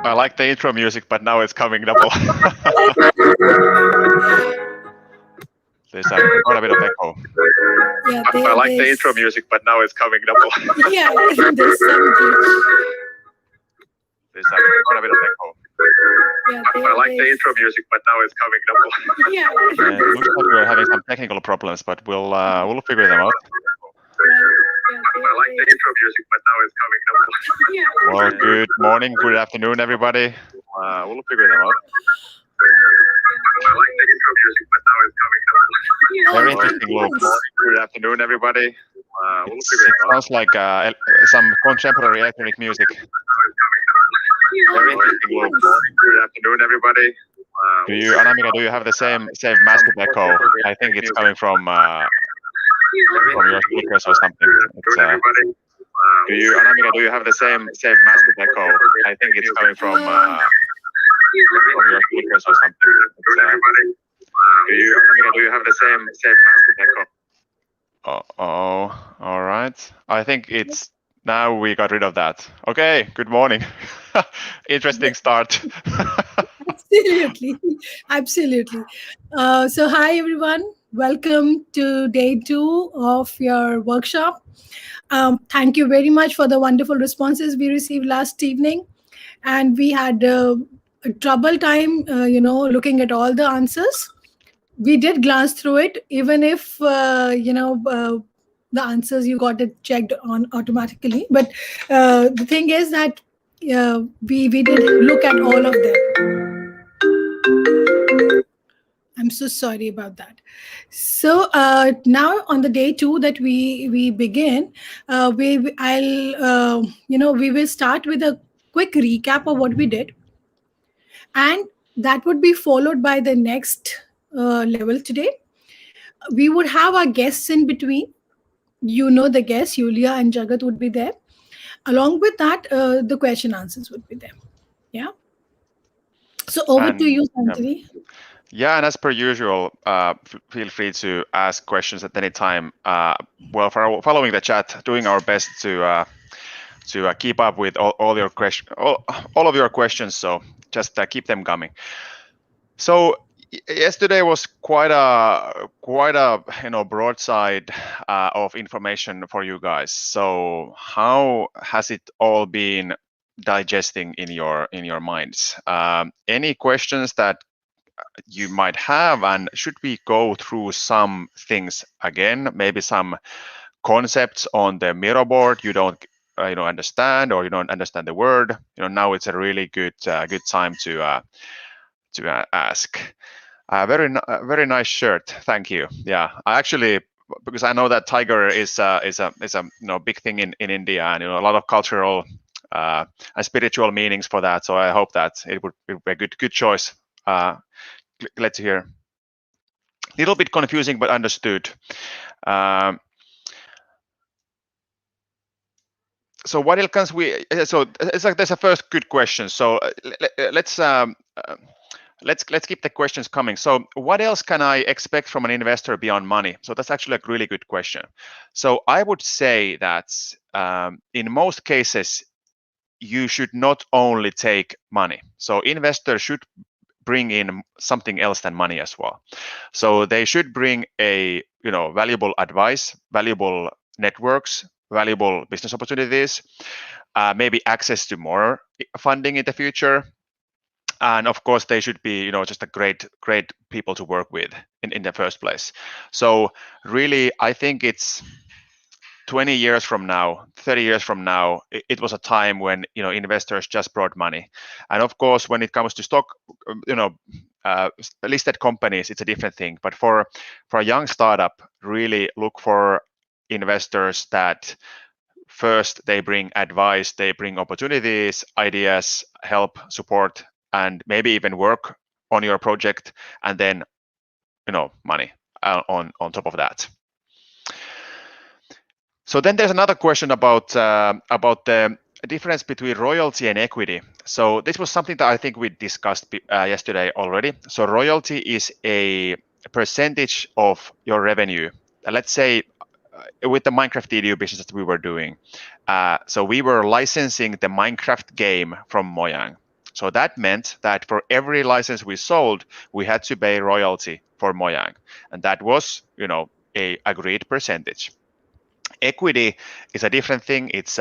I like the intro music, but now it's coming double. There's quite a bit of echo. Yeah, I like the intro music, but now it's coming double. Yeah, there's some glitch. There's quite a bit of echo. Yeah, I like the intro music, but now it's coming double. Yeah. It looks like we're having some technical problems, but we'll figure them out. I like the intro music, but now it's coming double. Yeah. Well, good morning, good afternoon, everybody. We'll figure them out. I like the intro music, but now it's coming double. Very interesting loop. Good afternoon, everybody. We'll figure it sounds like some contemporary electronic music. Very interesting loop. Good afternoon, everybody. Anamika, do you have the same massive echo? I think it's coming from your speakers or something. It's, Anamika, do you have the same massive echo? I think it's coming from your speakers or something. It's, Anamika, do you have the same massive echo? All right. I think it's now we got rid of that. Okay, good morning. Interesting start. Absolutely. So hi everyone, welcome to day 2 of your workshop. Thank you very much for the wonderful responses we received last evening, and we had a trouble time looking at all the answers. We did glance through it, even if the answers you got it checked on automatically, but the thing is that we did look at all of them. I'm so sorry about that. So now on the day 2 that we begin, we will start with a quick recap of what we did, and that would be followed by the next level today. We would have our guests in between. The guests, Yulia and Jagat, would be there. Along with that, the question answers would be there. Yeah. So over to you, Santari. Yeah, and as per usual, feel free to ask questions at any time. Well, following the chat, doing our best to keep up with all your questions, all of your questions. So just keep them coming. So yesterday was quite a broadside of information for you guys. So how has it all been digesting in your minds? Any questions that you might have, and should we go through some things again? Maybe some concepts on the Miro board you don't understand, or you don't understand the word. Now it's a really good time to ask. Very nice shirt. Thank you. Yeah, I actually, because I know that tiger is a big thing in India, and a lot of cultural and spiritual meanings for that. So I hope that it would be a good choice. Glad to hear. Little bit confusing, but understood. So what else can we? So it's like there's a first good question. So let's keep the questions coming. So what else can I expect from an investor beyond money? So that's actually a really good question. So I would say that in most cases, you should not only take money. So investors should bring in something else than money as well. So they should bring a valuable advice, valuable networks, valuable business opportunities, maybe access to more funding in the future. And of course, they should be, just a great people to work with in the first place. So really, I think it's 20 years from now, 30 years from now, it was a time when investors just brought money. And of course, when it comes to stock, listed companies, it's a different thing. But for a young startup, really look for investors that first they bring advice, they bring opportunities, ideas, help, support, and maybe even work on your project, and then money on top of that. So then there's another question about the difference between royalty and equity. So this was something that I think we discussed yesterday already. So royalty is a percentage of your revenue. Let's say with the Minecraft DDU business that we were doing. So we were licensing the Minecraft game from Mojang. So that meant that for every license we sold, we had to pay royalty for Mojang, and that was, a agreed percentage. Equity is a different thing. It's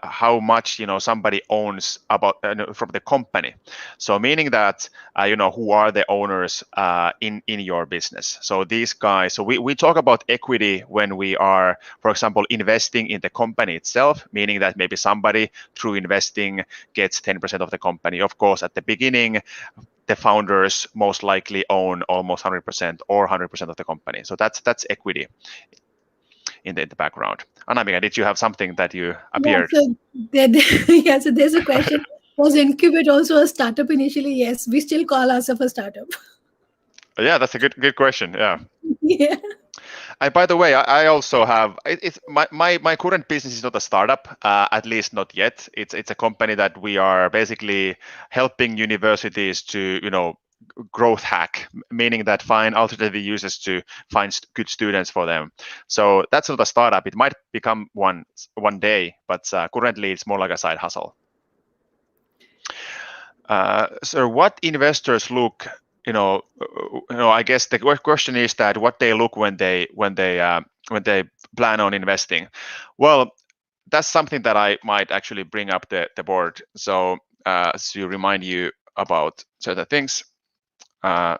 how much somebody owns about from the company. So meaning that who are the owners in your business. So these guys. So we talk about equity when we are, for example, investing in the company itself, meaning that maybe somebody through investing gets 10% of the company. Of course, at the beginning, the founders most likely own almost 100% or 100% of the company. So that's equity in the background. Anamika, did you have something that you Yeah, appeared? so yeah, so there's a question. Was Incubate also a startup initially? Yes, we still call ourselves a startup. Yeah, that's a good question. Yeah. Yeah. And by the way, I also have it's my current business is not a startup, at least not yet. It's a company that we are basically helping universities to growth hack, meaning that find alternative uses to find good students for them. So that's not a startup. It might become one day, but currently it's more like a side hustle. So what investors look, I guess the question is that what they look when they plan on investing. Well, that's something that I might actually bring up the board. So to remind you about certain things.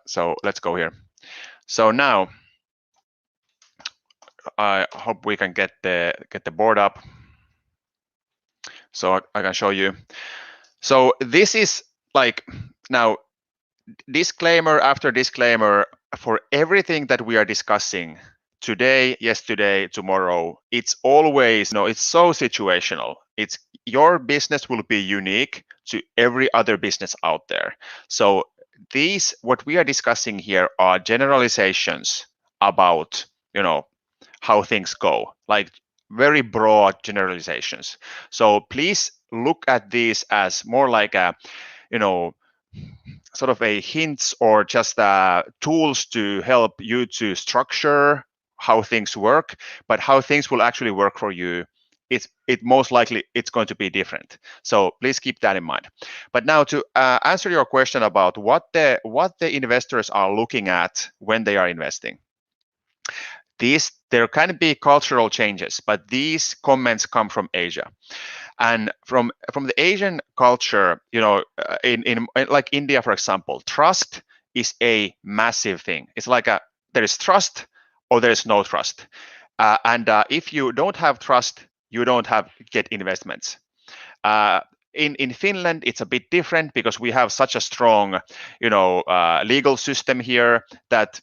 So let's go here. So now I hope we can get the board up, so I can show you. So this is like now disclaimer after disclaimer for everything that we are discussing today, yesterday, tomorrow. It's always it's so situational. It's your business will be unique to every other business out there. So these what we are discussing here are generalizations about how things go, like very broad generalizations. So please look at these as more like a you know sort of a hints or just tools to help you to structure how things work, but how things will actually work for you, it most likely it's going to be different. So please keep that in mind. But now to answer your question about what the investors are looking at when they are investing, there can be cultural changes, but these comments come from Asia. And from the Asian culture, in like India, for example, trust is a massive thing. It's like there is trust or there is no trust. And if you don't have trust, you don't get investments. In Finland, it's a bit different because we have such a strong, legal system here that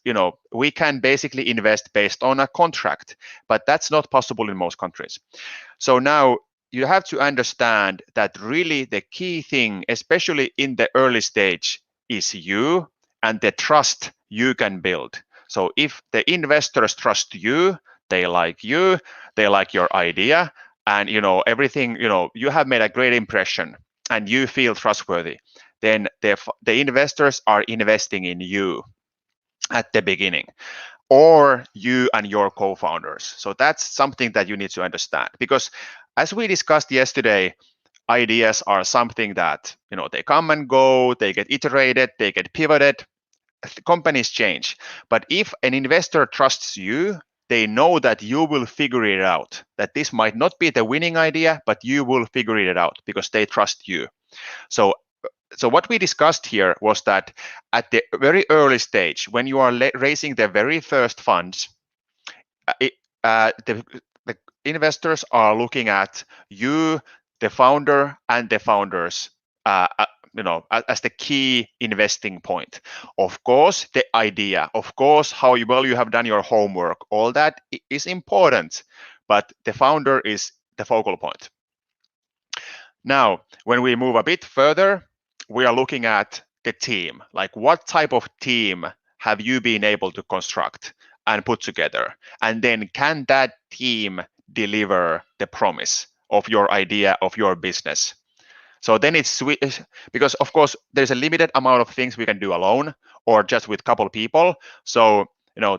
we can basically invest based on a contract, but that's not possible in most countries. So now you have to understand that really the key thing, especially in the early stage, is you and the trust you can build. So if the investors trust you, they like your idea, and everything, you have made a great impression and you feel trustworthy, then the investors are investing in you at the beginning, or you and your co-founders. So that's something that you need to understand, because as we discussed yesterday, ideas are something that they come and go, they get iterated, they get pivoted, companies change. But if an investor trusts you, they know that you will figure it out, that this might not be the winning idea, but you will figure it out because they trust you. So what we discussed here was that at the very early stage, when you are raising the very first funds, the investors are looking at you, the founder, and the founders, as the key investing point. Of course, the idea, of course, how well you have done your homework, all that is important, but the founder is the focal point. Now, when we move a bit further, we are looking at the team. Like, what type of team have you been able to construct and put together? And then can that team deliver the promise of your idea, of your business? So then it's because of course there's a limited amount of things we can do alone or just with a couple of people. So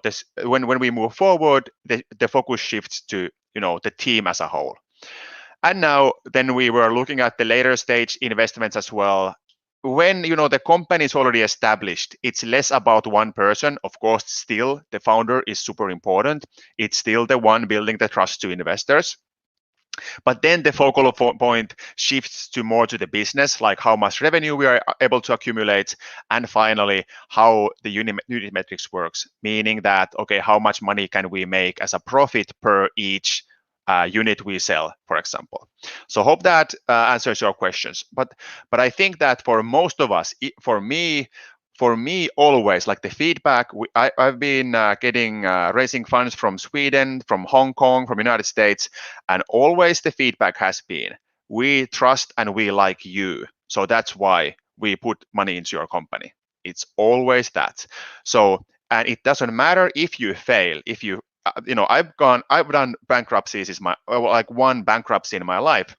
this when we move forward, the focus shifts to the team as a whole. And now then we were looking at the later stage investments as well. when the company is already established, it's less about one person. Of course, still the founder is super important. It's still the one building the trust to investors. But then the focal point shifts to more to the business, like how much revenue we are able to accumulate, and finally how the unit metrics works, meaning that okay, how much money can we make as a profit per each unit we sell, for example. So hope that answers your questions. But I think that for most of us, for me always, like the feedback I've been getting raising funds from Sweden, from Hong Kong, from United States, and always the feedback has been, we trust and we like you, so that's why we put money into your company. It's always that. So, and it doesn't matter if you fail, if you I've done bankruptcies, is my like one bankruptcy in my life.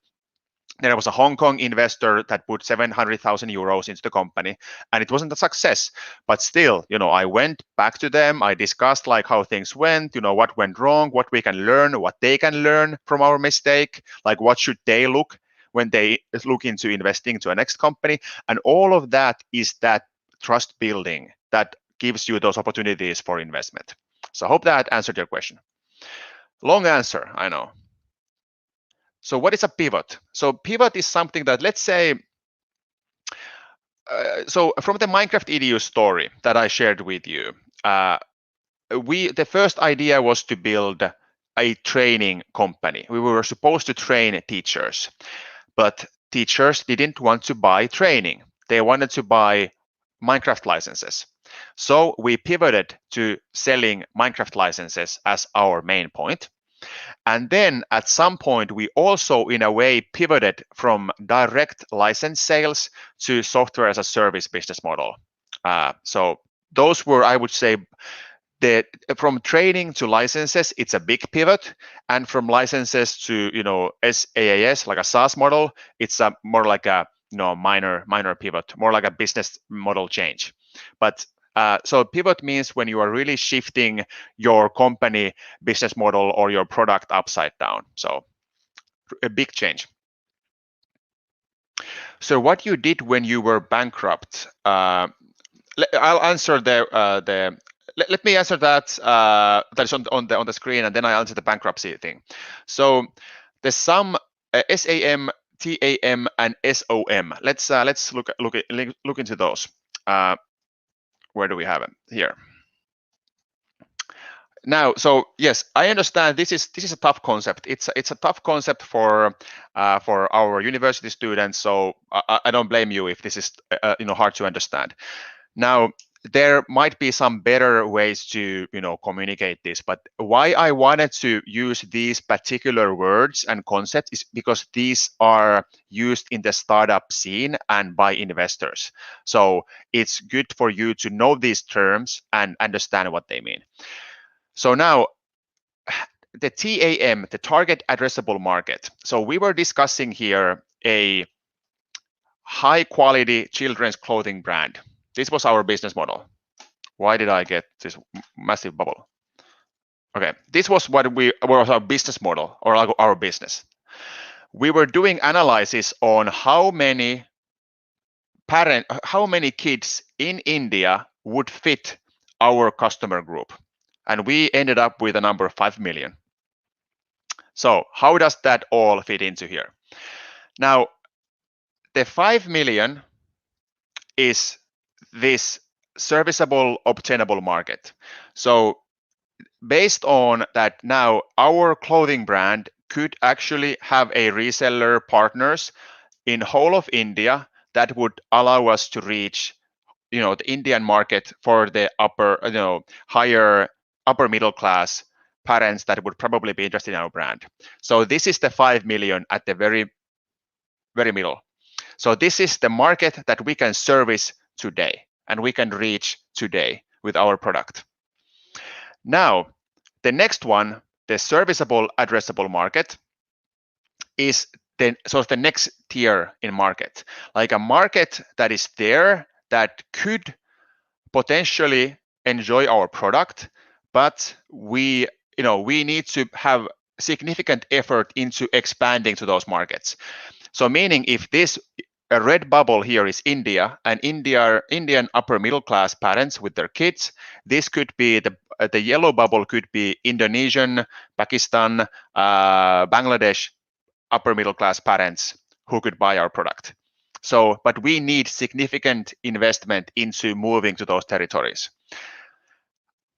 There was a Hong Kong investor that put 700,000 euros into the company, and it wasn't a success. But still, I went back to them. I discussed like how things went, what went wrong, what we can learn, what they can learn from our mistake, like what should they look when they look into investing to a next company. And all of that is that trust building that gives you those opportunities for investment. So I hope that answered your question. Long answer, I know. So what is a pivot? So pivot is something that, let's say, so from the Minecraft EDU story that I shared with you, the first idea was to build a training company. We were supposed to train teachers, but teachers didn't want to buy training. They wanted to buy Minecraft licenses. So we pivoted to selling Minecraft licenses as our main point. And then at some point, we also, in a way, pivoted from direct license sales to software as a service business model. So those were, I would say, from training to licenses, it's a big pivot. And from licenses to SaaS, like a SaaS model, it's more like a minor pivot, more like a business model change. But so pivot means when you are really shifting your company business model or your product upside down. So a big change. So what you did when you were bankrupt? I'll answer let me answer that that is on the screen, and then I answer the bankruptcy thing. So the SAM, SAM, TAM, and SOM. Let's look into those. Where do we have it? Here. Now, so yes, I understand this is a tough concept. It's a tough concept for our university students. So I don't blame you if this is hard to understand. Now, there might be some better ways to communicate this, but why I wanted to use these particular words and concepts is because these are used in the startup scene and by investors. So it's good for you to know these terms and understand what they mean. So now the TAM, the target addressable market. So we were discussing here a high quality children's clothing brand. This was our business model. Why did I get this massive bubble? Okay, this was what was our business model or our business. We were doing analysis on how many kids in India would fit our customer group. And we ended up with a number of 5 million. So how does that all fit into here? Now, the 5 million is this serviceable, obtainable market. So based on that, now our clothing brand could actually have a reseller partners in whole of India that would allow us to reach, the Indian market for the higher upper middle class parents that would probably be interested in our brand. So this is the 5 million at the very, very middle. So this is the market that we can service today and we can reach today with our product. Now, the next one, the serviceable addressable market, is the next tier in market, like a market that is there that could potentially enjoy our product, but we need to have significant effort into expanding to those markets. So meaning if this a red bubble here is India, and Indian upper middle class parents with their kids. This could be the yellow bubble could be Indonesian, Pakistan, Bangladesh upper middle class parents who could buy our product. So, but we need significant investment into moving to those territories.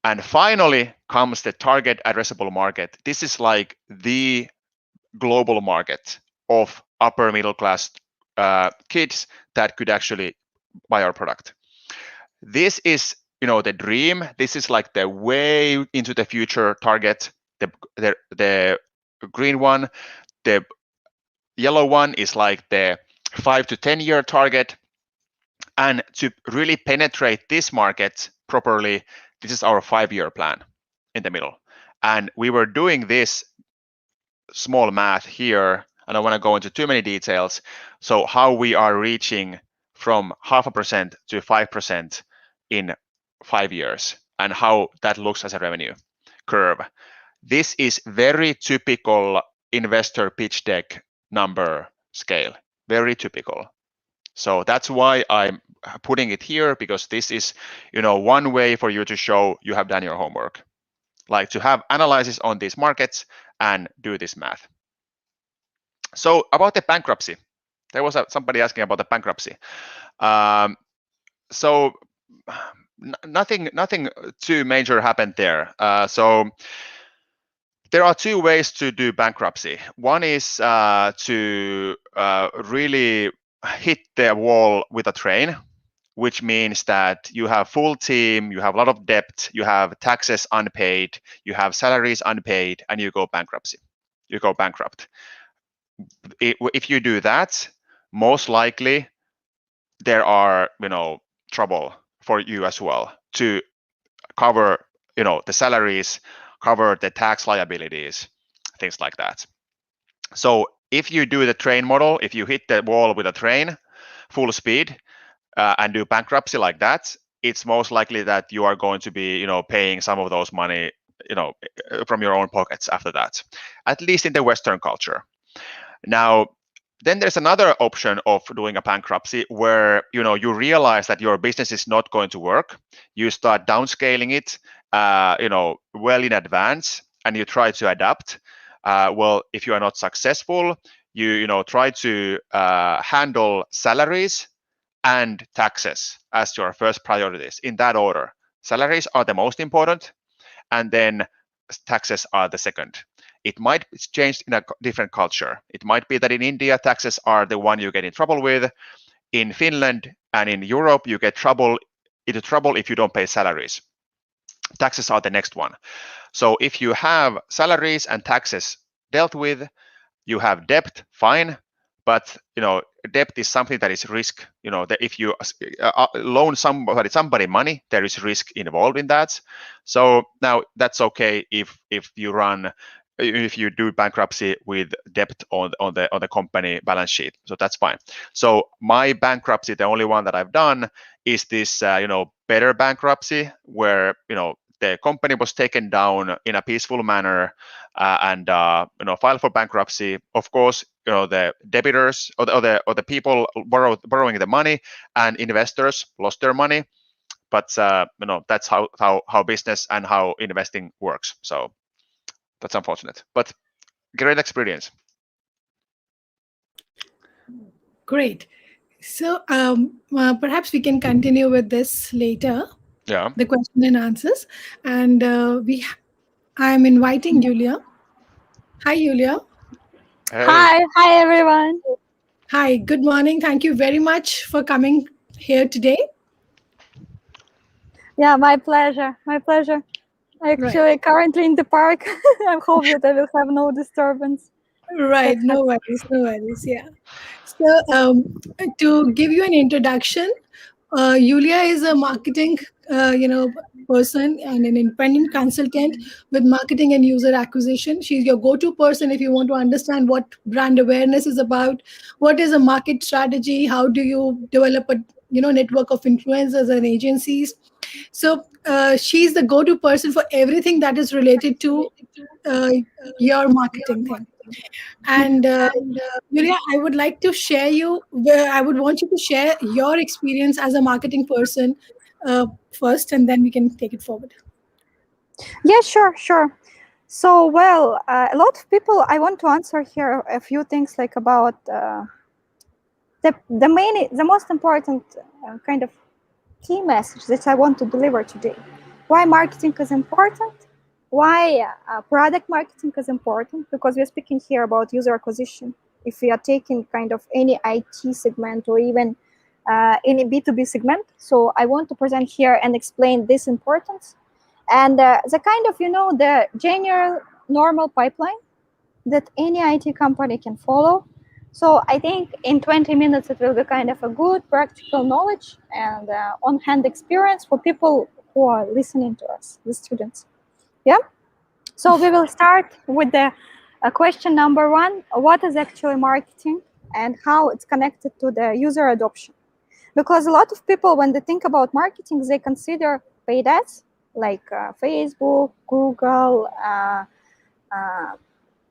And finally comes the target addressable market. This is like the global market of upper middle class kids that could actually buy our product. This is, the dream. This is like the way into the future target. The green one, the yellow one is like the 5 to 10 year target. And to really penetrate this market properly, this is our 5-year plan in the middle. And we were doing this small math here. I don't want to go into too many details. So how we are reaching from 0.5% to 5% in 5 years and how that looks as a revenue curve. This is very typical investor pitch deck number scale, very typical. So that's why I'm putting it here, because this is, one way for you to show you have done your homework, like to have analysis on these markets and do this math. So about the bankruptcy, there was somebody asking about the bankruptcy. So nothing too major happened there. So there are two ways to do bankruptcy. One is to really hit the wall with a train, which means that you have full team, you have a lot of debt, you have taxes unpaid, you have salaries unpaid, and you go bankruptcy. You go bankrupt. If you do that, most likely there are, trouble for you as well to cover, the salaries, cover the tax liabilities, things like that. So if you do the train model, if you hit the wall with a train, full speed, and do bankruptcy like that, it's most likely that you are going to be, paying some of those money, from your own pockets after that, at least in the Western culture. Now, then there's another option of doing a bankruptcy where, you realize that your business is not going to work. You start downscaling it, well in advance, and you try to adapt. Well, if you are not successful, you try to handle salaries and taxes as your first priorities in that order. Salaries are the most important, and then taxes are the second. It might change in a different culture. It might be that in India, taxes are the one you get in trouble with. In Finland and in Europe, you get into trouble if you don't pay salaries. Taxes are the next one. So if you have salaries and taxes dealt with, you have debt, fine. But debt is something that is risk. That if you loan somebody money, there is risk involved in that. So now that's okay if you do bankruptcy with debt on the company balance sheet. So that's fine. So my bankruptcy, the only one that I've done, is this better bankruptcy where the company was taken down in a peaceful manner and filed for bankruptcy. Of course, the debitors or the people borrowing the money and investors lost their money, but that's how business and how investing works. So that's unfortunate, but great experience. Great. So perhaps we can continue with this later. Yeah. The question and answers, and I'm inviting Julia. Hi, Julia. Hey. Hi everyone. Hi. Good morning. Thank you very much for coming here today. Yeah, my pleasure. My pleasure. Actually, currently in the park. I hope that I will have no disturbance. Right. No worries. No worries. Yeah. So to give you an introduction, Julia is a marketing, person and an independent consultant with marketing and user acquisition. She's your go-to person if you want to understand what brand awareness is about, what is a market strategy, how do you develop a network of influencers and agencies. So she's the go-to person for everything that is related to your marketing thing. And Yulia, I would like to share you. I would want you to share your experience as a marketing person first, and then we can take it forward. Yeah, sure. So, well, a lot of people, I want to answer here a few things like about the most important kind of key message that I want to deliver today. Why marketing is important? Why product marketing is important? Because we're speaking here about user acquisition. If we are taking kind of any IT segment or even any B2B segment, so I want to present here and explain this importance and the kind of the general normal pipeline that any IT company can follow. So I think in 20 minutes it will be kind of a good practical knowledge and on-hand experience for people who are listening to us, the students. Yeah. So we will start with the question number one: what is actually marketing and how it's connected to the user adoption? Because a lot of people, when they think about marketing, they consider paid ads like Facebook, Google.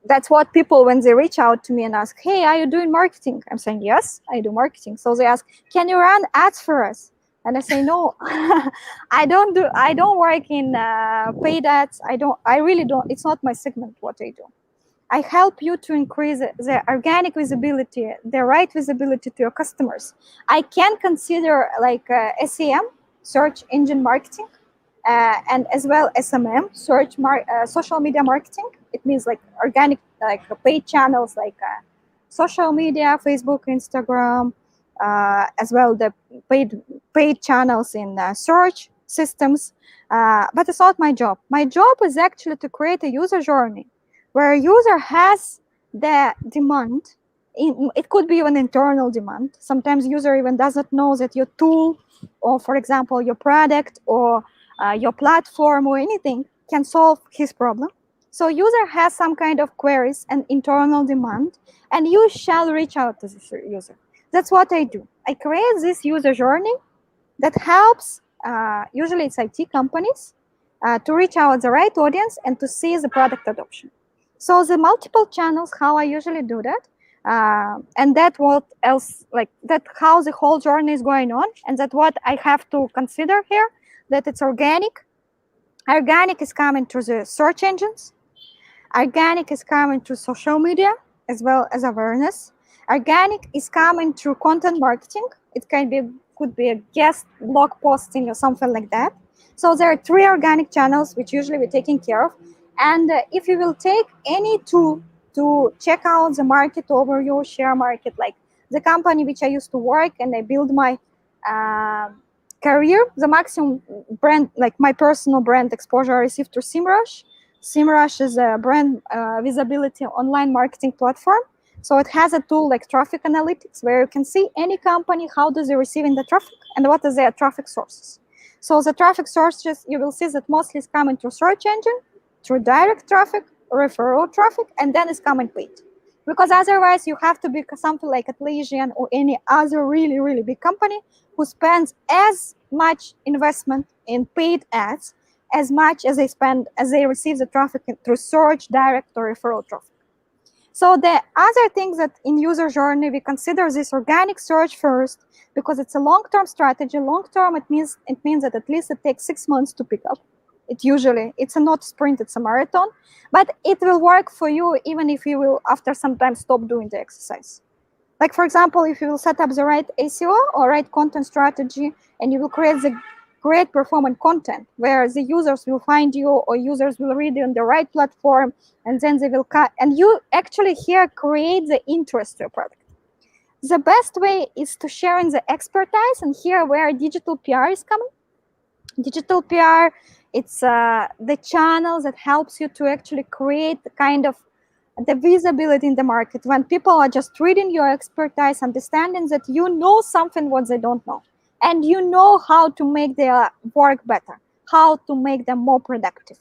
That's what people, when they reach out to me and ask, hey, are you doing marketing? I'm saying, yes, I do marketing. So they ask, can you run ads for us? And I say, no, I don't work in paid ads. I really don't, it's not my segment what I do. I help you to increase the organic visibility, the right visibility to your customers. I can consider like SEM, search engine marketing, and as well SMM, social media marketing. It means like organic, like paid channels, like social media, Facebook, Instagram, as well the paid channels in search systems. But it's not my job. My job is actually to create a user journey where a user has the demand. It could be an internal demand. Sometimes user even doesn't know that your tool, or for example your product or your platform or anything can solve his problem. So user has some kind of queries and internal demand, and you shall reach out to this user. That's what I do. I create this user journey that helps, usually it's IT companies, to reach out the right audience and to see the product adoption. So the multiple channels, how I usually do that, and that what else, like that how the whole journey is going on, and that what I have to consider here, that it's organic. Organic is coming through the search engines. Organic is coming through social media as well as awareness. Organic is coming through content marketing. It could be a guest blog posting or something like that. So there are 3 organic channels which usually we're taking care of. And if you will take any tool to check out the market overview, share market, like the company which I used to work and I build my career, the maximum brand, like my personal brand exposure I received through SEMrush. SEMrush is a brand visibility online marketing platform. So it has a tool like traffic analytics where you can see any company, how do they receive in the traffic and what is their traffic sources. So the traffic sources, you will see that mostly is coming through search engine, through direct traffic, referral traffic, and then it's coming paid. Because otherwise you have to be something like Atlassian or any other really, really big company who spends as much investment in paid ads as much as they spend as they receive the traffic through search, direct, or referral traffic. So the other things that in user journey, we consider this organic search first because it's a long-term strategy. Long-term, it means that at least it takes 6 months to pick up. It's a not sprint, it's a marathon, but it will work for you even if you will after some time stop doing the exercise. Like for example, if you will set up the right SEO or right content strategy and you will create the great performant content where the users will find you or users will read you on the right platform and then they will cut, and you actually here create the interest to your product. The best way is to share in the expertise, and here where digital PR is coming. Digital PR, it's the channel that helps you to actually create kind of the visibility in the market when people are just reading your expertise, understanding that you know something what they don't know, and you know how to make their work better, how to make them more productive.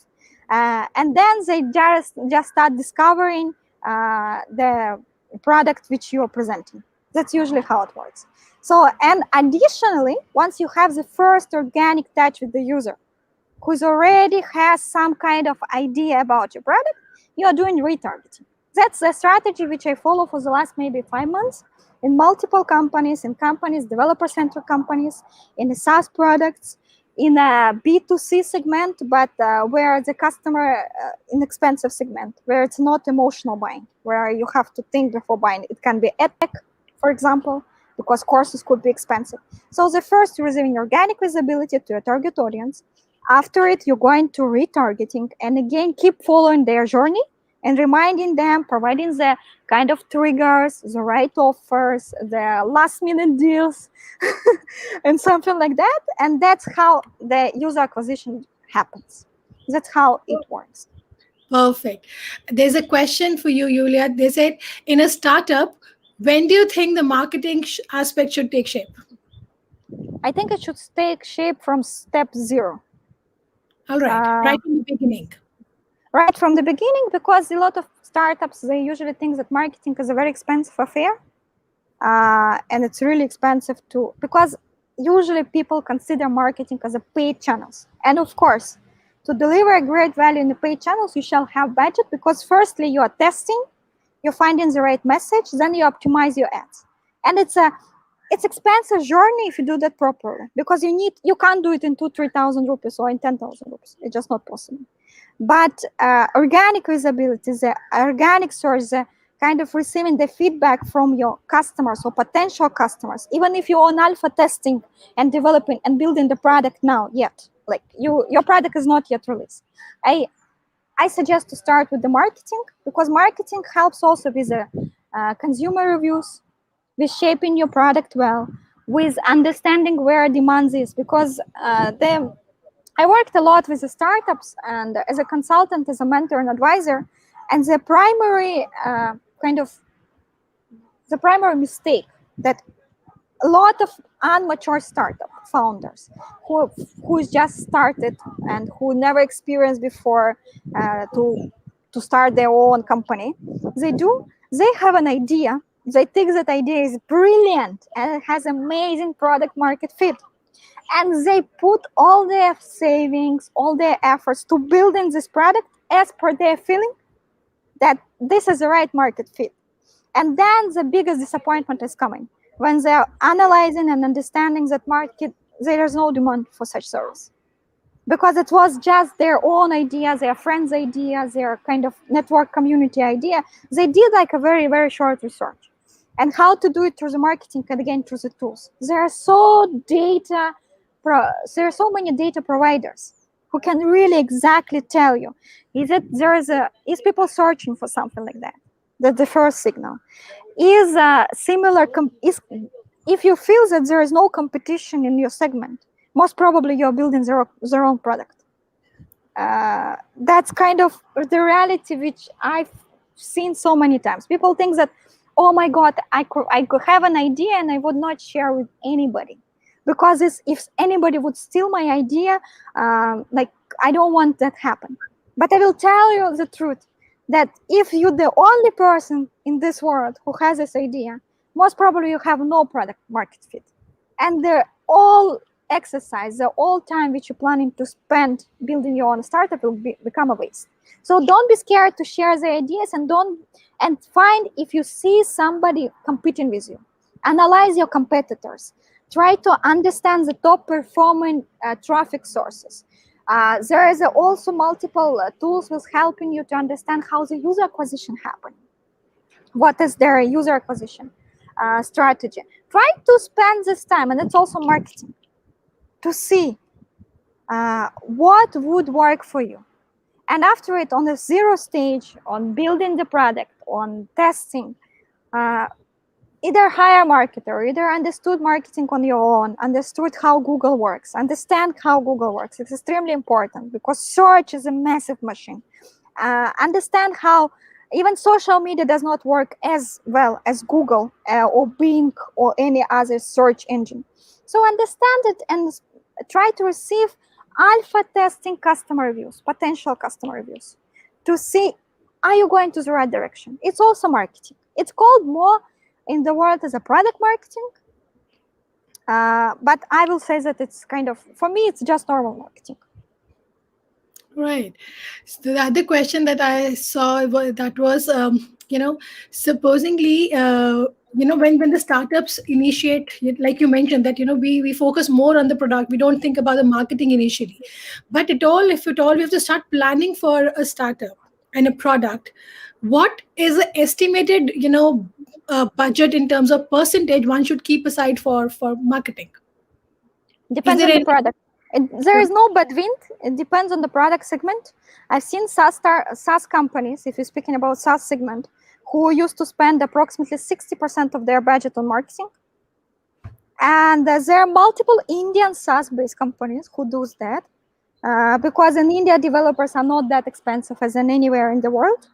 And then they just start discovering the product which you are presenting. That's usually how it works. So, and additionally, once you have the first organic touch with the user, who's already has some kind of idea about your product, you are doing retargeting. That's a strategy which I follow for the last maybe 5 months in multiple companies, developer-centric companies, in the SaaS products, in a B2C segment, but where the customer, inexpensive segment, where it's not emotional buying, where you have to think before buying. It can be edtech, for example, because courses could be expensive. So the first, you're receiving organic visibility to your target audience. After it, you're going to retargeting, and again, keep following their journey and reminding them, providing the kind of triggers, the right offers, the last minute deals, and something like that. And that's how the user acquisition happens. That's how it works. Perfect. There's a question for you, Yulia. They said, in a startup, when do you think the marketing aspect should take shape? I think it should take shape from step 0. All right, right from the beginning. Right from the beginning, because a lot of startups, they usually think that marketing is a very expensive affair. And it's really expensive too, because usually people consider marketing as a paid channels. And of course, to deliver a great value in the paid channels, you shall have budget, because firstly, you are testing, you're finding the right message, then you optimize your ads. And it's expensive journey if you do that properly, because you can't do it in 2,000-3,000 rupees or in 10,000 rupees. It's just not possible. But organic visibility, the organic source, the kind of receiving the feedback from your customers or potential customers, even if you're on alpha testing and developing and building the product now yet, like your product is not yet released. I suggest to start with the marketing, because marketing helps also with the consumer reviews, with shaping your product well, with understanding where demand is, because I worked a lot with the startups and as a consultant, as a mentor and advisor, and the primary the primary mistake that a lot of unmature startup founders who just started and who never experienced before to start their own company, they have an idea. They think that idea is brilliant and it has amazing product market fit. And they put all their savings, all their efforts to building this product as per their feeling that this is the right market fit. And then the biggest disappointment is coming when they're analyzing and understanding that market, there is no demand for such service. Because it was just their own idea, their friend's idea, their kind of network community idea. They did like a very, very short research. And how to do it through the marketing and again through the tools. There are so many data providers who can really exactly tell you is people searching for something like that. That's the first signal. Is if you feel that there is no competition in your segment, most probably you're building their own product. That's kind of the reality which I've seen so many times. People think that, oh my God, I could have an idea and I would not share with anybody. Because if anybody would steal my idea, I don't want that happen. But I will tell you the truth, that if you're the only person in this world who has this idea, most probably you have no product market fit. And they're all exercise, the all time which you're planning to spend building your own startup will become a waste. So don't be scared to share the ideas, and find if you see somebody competing with you. Analyze your competitors. Try to understand the top performing traffic sources. There is also multiple tools with helping you to understand how the user acquisition happens. What is their user acquisition strategy? Try to spend this time, and it's also marketing, to see what would work for you. And after it, on the 0 stage, on building the product, on testing, either hire a marketer, either understood marketing on your own, understood how Google works, understand how Google works. It's extremely important because search is a massive machine. Understand how even social media does not work as well as Google or Bing or any other search engine. So understand it and try to receive alpha testing customer reviews, potential customer reviews, to see, are you going to the right direction? It's also marketing. It's called more in the world as a product marketing. But I will say that it's kind of, for me, it's just normal marketing. Right. So the other question that I saw that was Supposingly, when the startups initiate, like you mentioned, that we focus more on the product, we don't think about the marketing initially. But if at all we have to start planning for a startup and a product, what is the estimated budget in terms of percentage one should keep aside for marketing? Is Depends there on the any? product. There is no bad wind. It depends on the product segment. I've seen SaaS companies, if you're speaking about SaaS segment, who used to spend approximately 60% of their budget on marketing. And there are multiple Indian SaaS-based companies who do that, because in India, developers are not that expensive as in anywhere in the world.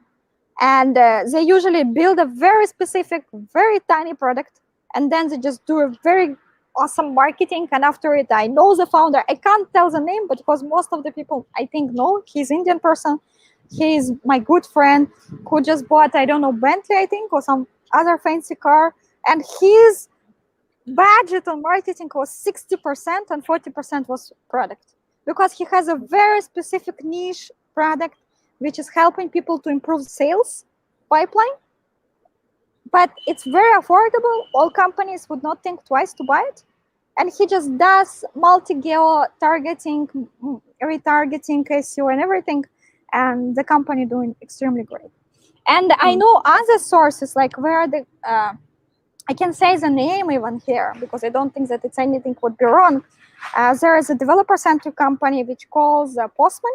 And they usually build a very specific, very tiny product, and then they just do a very awesome marketing. And after it, I know the founder. I can't tell the name, but because most of the people I think know, he's Indian person. He's my good friend who just bought, I don't know, Bentley, I think, or some other fancy car. And his budget on marketing was 60% and 40% was product, because he has a very specific niche product which is helping people to improve sales pipeline. But it's very affordable. All companies would not think twice to buy it. And he just does multi-geo targeting, retargeting, SEO, and everything. And the company doing extremely great. And I know other sources, like where the I can say the name even here because I don't think that it's anything would be wrong. There is a developer-centric company which calls Postman.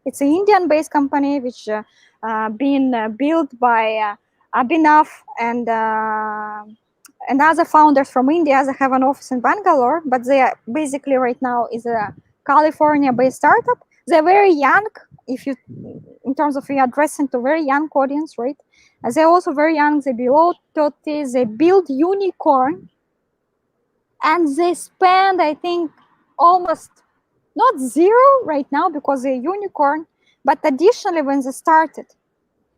It's an Indian-based company which been built by Abhinav and other founders from India. They have an office in Bangalore, but they are basically right now is a California-based startup. They're very young, if you, in terms of addressing to very young audience, right? They're also very young. They're below 30. They build unicorn, and they spend, I think, almost not zero right now because they're unicorn, but additionally when they started,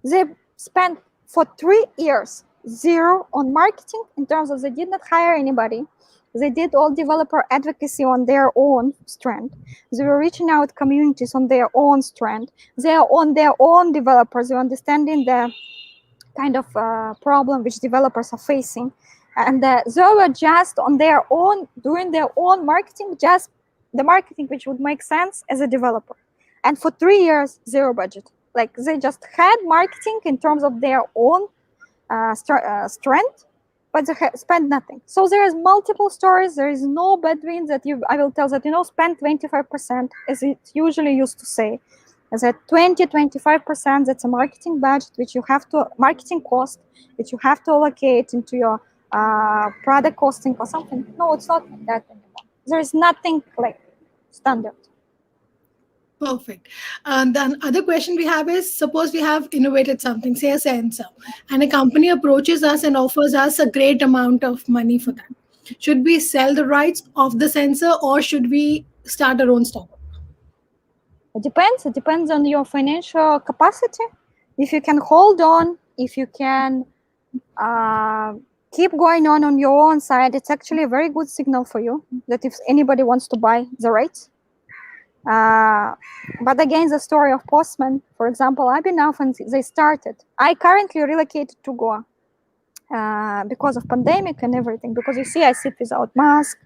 they spent for 3 years zero on marketing in terms of they did not hire anybody. They did all developer advocacy on their own strength. They were reaching out communities on their own strength. They are on their own developers. They're understanding the kind of problem which developers are facing. And they were just on their own, doing their own marketing, just the marketing which would make sense as a developer. And for 3 years, zero budget. Like they just had marketing in terms of their own strength, but they spent nothing. So there is multiple stories. There is no bad win that I will tell that, spend 25%, as it usually used to say. As at 20-25%, that's a marketing budget, which you have to, marketing cost, which you have to allocate into your product costing or something. No, it's not that anymore. There is nothing like standard. Perfect. And then other question we have is, suppose we have innovated something, say a sensor, and a company approaches us and offers us a great amount of money for that. Should we sell the rights of the sensor or should we start our own startup? It depends. It depends on your financial capacity. If you can hold on, if you can keep going on your own side, it's actually a very good signal for you that if anybody wants to buy the rights. But again, the story of Postman, for example, I've been now and they started. I currently relocated to Goa because of pandemic and everything. Because you see, I sit without mask,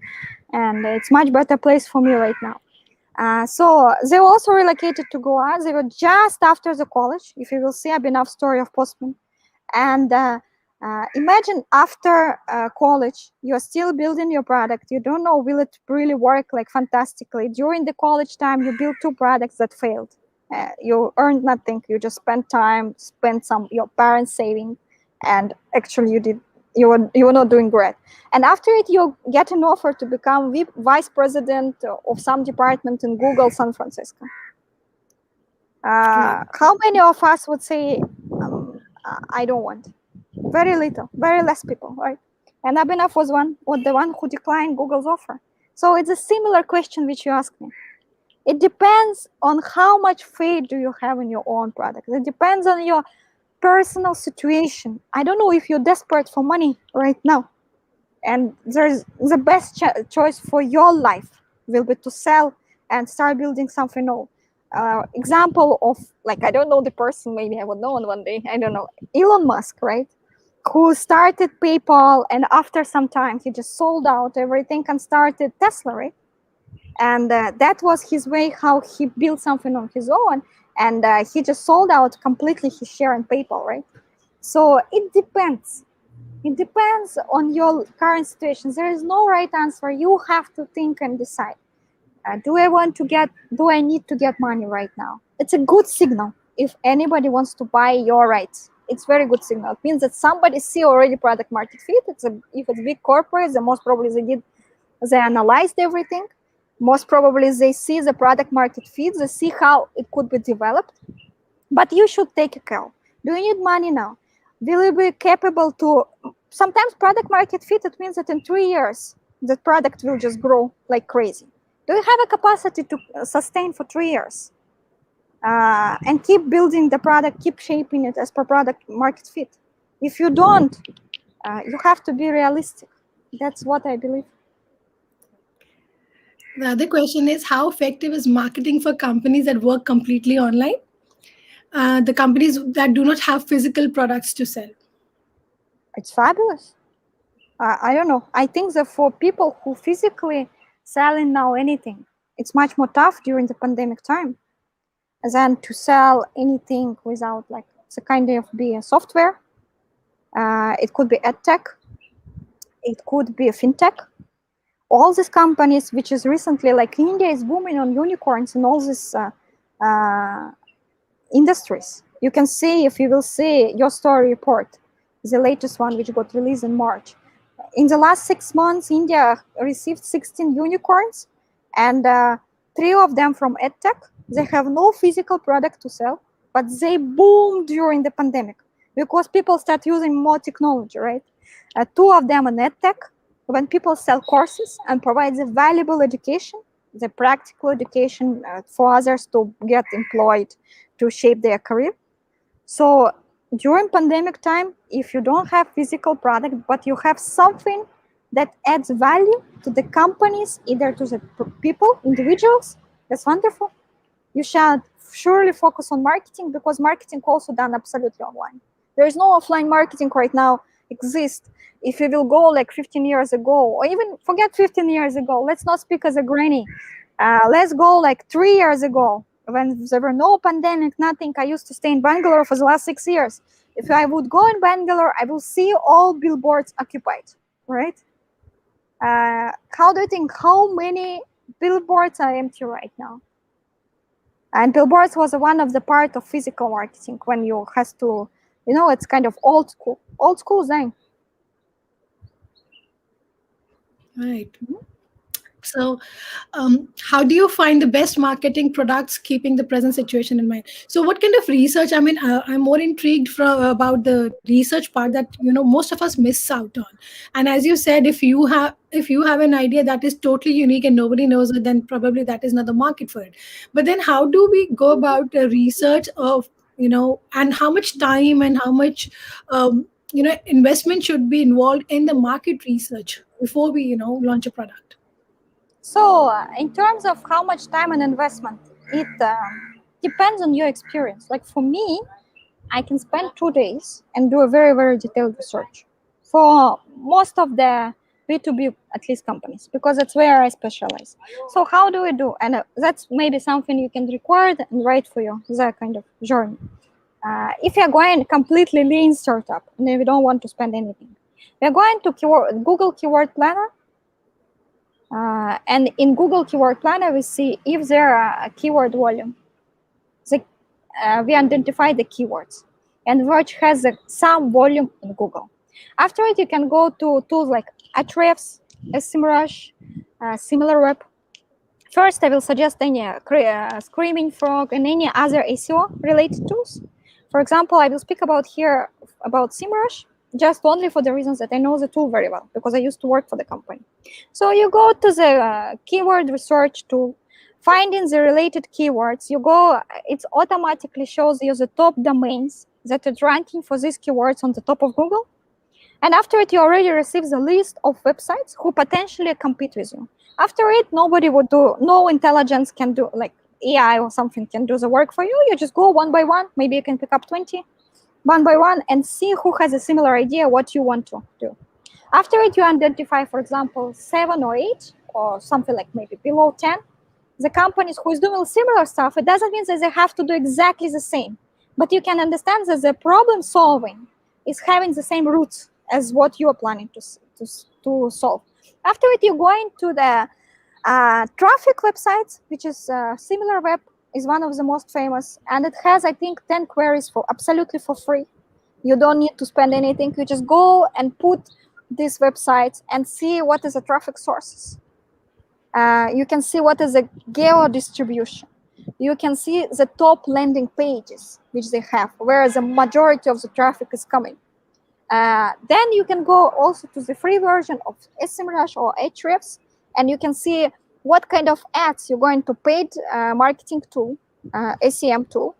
and it's much better place for me right now. So they also relocated to Goa. They were just after the college. If you will see, I've been story of Postman, and imagine after college, you're still building your product. You don't know, will it really work like fantastically? During the college time, you built 2 products that failed. You earned nothing. You just spent time, spent some your parents' saving, and actually you were not doing great. And after it, you get an offer to become vice president of some department in Google San Francisco. How many of us would say, I don't want? Very little, very less people, right? And Abhinav was the one who declined Google's offer. So it's a similar question which you asked me. It depends on how much faith do you have in your own product. It depends on your personal situation. I don't know if you're desperate for money right now, and there's the best choice for your life will be to sell and start building something new. example of, like, I don't know the person, maybe I would know on one day, I don't know, Elon Musk, right? Who started PayPal, and after some time he just sold out everything and started Tesla, right? And that was his way how he built something on his own, and he just sold out completely his share in PayPal, right? So it depends. It depends on your current situation. There is no right answer. You have to think and decide. Do I need to get money right now? It's a good signal. If anybody wants to buy your rights, it's very good signal. It means that somebody see already product market fit. If it's big corporate, the most probably they analyzed everything. Most probably they see the product market fit, they see how it could be developed. But you should take a call. Do you need money now? Will you be capable to, sometimes product market fit, it means that in 3 years, the product will just grow like crazy. Do you have a capacity to sustain for 3 years? And keep building the product, keep shaping it as per product market fit. If you don't, you have to be realistic. That's what I believe. The other question is, how effective is marketing for companies that work completely online? The companies that do not have physical products to sell. It's fabulous. I don't know. I think that for people who physically selling now anything, it's much more tough during the pandemic time than to sell anything without, like, it's a kind of be a software. It could be edtech. It could be a fintech. All these companies, which is recently, like, India is booming on unicorns and all these industries. You can see, if you will see your story report, the latest one, which got released in March. In the last 6 months, India received 16 unicorns, and 3 of them from EdTech. They have no physical product to sell, but they boomed during the pandemic because people start using more technology, right? 2 of them in EdTech, when people sell courses and provide the valuable education, the practical education for others to get employed, to shape their career. So during pandemic time, if you don't have physical product, but you have something that adds value to the companies, either to the people, individuals, that's wonderful. You should surely focus on marketing, because marketing also done absolutely online. There is no offline marketing right now exist. If you will go like 15 years ago, or even forget 15 years ago, let's not speak as a granny. Let's go like 3 years ago, when there were no pandemic, nothing. I used to stay in Bangalore for the last 6 years. If I would go in Bangalore, I will see all billboards occupied, right? How do you think, how many billboards are empty right now? And billboards was one of the part of physical marketing, when you has to, it's kind of old school thing. Right. So, how do you find the best marketing products, keeping the present situation in mind? So, what kind of research? I mean, I'm more intrigued about the research part that most of us miss out on. And as you said, if you have an idea that is totally unique and nobody knows it, then probably that is not the market for it. But then, how do we go about the research of and how much time and how much investment should be involved in the market research before we launch a product? So, in terms of how much time and investment, it depends on your experience. Like for me, I can spend 2 days and do a very, very detailed research for most of the B2B, at least, companies, because that's where I specialize. So how do we do? And that's maybe something you can record and write for you, that kind of journey. If you're going completely lean startup and if you don't want to spend anything, we're going to Google Keyword Planner. And in Google Keyword Planner, we see if there are a keyword volume. We identify the keywords, and which has some volume in Google. After it, you can go to tools like Ahrefs, SEMrush, SimilarWeb. First, I will suggest any Screaming Frog and any other SEO-related tools. For example, I will speak about SEMrush, just only for the reasons that I know the tool very well, because I used to work for the company. So you go to the keyword research tool, finding the related keywords. It automatically shows you the top domains that are ranking for these keywords on the top of Google. And after it, you already receive the list of websites who potentially compete with you. After it, no intelligence can do, like, AI or something can do the work for you. You just go one by one. Maybe you can pick up 20 one by one and see who has a similar idea what you want to do. After it, you identify, for example, 7 or 8 or something like maybe below 10. The companies who is doing similar stuff, it doesn't mean that they have to do exactly the same. But you can understand that the problem solving is having the same roots as what you are planning to solve. After it, you go into the traffic websites, which is similar web, is one of the most famous, and it has, I think, 10 queries for absolutely for free. You don't need to spend anything. You just go and put these websites and see what is the traffic sources. You can see what is the geo distribution. You can see the top landing pages which they have, where the majority of the traffic is coming. Then you can go also to the free version of SEMrush or Ahrefs, and you can see what kind of ads you're going to paid marketing tool, SEM tool,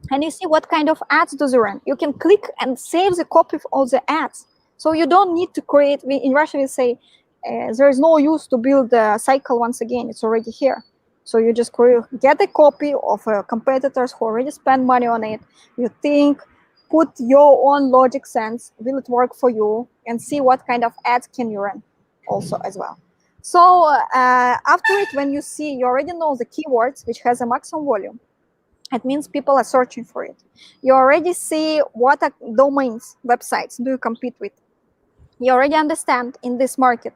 and you see what kind of ads do they run. You can click and save the copy of all the ads. So you don't need to create, in Russia we say, there is no use to build the cycle once again, it's already here. So you just get a copy of competitors who already spend money on it. You think, put your own logic sense, will it work for you, and see what kind of ads can you run also as well. So after it, when you see, you already know the keywords, which has a maximum volume. It means people are searching for it. You already see what domains, websites do you compete with. You already understand in this market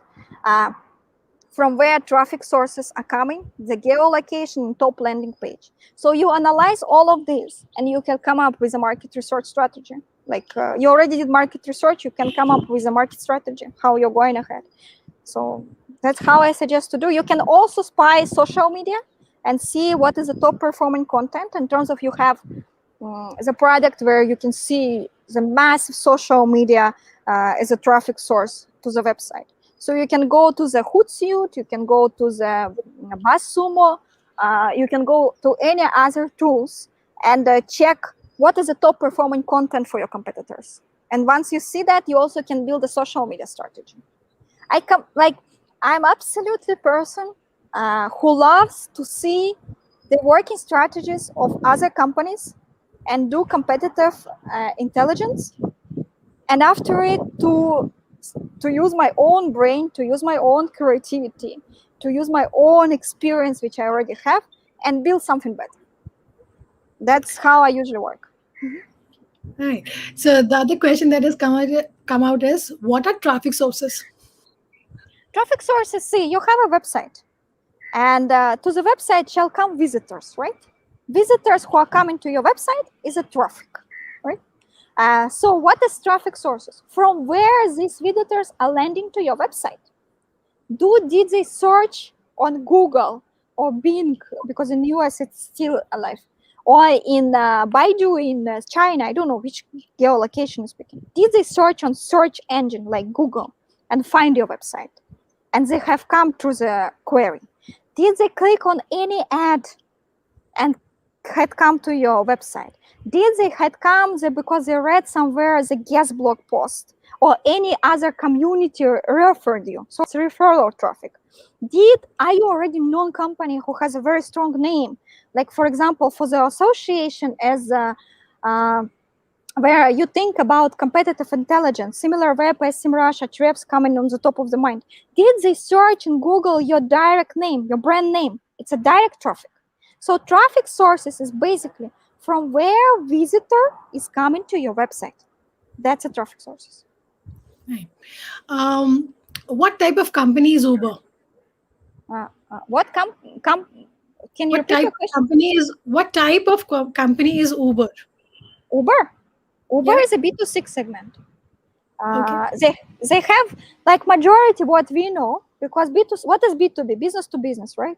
from where traffic sources are coming, the geolocation, top landing page. So you analyze all of this and you can come up with a market research strategy. Like you already did market research, you can come up with a market strategy, how you're going ahead. So that's how I suggest to do. You can also spy social media and see what is the top performing content in terms of you have the product where you can see the massive social media as a traffic source to the website. So you can go to the Hootsuite, you can go to the BuzzSumo, you can go to any other tools and check what is the top performing content for your competitors. And once you see that, you also can build a social media strategy. I'm absolutely a person who loves to see the working strategies of other companies and do competitive intelligence. And after it, to use my own brain, to use my own creativity, to use my own experience, which I already have, and build something better. That's how I usually work. Right. So the other question that has come out is, what are traffic sources? Traffic sources, see, you have a website. And to the website shall come visitors, right? Visitors who are coming to your website is a traffic, right? So what is traffic sources? From where these visitors are landing to your website? Did they search on Google or Bing, because in the US it's still alive, or in Baidu in China, I don't know which geolocation is speaking. Did they search on search engine like Google and find your website? And they have come through the query. Did they click on any ad and had come to your website? Did they had come there because they read somewhere the guest blog post or any other community referred you? So it's referral traffic. Are you already known company who has a very strong name? Like, for example, for the association as where you think about competitive intelligence, similar web as SEMrush, Ahrefs coming on the top of the mind. Did they search in Google your direct name, your brand name? It's a direct traffic. So traffic sources is basically from where visitor is coming to your website. That's a traffic sources. Right. What type of company is Uber? Can you repeat your question? What type of company is Uber? Uber is a B2C segment. They have like majority what we know, because what is B2B? Business to business, right?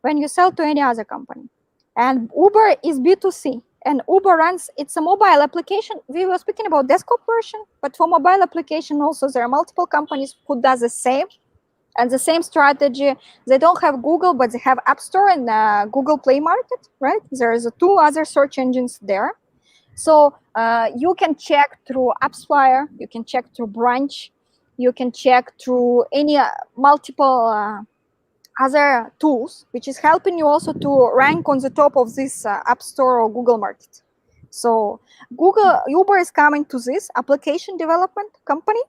When you sell to any other company. And Uber is B2C. And Uber runs, it's a mobile application. We were speaking about desktop version, but for mobile application also there are multiple companies who does the same. And the same strategy. They don't have Google, but they have App Store and Google Play Market, right? There's 2 other search engines there. So you can check through AppsFlyer, you can check through Branch, you can check through any multiple other tools, which is helping you also to rank on the top of this App Store or Google Market. So Uber is coming to this application development company,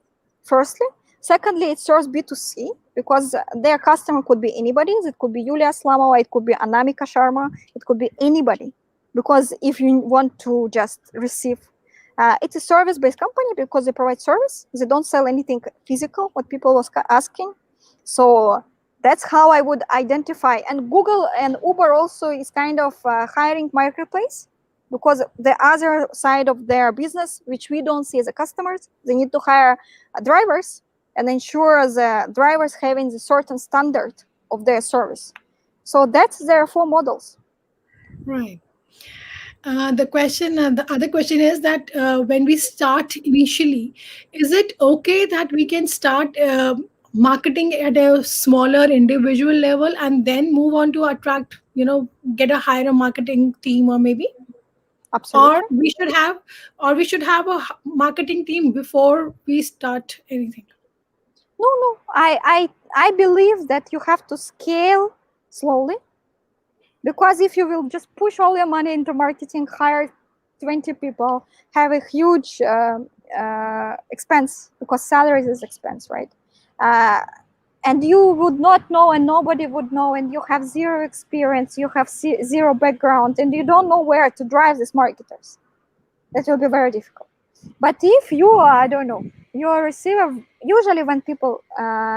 firstly. Secondly, it serves B2C because their customer could be anybody. It could be Yulia Slamova, it could be Anamika Sharma, it could be anybody. Because if you want to just receive, it's a service-based company because they provide service. They don't sell anything physical, what people was asking. So that's how I would identify. And Google and Uber also is kind of hiring marketplace, because the other side of their business, which we don't see as a customers, they need to hire drivers and ensure the drivers having the certain standard of their service. So that's their four models. Right. The other question is that when we start initially, is it okay that we can start marketing at a smaller individual level and then move on to attract, get a higher marketing team, or maybe, Absolutely. or we should have a marketing team before we start anything? No. I believe that you have to scale slowly, because if you will just push all your money into marketing, hire 20 people, have a huge expense, because salaries is expense, right? And you would not know, and nobody would know, and you have zero experience, you have zero background, and you don't know where to drive these marketers. That will be very difficult. But if you are, I don't know, you are a receiver, usually when people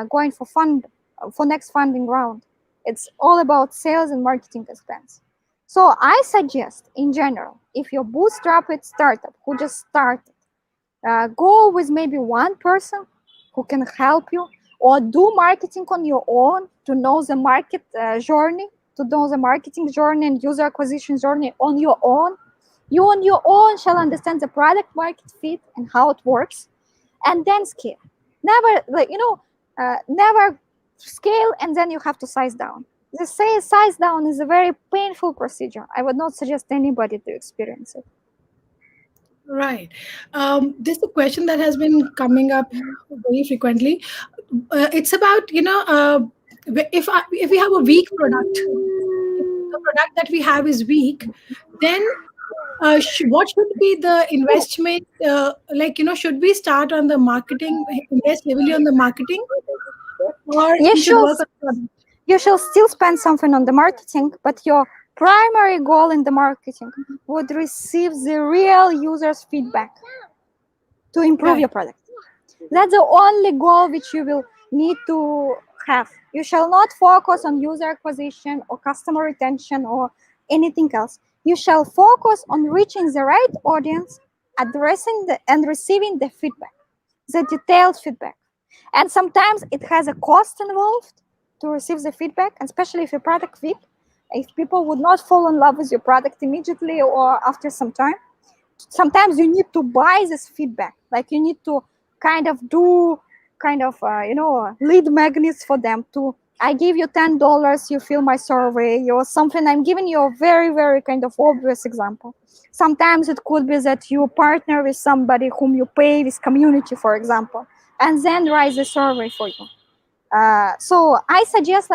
going for next funding round, it's all about sales and marketing expense. So I suggest, in general, if you're bootstrapped startup who just started, go with maybe one person who can help you, or do marketing on your own to know the market journey, to know the marketing journey and user acquisition journey on your own. You on your own shall understand the product market fit and how it works, and then scale. Never, never scale and then you have to size down. The size down is a very painful procedure. I would not suggest anybody to experience it. Right. This is a question that has been coming up very frequently. It's about, if we have a weak product, if the product that we have is weak, then what should be the investment? Should we start on the marketing, invest heavily on the marketing, or You we should should work on the product? you shall still spend something on the marketing, but your primary goal in the marketing would receive the real users' feedback to improve your product. That's the only goal which you will need to have. You shall not focus on user acquisition or customer retention or anything else. You shall focus on reaching the right audience, addressing and receiving the feedback, the detailed feedback. And sometimes it has a cost involved to receive the feedback, especially if your product weak. If people would not fall in love with your product immediately or after some time, sometimes you need to buy this feedback. Like you need to kind of do lead magnets for them to, I give you $10, you fill my survey or something. I'm giving you a very, very kind of obvious example. Sometimes it could be that you partner with somebody whom you pay with community, for example, and then write the survey for you. So I suggest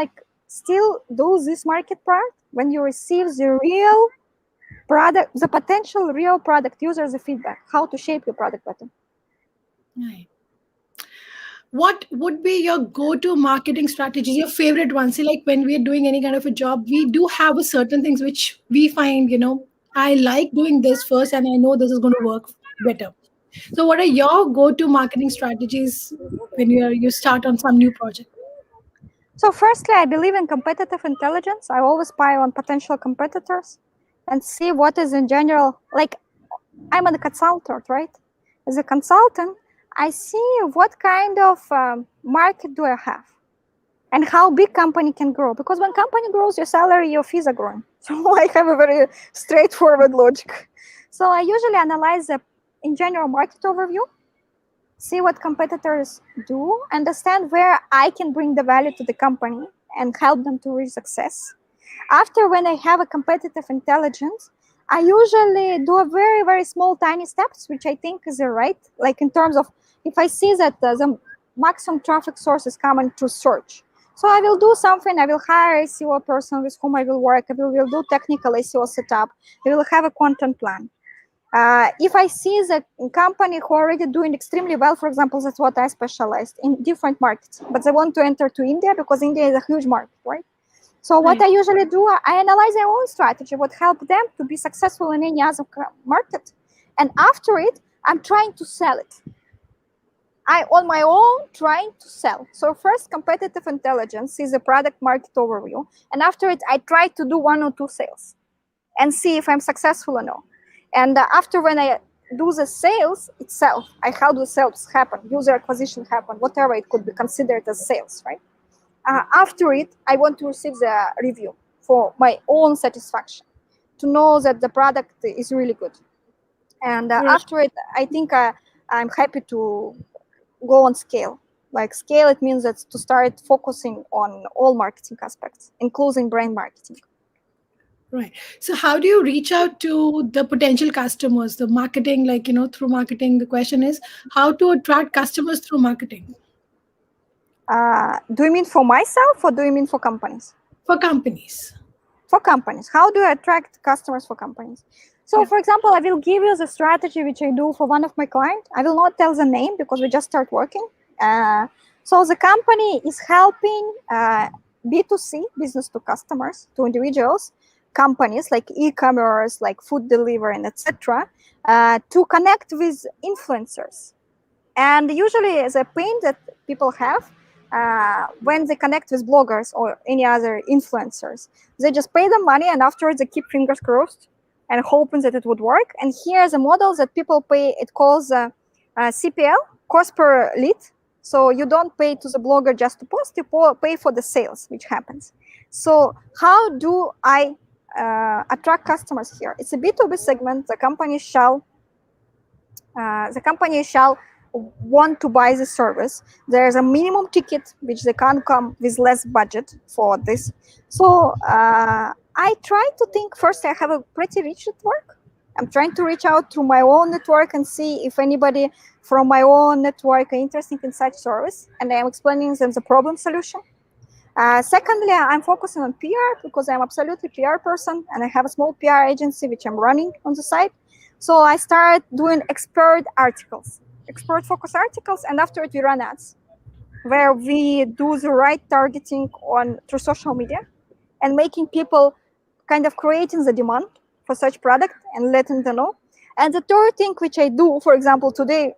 still do this market part when you receive the real product, the potential real product users, the feedback, how to shape your product better. Right. What would be your go-to marketing strategy, your favorite one? See, like when we're doing any kind of a job, we do have a certain things which we find, I like doing this first and I know this is going to work better. So what are your go-to marketing strategies when you start on some new project? So firstly, I believe in competitive intelligence. I always spy on potential competitors and see what is in general, I'm a consultant, right? As a consultant, I see what kind of market do I have and how big company can grow. Because when company grows, your salary, your fees are growing. So I have a very straightforward logic. So I usually analyze the in general market overview, see what competitors do, understand where I can bring the value to the company and help them to reach success. After, when I have a competitive intelligence, I usually do a very, very small, tiny steps, which I think is the right, in terms of, if I see that the maximum traffic source is coming through search. So I will do something. I will hire a SEO person with whom I will work. I will do technical SEO setup. I will have a content plan. If I see the company who already doing extremely well, for example, that's what I specialized in different markets, but they want to enter to India because India is a huge market, right? So what I usually do, I analyze their own strategy, what help them to be successful in any other market. And after it, I'm trying to sell it. I, on my own, trying to sell. So first, competitive intelligence is a product market overview. And after it, I try to do 1 or 2 sales and see if I'm successful or no. And after when I do the sales itself, I help the sales happen, user acquisition happen, whatever it could be considered as sales, right? After it, I want to receive the review for my own satisfaction, to know that the product is really good. And after it, I think I'm happy to go on scale. Like scale, it means that to start focusing on all marketing aspects, including brand marketing. Right. So how do you reach out to the potential customers, the marketing, like, through marketing? The question is how to attract customers through marketing Do you mean for myself or do you mean for companies? for companies. For companies. How do I attract customers for companies? So, for example, I will give you the strategy which I do for one of my clients. I will not tell the name because we just start working. So the company is helping B2C, business to customers, to individuals, companies like e-commerce, like food delivery, and etc., to connect with influencers. And usually the pain that people have when they connect with bloggers or any other influencers, they just pay them money and afterwards they keep fingers crossed and hoping that it would work. And here's a model that people pay, it calls CPL, cost per lead. So you don't pay to the blogger just to post, you pay for the sales, which happens. So how do I attract customers here? It's a B2B segment. The company shall want to buy the service. There's a minimum ticket which they can't come with less budget for this. So I try to think first. I have a pretty rich network. I'm trying to reach out through my own network and see if anybody from my own network are interested in such service, and I'm explaining them the problem solution. Secondly, I'm focusing on PR because I'm absolutely PR person and I have a small PR agency which I'm running on the side. So I start doing expert focus articles, and after it we run ads where we do the right targeting through social media and making people kind of creating the demand for such product and letting them know. And the third thing which I do, for example, today,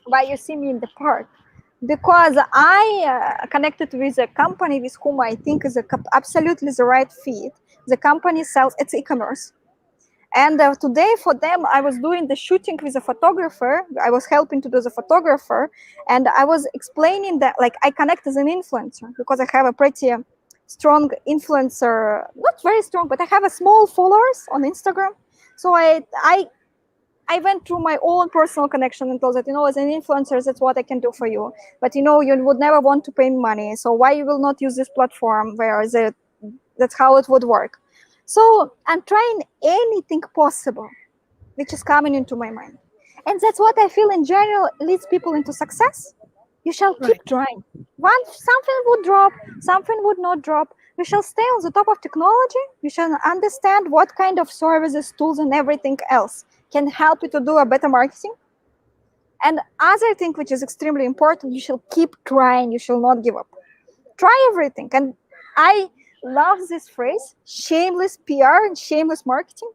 why you see me in the park, because I connected with a company with whom I think is absolutely the right fit. The company sells, it's e-commerce. And today for them, I was doing the shooting with a photographer. I was helping to do the photographer. And I was explaining that, like, I connect as an influencer because I have a pretty strong influencer, not very strong, but I have a small followers on Instagram. So I went through my own personal connection and told that, as an influencer, that's what I can do for you. But, you would never want to pay me money. So why you will not use this platform where that's how it would work. So I'm trying anything possible which is coming into my mind. And that's what I feel in general leads people into success. You shall keep trying. Something would drop, something would not drop. You shall stay on the top of technology. You shall understand what kind of services, tools, and everything else can help you to do a better marketing. And other thing which is extremely important, you shall keep trying. You shall not give up. Try everything. And I love this phrase, shameless PR and shameless marketing,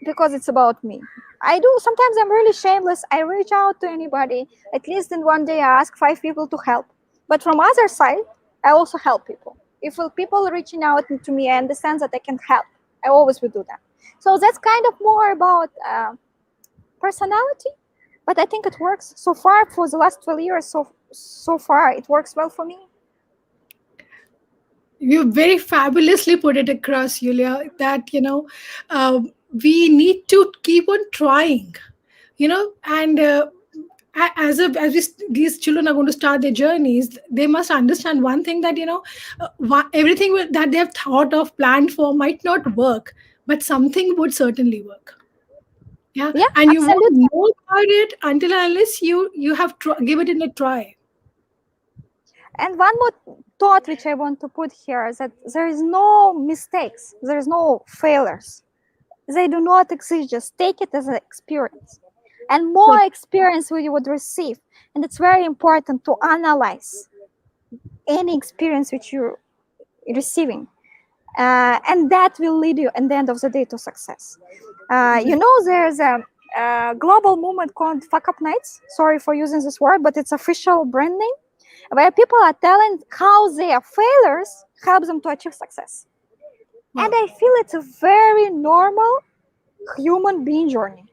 because it's about me. Sometimes I'm really shameless. I reach out to anybody. At least in one day, I ask 5 people to help. But from other side, I also help people. If people reaching out to me, I understand that I can help. I always will do that. So that's kind of more about personality, but I think it works so far for the last 12 years. So far, it works well for me. You very fabulously put it across, Yulia, that we need to keep on trying, and these children are going to start their journeys, they must understand one thing, that everything that they have thought of, planned for, might not work, but something would certainly work. Yeah, and you won't know about it until unless you have give it in a try. And one more thought which I want to put here is that there is no mistakes, there is no failures. They do not exist. Just take it as an experience. And more So experience you would receive. And it's very important to analyze any experience which you're receiving. And that will lead you at the end of the day to success. There's a global movement called Fuck Up Nights. Sorry for using this word, but it's official brand name, where people are telling how their failures help them to achieve success. wow. And I feel it's a very normal human being journey.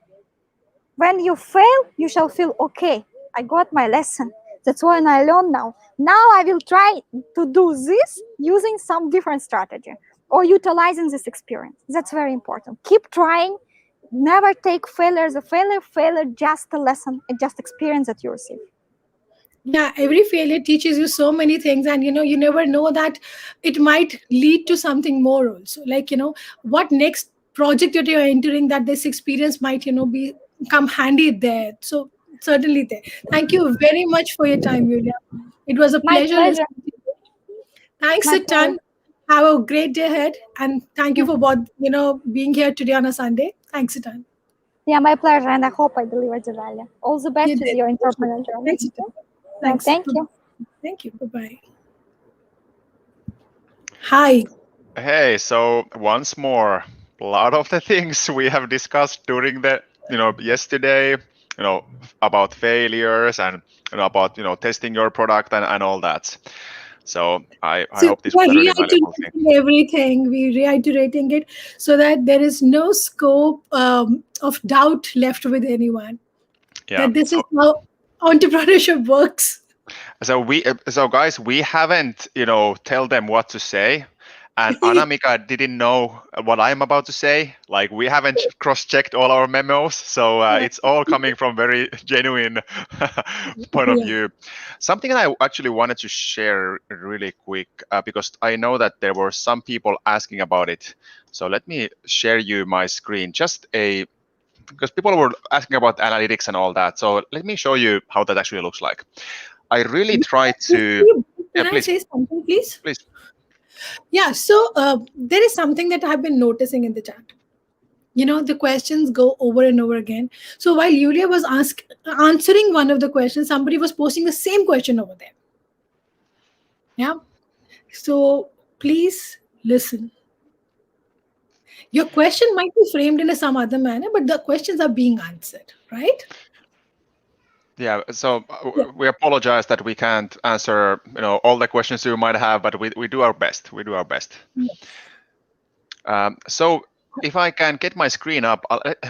When you fail, you shall feel okay. I got my lesson. That's when I learn now. Now I will try to do this using some different strategy or utilizing this experience. That's very important. Keep trying. Never take failure as a failure, just a lesson, and just experience that you receive. Yeah, every failure teaches you so many things, and you never know that it might lead to something more also. Like, what next project that you're entering, that this experience might, be come handy there. So certainly there. Thank you very much for your time, Julia. It was a My pleasure pleasure. listening to you. Thanks My a pleasure. ton. Have a great day ahead, and thank you Yeah, for both, being here today on a Sunday. Thanks a ton. yeah, my pleasure. And I hope I delivered the value. All the You best with did. your entrepreneurial journey. Thanks a ton. Yeah, Thanks. thank you. Thank you. Bye bye. Hi. Hey, so once more, a lot of the things we have discussed during the, yesterday, about failures and, about, testing your product and all that. So I So hope this we was are a really valuable thing. reiterating everything. We reiterating it so that there is no scope of doubt left with anyone. Yeah. That this is how entrepreneurship works. So guys, we haven't, tell them what to say. And Anamika didn't know what I'm about to say. Like, we haven't cross-checked all our memos, so it's all coming from very genuine point of Yeah. view. Something that I actually wanted to share really quick, because I know that there were some people asking about it. So let me share you my screen. Because people were asking about analytics and all that. So let me show you how that actually looks like. I really try to. Yeah, Can I please, say something, please? please. Yeah. So there is something that I've been noticing in the chat. The questions go over and over again. So while Yulia was answering one of the questions, somebody was posting the same question over there. Yeah. So please listen. Your question might be framed in some other manner, but the questions are being answered, right? Yeah, so Yeah. we apologize that we can't answer, all the questions you might have, but we do our best. We do our best. So if I can get my screen up,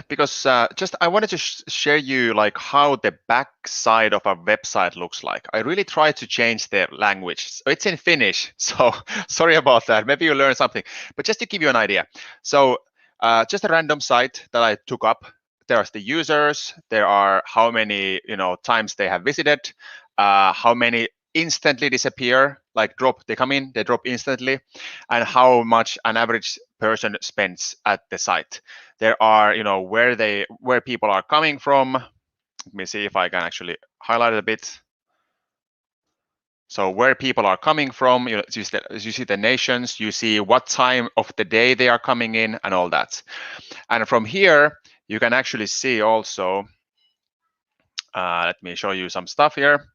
because just I wanted to share you like how the back side of our website looks like. I really tried to change the language. So it's in Finnish, so sorry about that. Maybe you learned something, but just to give you an idea. So just a random site that I took up. There are the users. There are how many times they have visited, how many instantly disappear, like drop. They come in, they drop instantly, and how much an average person spends at the site. There are, where people are coming from. Let me see if I can actually highlight it a bit. So where people are coming from, you see the nations, you see what time of the day they are coming in and all that. And from here, you can actually see also, let me show you some stuff here.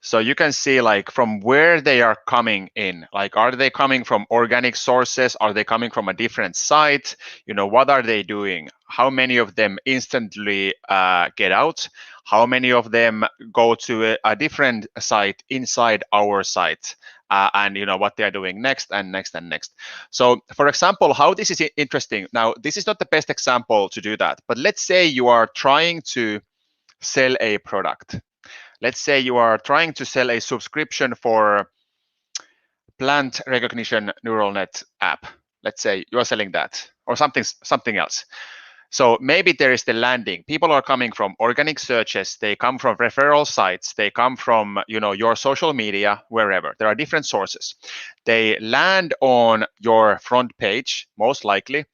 So you can see like from where they are coming in, like are they coming from organic sources? Are they coming from a different site? What are they doing? How many of them instantly get out? How many of them go to a different site inside our site? And what they are doing next and next and next. So for example, how this is interesting. Now, this is not the best example to do that, but let's say you are trying to sell a product. Let's say you are trying to sell a subscription for plant recognition neural net app. Let's say you are selling that or something else. So maybe there is the landing. People are coming from organic searches. They come from referral sites. They come from your social media, wherever. There are different sources. They land on your front page, most likely.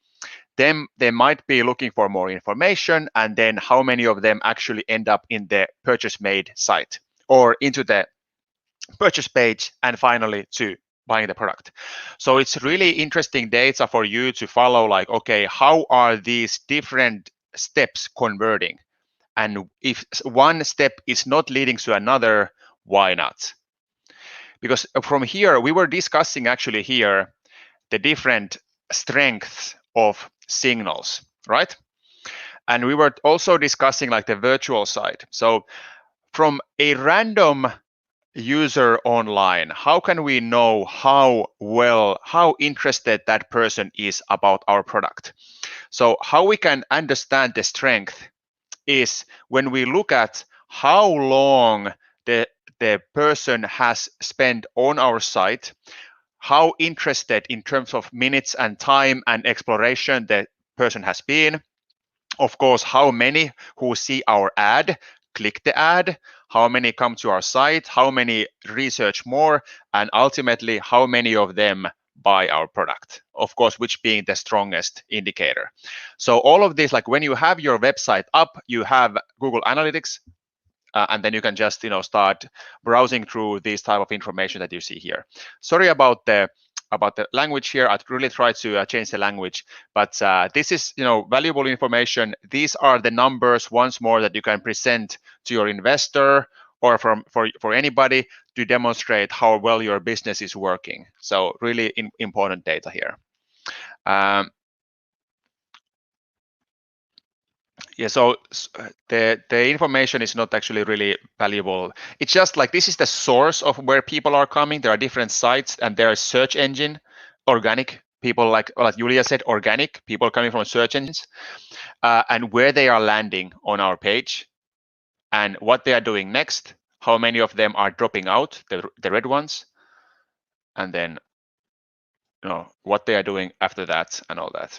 Then they might be looking for more information, and then how many of them actually end up in the purchase made site or into the purchase page, and finally to buying the product. So it's really interesting data for you to follow, like, okay, how are these different steps converting? And if one step is not leading to another, why not? Because from here, we were discussing actually here the different strengths of signals, right? And we were also discussing like the virtual side. So from a random user online, how can we know how interested that person is about our product? So how we can understand the strength is when we look at how long the person has spent on our site, how interested in terms of minutes and time and exploration the person has been. Of course, how many who see our ad click the ad, how many come to our site, how many research more, and ultimately how many of them buy our product, of course, which being the strongest indicator. So all of this, like when you have your website up, you have Google Analytics, and then you can just start browsing through this type of information that you see here. Sorry about the language here. I'd really try to change the language, but this is valuable information. These are the numbers once more that you can present to your investor or for anybody to demonstrate how well your business is working. So really important data here. Yeah, so the information is not actually really valuable. It's just like this is the source of where people are coming. There are different sites, and there is search engine, organic people, like Julia said, organic people coming from search engines, and where they are landing on our page, and what they are doing next. How many of them are dropping out, the red ones, and then what they are doing after that, and all that.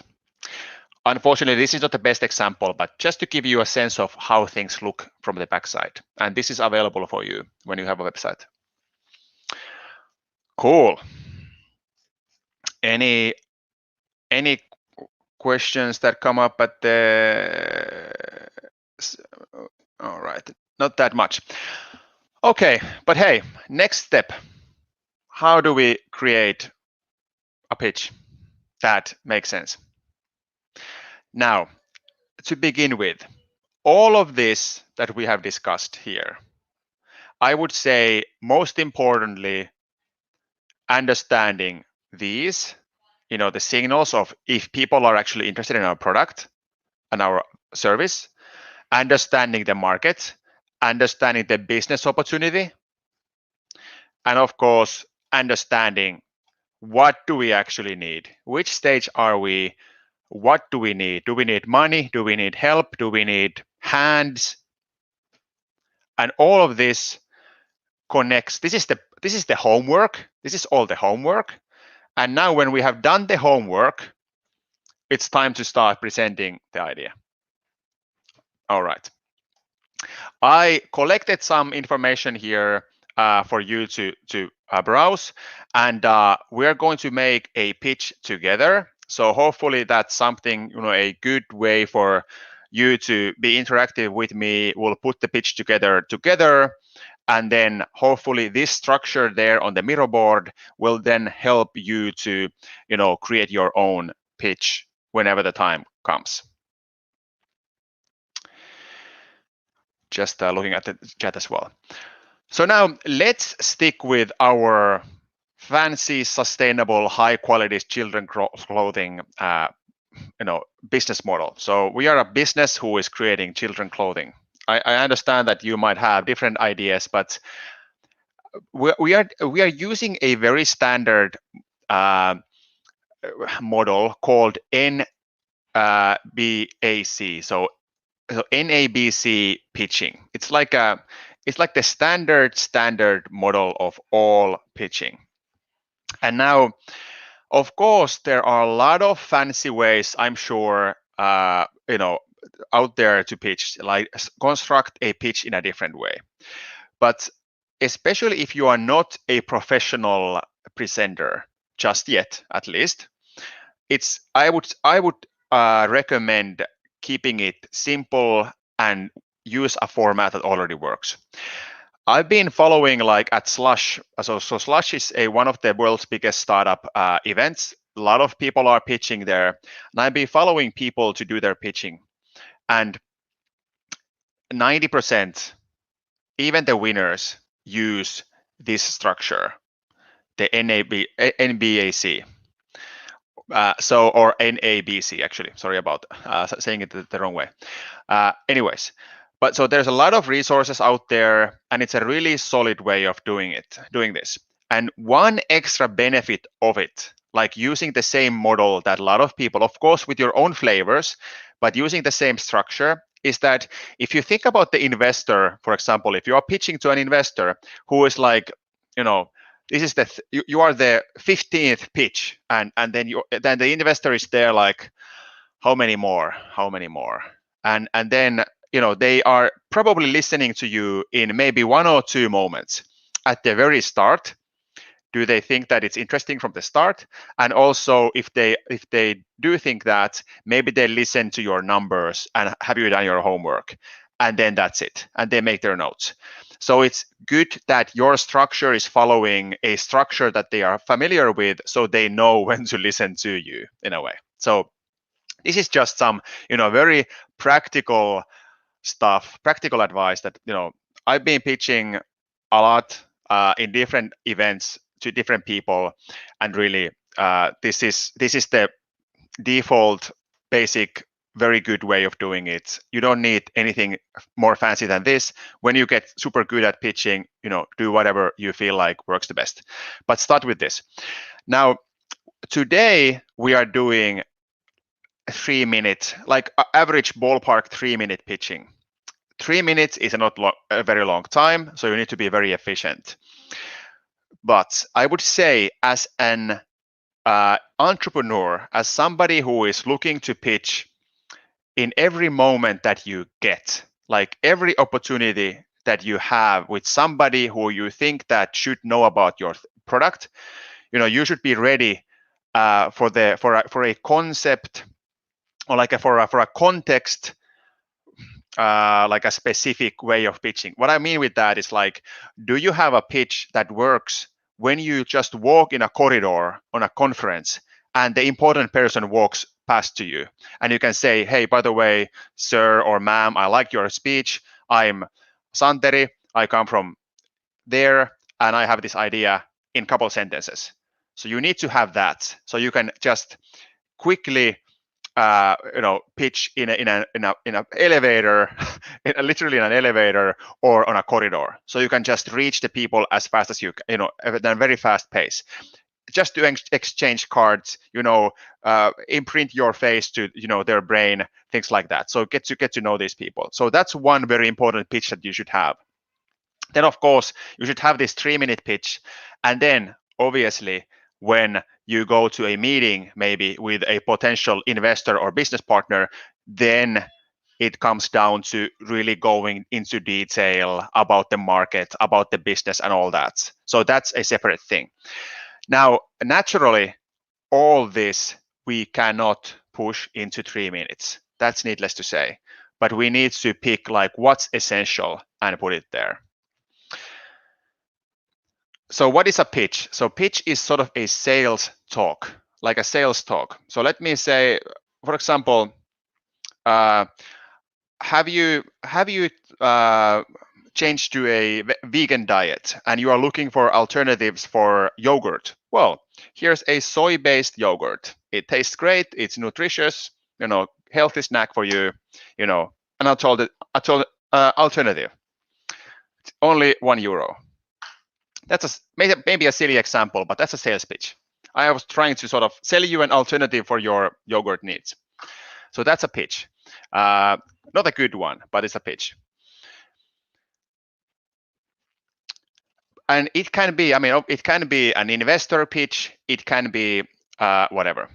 Unfortunately, this is not the best example, but just to give you a sense of how things look from the backside. And this is available for you when you have a website. Cool. Any questions that come up at the... All right, not that much. Okay, but hey, next step. How do we create a pitch that makes sense? Now, to begin with, all of this that we have discussed here, I would say most importantly, understanding these, the signals of if people are actually interested in our product and our service, understanding the market, understanding the business opportunity, and of course, understanding what do we actually need? Which stage are we? What do we need? Do we need money? Do we need help? Do we need hands? And all of this connects. This is the homework. This is all the homework. And now when we have done the homework, it's time to start presenting the idea. All right. I collected some information here for you to browse, and we're going to make a pitch together. So hopefully that's something, a good way for you to be interactive with me. We'll put the pitch together, and then hopefully this structure there on the Miro board will then help you to, create your own pitch whenever the time comes. Just looking at the chat as well. So now let's stick with our fancy, sustainable, high-quality children clothing, business model. So we are a business who is creating children clothing. I understand that you might have different ideas, but we are using a very standard model called NBAC. So NABC pitching. It's like the standard model of all pitching. And now, of course, there are a lot of fancy ways, I'm sure, out there to pitch, like construct a pitch in a different way. But especially if you are not a professional presenter just yet, at least, I would recommend keeping it simple and use a format that already works. I've been following like at Slush. So Slush is one of the world's biggest startup events. A lot of people are pitching there, and I've been following people to do their pitching, and 90%, even the winners, use this structure, the NBAC. Or NABC actually. Sorry about saying it the wrong way. Anyways, but so there's a lot of resources out there, and it's a really solid way of doing this. And one extra benefit of it, like using the same model that a lot of people, of course, with your own flavors, but using the same structure, is that if you think about the investor, for example, if you are pitching to an investor who is like, this is you are the 15th pitch, and then the investor is there like, how many more, and then they are probably listening to you in maybe 1 or 2 moments at the very start. Do they think that it's interesting from the start? And also, if they do think that, maybe they listen to your numbers and have you done your homework, and then that's it, and they make their notes. So it's good that your structure is following a structure that they are familiar with, so they know when to listen to you in a way. So this is just some, very practical stuff, practical advice that, I've been pitching a lot in different events to different people, and really, this is the default, basic, very good way of doing it. You don't need anything more fancy than this. When you get super good at pitching, do whatever you feel like works the best. But start with this. Now, today we are doing 3 minute, like average ballpark 3 minute pitching. 3 minutes is not a very long time, so you need to be very efficient. But I would say, as an entrepreneur, as somebody who is looking to pitch, in every moment that you get, like every opportunity that you have with somebody who you think that should know about your product, you should be ready for a concept, or like for a context, like a specific way of pitching. What I mean with that is, like, do you have a pitch that works when you just walk in a corridor on a conference and the important person walks past to you, and you can say, hey, by the way, sir or ma'am, I like your speech. I'm Santeri. I come from there, and I have this idea in a couple sentences. So you need to have that, so you can just quickly pitch in an elevator, literally in an elevator or on a corridor. So you can just reach the people as fast as at a very fast pace. Just to exchange cards, imprint your face to their brain, things like that. So get to know these people. So that's one very important pitch that you should have. Then, of course, you should have this 3 minute pitch, and then obviously, when you go to a meeting, maybe with a potential investor or business partner, then it comes down to really going into detail about the market, about the business, and all that. So that's a separate thing. Now, naturally, all this we cannot push into 3 minutes. That's needless to say. But we need to pick like what's essential and put it there. So what is a pitch? So pitch is sort of a sales talk, like a sales talk. So let me say, for example, have you changed to a vegan diet and you are looking for alternatives for yogurt? Well, here's a soy-based yogurt. It tastes great. It's nutritious. Healthy snack for you. An alternative. It's only €1. That's maybe a silly example, but that's a sales pitch. I was trying to sort of sell you an alternative for your yogurt needs. So that's a pitch. Not a good one, but it's a pitch. And it can be, it can be an investor pitch. It can be whatever.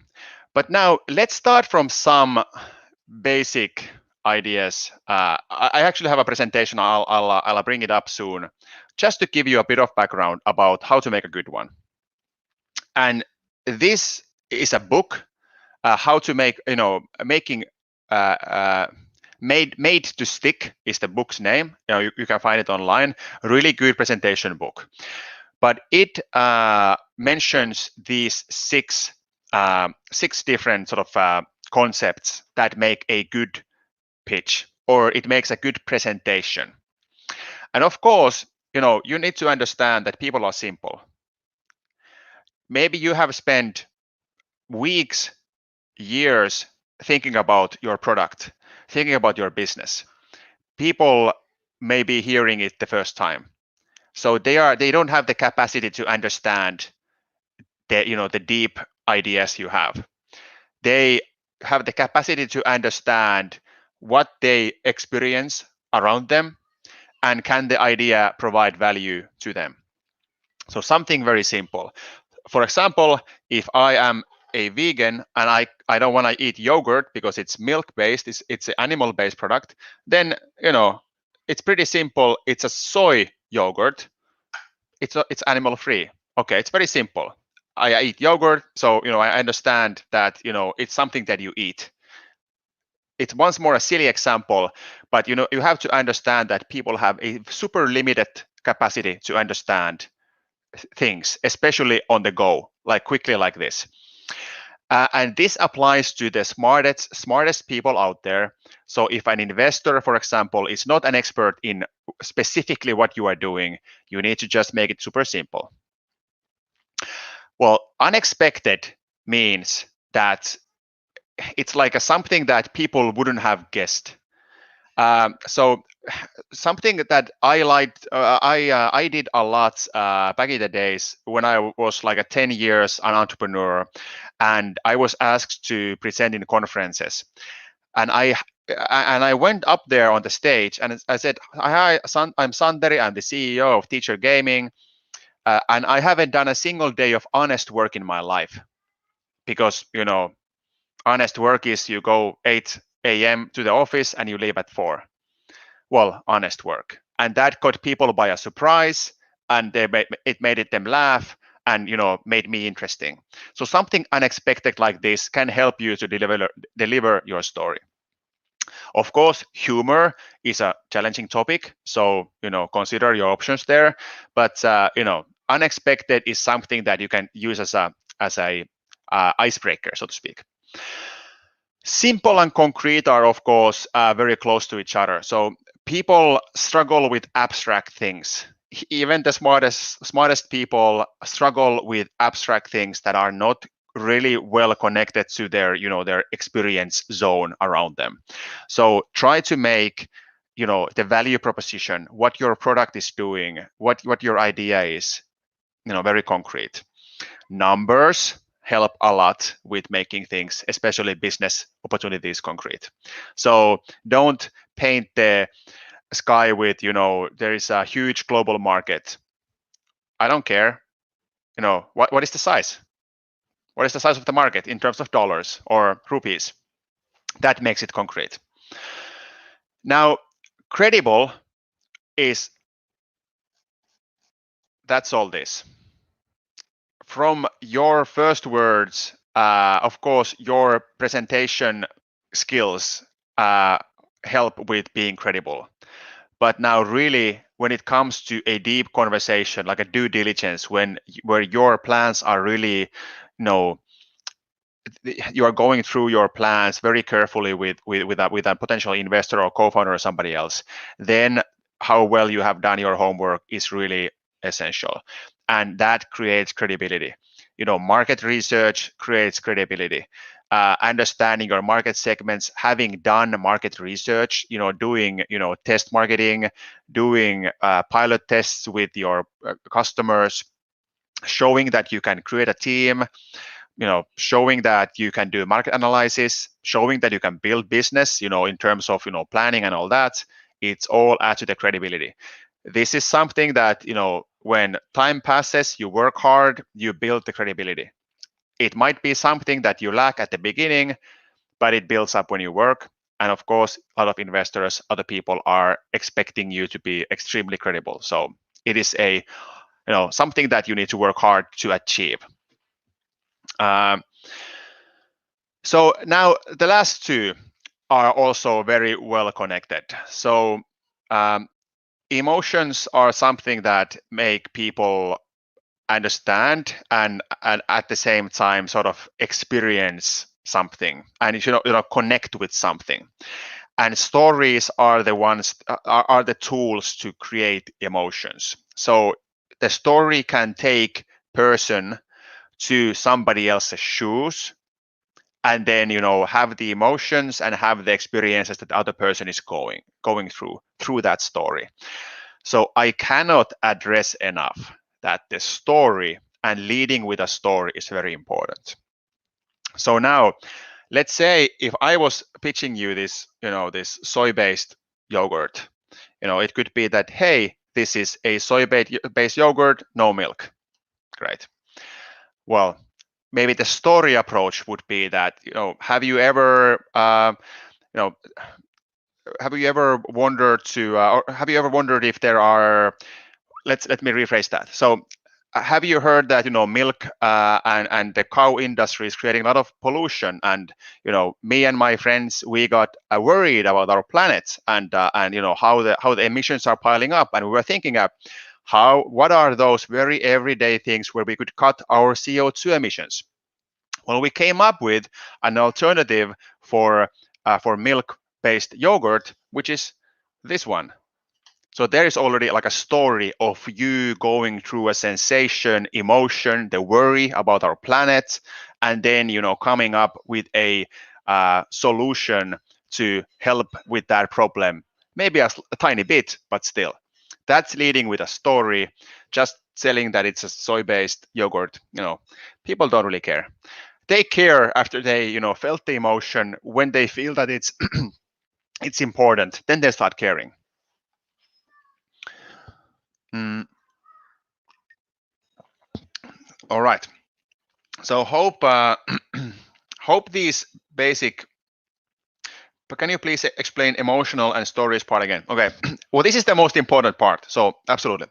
But now let's start from some basic ideas. I actually have a presentation. I'll bring it up soon, just to give you a bit of background about how to make a good one. And this is a book, how to make, making Made to Stick is the book's name. You can find it online. A really good presentation book. But it mentions these six different sort of concepts that make a good pitch, or it makes a good presentation. And of course, you need to understand that people are simple. Maybe you have spent weeks, years thinking about your product, thinking about your business. People may be hearing it the first time, so they don't have the capacity to understand the deep ideas you have. They have the capacity to understand what they experience around them, and can the idea provide value to them. So something very simple. For example, if I am a vegan and I don't want to eat yogurt because it's milk based, it's an animal based product, then it's pretty simple. It's a soy yogurt. It's animal free. Okay, it's very simple. I eat yogurt, so I understand that it's something that you eat. It's once more a silly example, but you have to understand that people have a super limited capacity to understand things, especially on the go, like quickly like this. And this applies to the smartest people out there. So if an investor, for example, is not an expert in specifically what you are doing, you need to just make it super simple. Well, unexpected means that it's like something that people wouldn't have guessed. So something that I liked, I did a lot back in the days when I was like a 10 years an entrepreneur, and I was asked to present in conferences, and I went up there on the stage and I said, "Hi, I'm Santeri. I'm the CEO of Teacher Gaming, and I haven't done a single day of honest work in my life, because honest work is you go 8 a.m. to the office and you leave at 4. Well, honest work. And that caught people by a surprise, and it made them laugh, and made me interesting. So something unexpected like this can help you to deliver your story. Of course, humor is a challenging topic, so consider your options there. But unexpected is something that you can use as a icebreaker, so to speak. Simple and concrete are, of course, very close to each other. So people struggle with abstract things. Even the smartest people struggle with abstract things that are not really well connected to their experience zone around them. So try to make the value proposition, what your product is doing, what your idea is, very concrete. Numbers help a lot with making things, especially business opportunities, concrete. So don't paint the sky with there is a huge global market. I don't care. What is the size? What is the size of the market in terms of dollars or rupees? That makes it concrete. Now, credible is, that's all this. From your first words, of course, your presentation skills help with being credible. But now really, when it comes to a deep conversation, like a due diligence, where your plans are really, you are going through your plans very carefully with a potential investor or co-founder or somebody else, then how well you have done your homework is really essential. And that creates credibility. Market research creates credibility. Understanding your market segments, having done market research, doing test marketing, doing pilot tests with your customers, showing that you can create a team, showing that you can do market analysis, showing that you can build business, in terms of planning and all that. It's all adds to the credibility. This is something that when time passes, you work hard, you build the credibility. It might be something that you lack at the beginning, but it builds up when you work. And of course, a lot of investors, other people are expecting you to be extremely credible. So it is something that you need to work hard to achieve. So now the last two, are also very well connected. So emotions are something that make people understand and at the same time sort of experience something and connect with something. And stories are the ones are the tools to create emotions. So the story can take person to somebody else's shoes and then have the emotions and have the experiences that the other person is going through that story. So I cannot address enough that the story and leading with a story is very important. So now let's say if I was pitching you this this soy-based yogurt, it could be that, hey, this is a soy-based yogurt, no milk. Great. Well, maybe the story approach would be that, have you ever wondered if there are, let me rephrase that. So have you heard that milk and the cow industry is creating a lot of pollution, and me and my friends, we got worried about our planet and how the emissions are piling up, and we were thinking of what are those very everyday things where we could cut our CO2 emissions. Well, we came up with an alternative for milk-based yogurt, which is this one. So there is already like a story of you going through a sensation, emotion, the worry about our planet, and then coming up with a solution to help with that problem. Maybe a tiny bit, but still. That's leading with a story. Just selling that it's a soy-based yogurt, people don't really care. They care after they felt the emotion. When they feel that it's it's important, then they start caring. All right. So hope hope these basic. But can you please explain emotional and stories part again? Okay. Well, this is the most important part. So absolutely.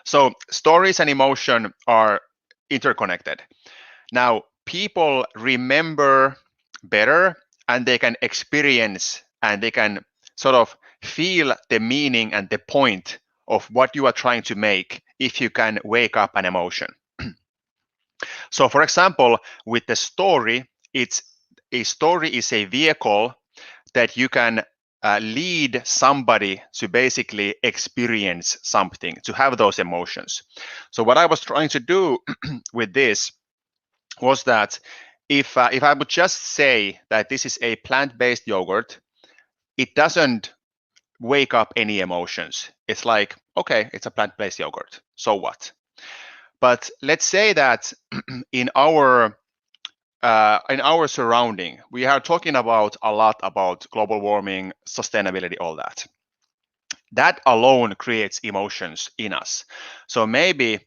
So stories and emotion are interconnected. Now, people remember better, and they can experience and they can sort of feel the meaning and the point of what you are trying to make if you can wake up an emotion. So for example, with the story, a story is a vehicle that you can lead somebody to basically experience something, to have those emotions. So what I was trying to do with this was that if I would just say that this is a plant-based yogurt, it doesn't wake up any emotions. It's like, okay, it's a plant-based yogurt. So what? But let's say that in our surrounding, we are talking about a lot about global warming, sustainability, all that. That alone creates emotions in us. So maybe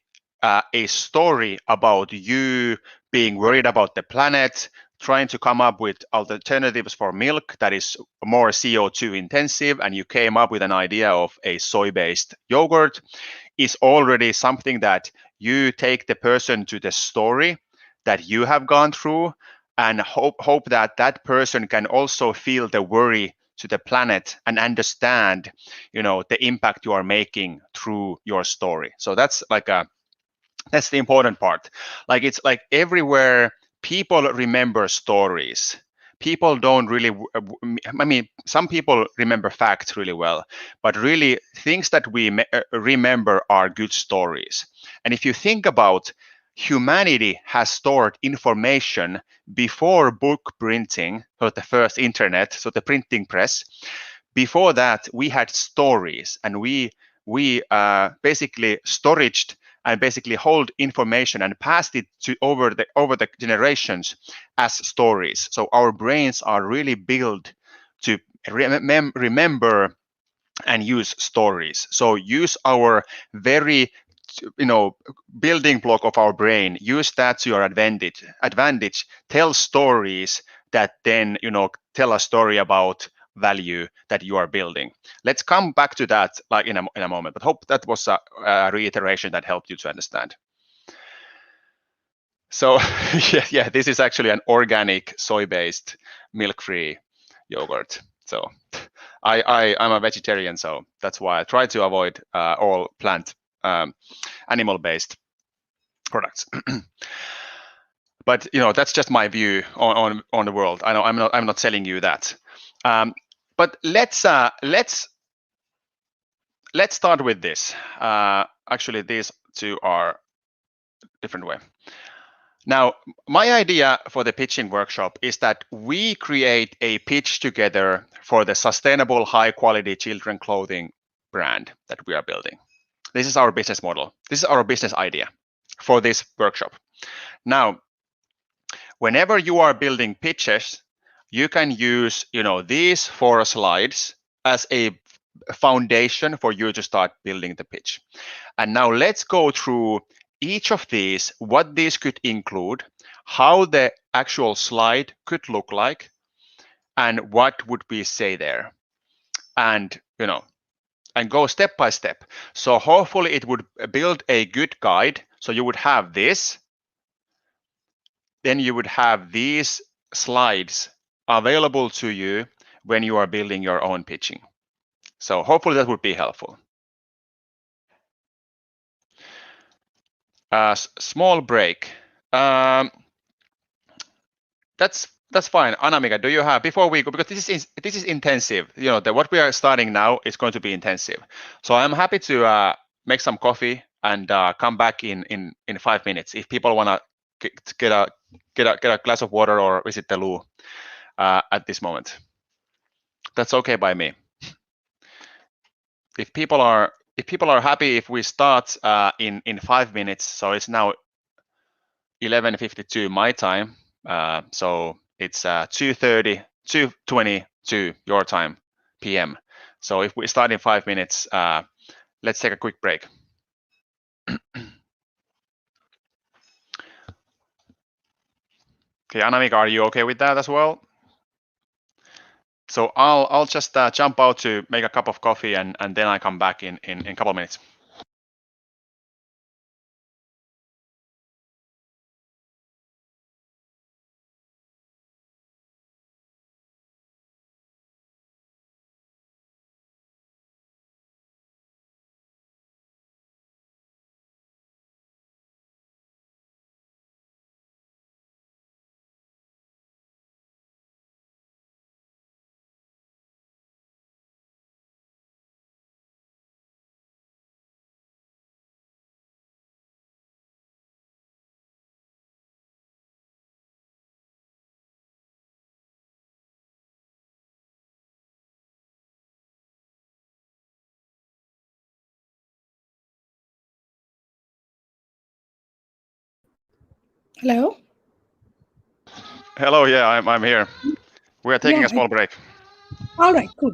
a story about you being worried about the planet, trying to come up with alternatives for milk that is more CO2 intensive, and you came up with an idea of a soy-based yogurt, is already something that you take the person to the story that you have gone through, and hope that that person can also feel the worry to the planet and understand the impact you are making through your story. So that's that's the important part. Like, it's like everywhere people remember stories. People don't really, I mean, some people remember facts really well, but really things that we remember are good stories. And if you think about, humanity has stored information before book printing, so the first internet, so the printing press. Before that, we had stories, and we basically storaged and basically hold information and passed it to over the generations as stories. So our brains are really built to remember and use stories. So use our very building block of our brain, use that to your advantage. Tell stories that then tell a story about value that you are building. Let's come back to that like in a moment, but hope that was a reiteration that helped you to understand. So yeah, this is actually an organic soy-based milk-free yogurt. So I'm a vegetarian, so that's why I try to avoid all plant animal-based products. But that's just my view on the world. I know I'm not selling you that. But let's start with this. Actually, these two are different way. Now, my idea for the pitching workshop is that we create a pitch together for the sustainable, high-quality children clothing brand that we are building. This is our business model. This is our business idea for this workshop. Now, whenever you are building pitches, you can use these 4 slides as a foundation for you to start building the pitch. And now let's go through each of these, what these could include, how the actual slide could look like, and what would we say there, and and go step by step. So hopefully it would build a good guide. So you would have this, then you would have these slides available to you when you are building your own pitching. So hopefully that would be helpful. Small break. That's fine. Anamika, do you have, before we go, because this is intensive. What we are starting now is going to be intensive. So I'm happy to make some coffee and come back in 5 minutes if people want to get a glass of water or visit the loo at this moment. That's okay by me. If people are happy, if we start in 5 minutes, so it's now 11:52 my time, so it's 2:22 your time PM. So if we start in 5 minutes, let's take a quick break. Okay, Anamika, are you okay with that as well? So I'll just jump out to make a cup of coffee, and then I come back in a couple of minutes. Hello. Hello, yeah, I'm here. We are taking Yeah. a small break. All right. Cool.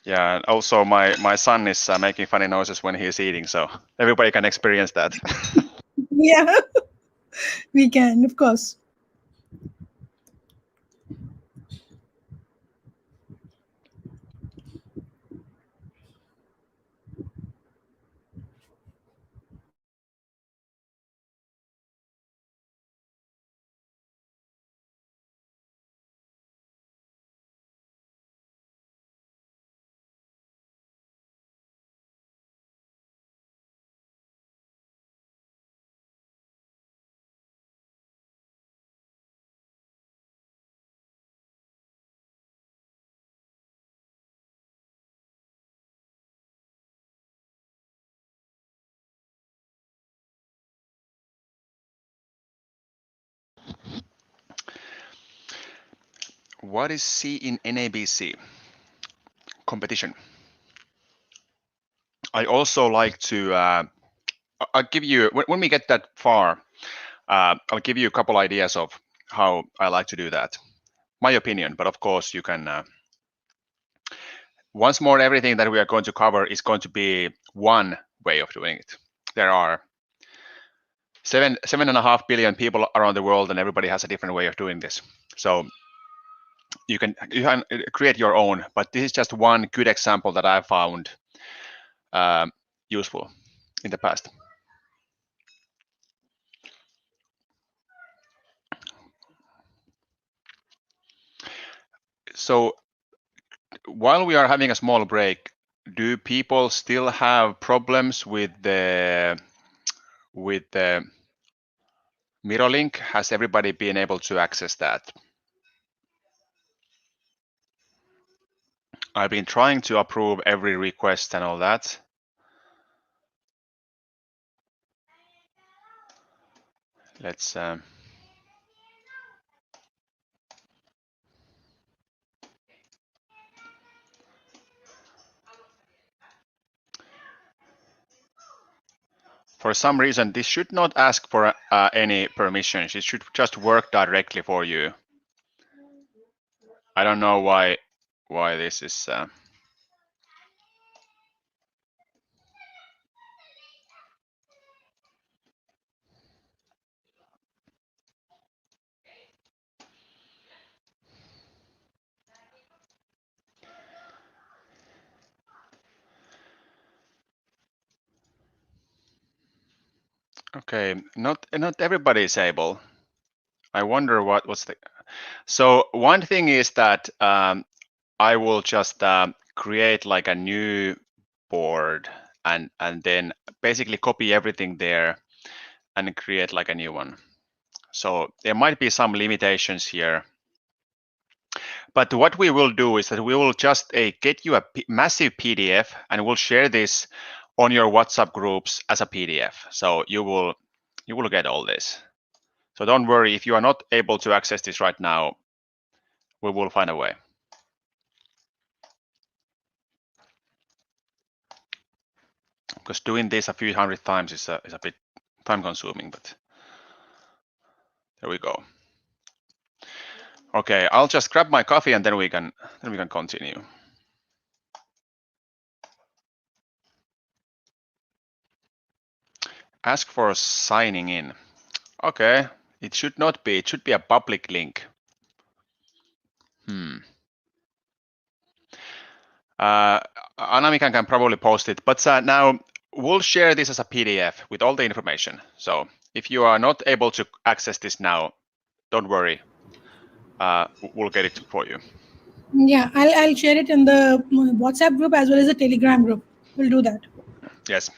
Yeah, and also my son is making funny noises when he's eating, so everybody can experience that. Yeah. We can, of course. What is C in NABC? Competition. I also like to, I'll give you, when we get that far, I'll give you a couple ideas of how I like to do that. My opinion, but of course you can, once more, everything that we are going to cover is going to be one way of doing it. There are 7.5 billion people around the world, and everybody has a different way of doing this. So you can create your own, but this is just one good example that I found useful in the past. So while we are having a small break, do people still have problems with the Miro link? Has everybody been able to access that? I've been trying to approve every request and all that. Let's for some reason, this should not ask for any permissions. It should just work directly for you. I don't know why this is. Okay, not everybody is able. I wonder what's the. So one thing is that I will just create like a new board and then basically copy everything there and create like a new one. So there might be some limitations here. But what we will do is that we will just get you a massive PDF and we'll share this on your WhatsApp groups as a PDF. So you will get all this. So don't worry if you are not able to access this right now, we will find a way. Because doing this a few hundred times is a bit time consuming, but there we go. Okay, I'll just grab my coffee and then we can continue. Ask for signing in. Okay, it should not be. It should be a public link. Anamika can probably post it, but now we'll share this as a PDF with all the information. So if you are not able to access this now, don't worry. We'll get it for you. Yeah, I'll share it in the WhatsApp group as well as the Telegram group. We'll do that. Yes.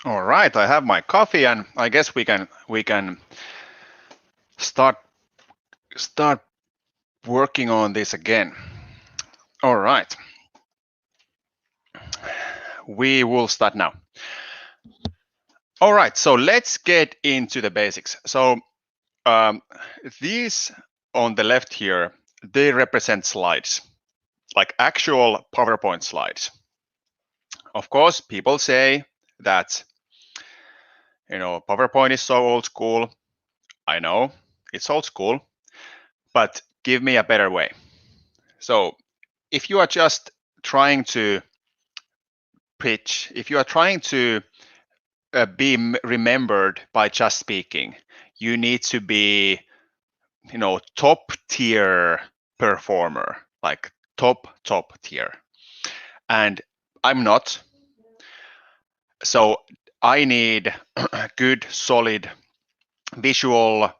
All right, I have my coffee, and I guess we can start working on this again. All right, we will start now. All right, so let's get into the basics. So these on the left here, they represent slides, like actual PowerPoint slides. Of course, people say that PowerPoint is so old school. I know it's old school, but give me a better way. So if you are just trying to pitch, if you are trying to be remembered by just speaking, you need to be top tier performer, like top tier. And I'm not. So I need good, solid visual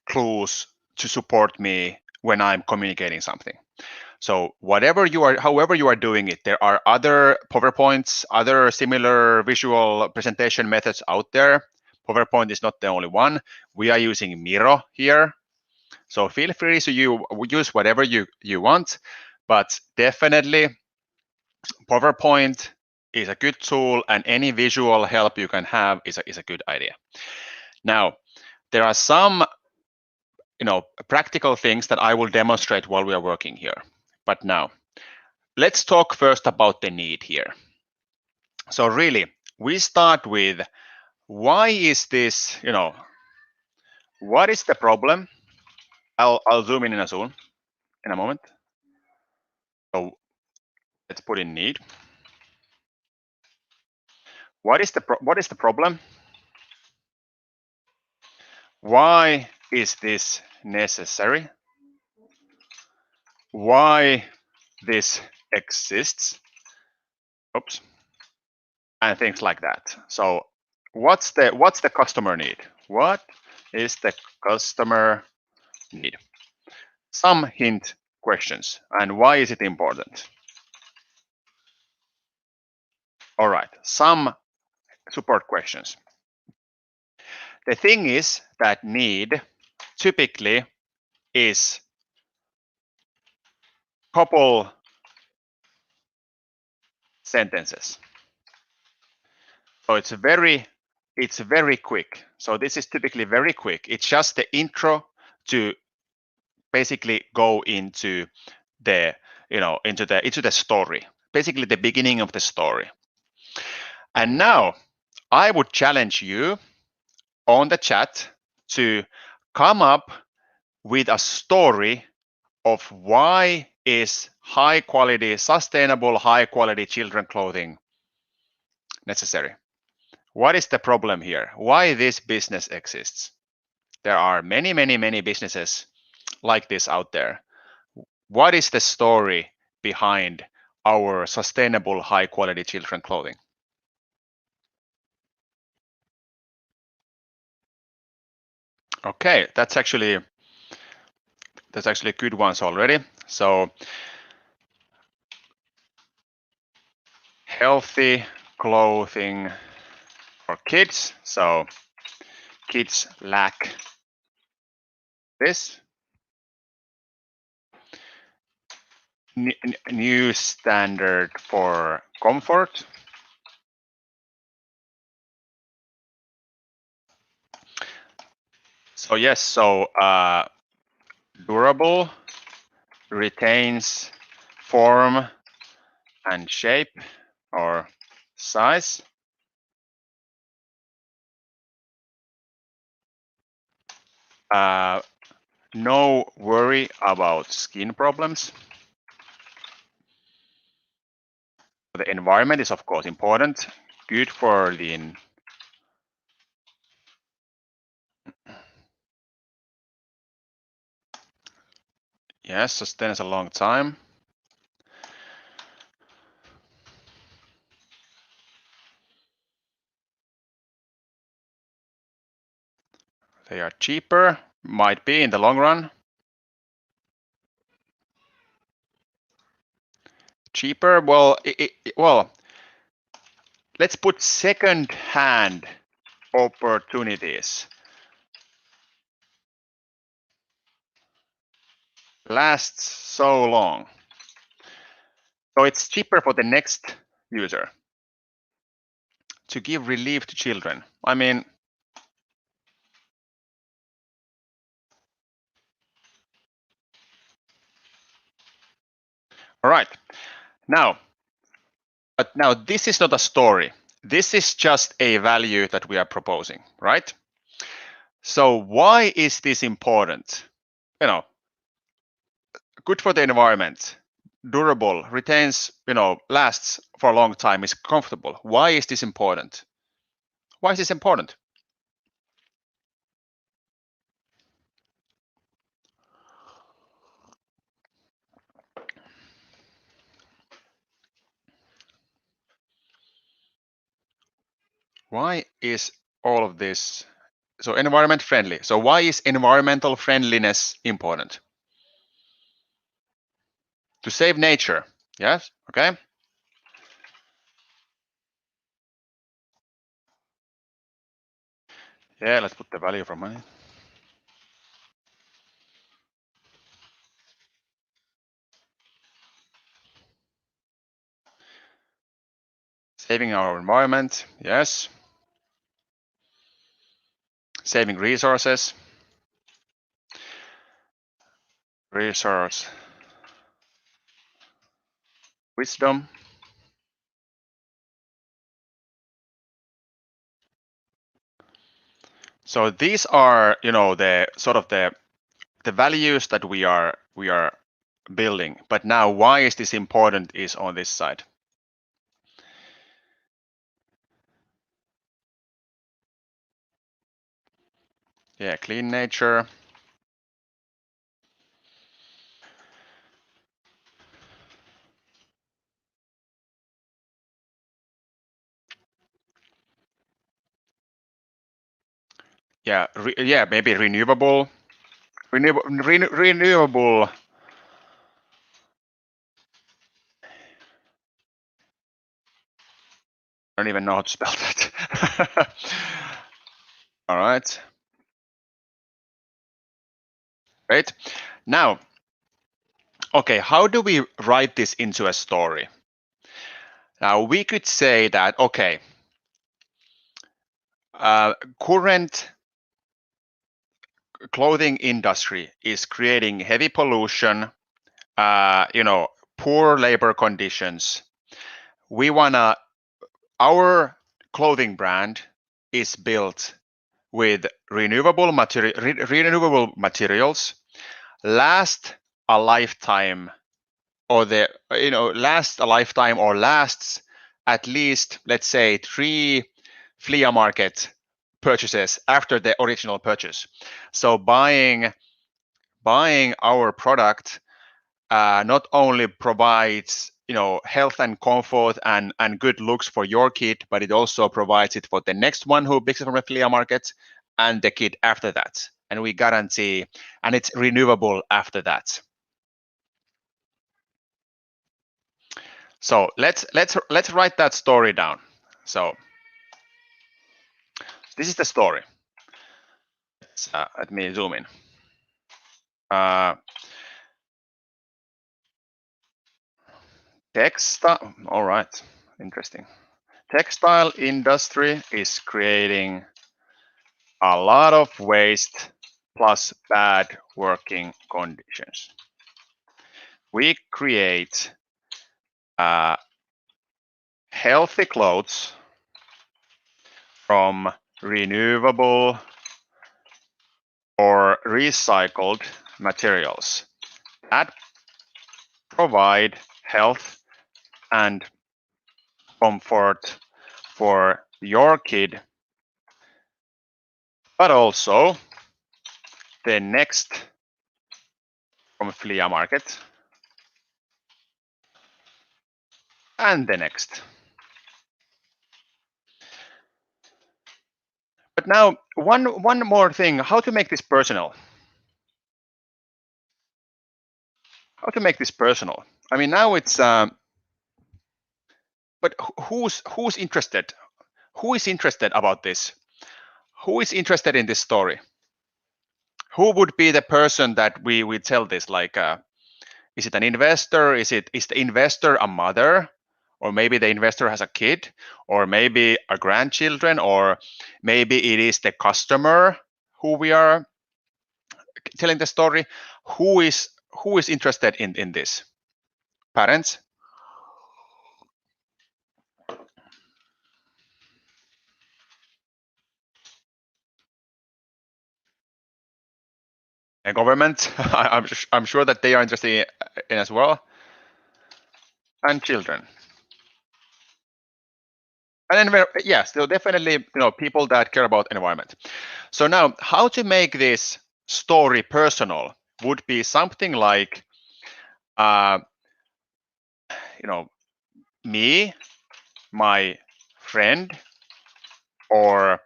clues to support me when I'm communicating something. So however you are doing it, there are other PowerPoints, other similar visual presentation methods out there. PowerPoint is not the only one. We are using Miro here. So feel free to use whatever you want, but definitely PowerPoint is a good tool, and any visual help you can have is a good idea. Now, there are some practical things that I will demonstrate while we are working here. But now, let's talk first about the need here. So really, we start with why is this, what is the problem? I'll zoom in a moment. So let's put in need. What is the problem? Why is this necessary? Why this exists? Oops. And things like that. So what's the customer need? What is the customer need? Some hint questions. And why is it important? All right, some support questions. The thing is that need typically is couple sentences. So it's very quick. So this is typically very quick. It's just the intro to basically go into the into the story, basically the beginning of the story. And now I would challenge you on the chat to come up with a story of why is high quality, sustainable, high quality children clothing necessary. What is the problem here? Why this business exists? There are many businesses like this out there. What is the story behind our sustainable high quality children clothing? Okay, that's actually good ones already. So healthy clothing for kids. So kids lack this. New standard for comfort. So yes, so durable, retains form and shape or size. No worry about skin problems. The environment is of course important. Good for the yes, sustains a long time. They are cheaper, might be in the long run. Cheaper, well, let's put second-hand opportunities. Lasts so long. So it's cheaper for the next user to give relief to children. I mean, all right. But now this is not a story. This is just a value that we are proposing, right? So why is this important? Good for the environment, durable, retains, lasts for a long time, is comfortable. Why is this important? Why is this important? Why is all of this so environment friendly? So why is environmental friendliness important? To save nature. Yes, okay. Yeah, let's put the value for money. Saving our environment, yes. Saving resources. resource wisdom. So these are, the sort of the values that we are building. But now, why is this important? Is on this side. Yeah, clean nature. Yeah, maybe renewable. Renewable. I don't even know how to spell that. All right. Great. Now, okay, how do we write this into a story? Now, we could say that, okay, current clothing industry is creating heavy pollution, poor labor conditions. We wanna, our clothing brand is built with renewable materials, last a lifetime, or lasts at least, let's say, 3 flea market purchases after the original purchase. So buying our product not only provides health and comfort and good looks for your kid, but it also provides it for the next one who picks it from a flea market and the kid after that. And we guarantee, and it's renewable after that. So let's write that story down. So this is the story. Let me zoom in. Textile. All right, interesting. Textile industry is creating a lot of waste plus bad working conditions. We create healthy clothes from renewable or recycled materials that provide health and comfort for your kid, but also the next from flea market and the next. But now, one more thing, how to make this personal. How to make this personal? I mean, now it's, but who's interested? Who is interested about this? Who is interested in this story? Who would be the person that we tell this? Like, is it an investor? Is the investor a mother? Or maybe the investor has a kid, or maybe a grandchildren, or maybe it is the customer who we are telling the story. Who is interested in this? Parents? A government? I'm sure that they are interested in as well. And children. And then, yes, so definitely, people that care about environment. So now, how to make this story personal would be something like, me, my friend, or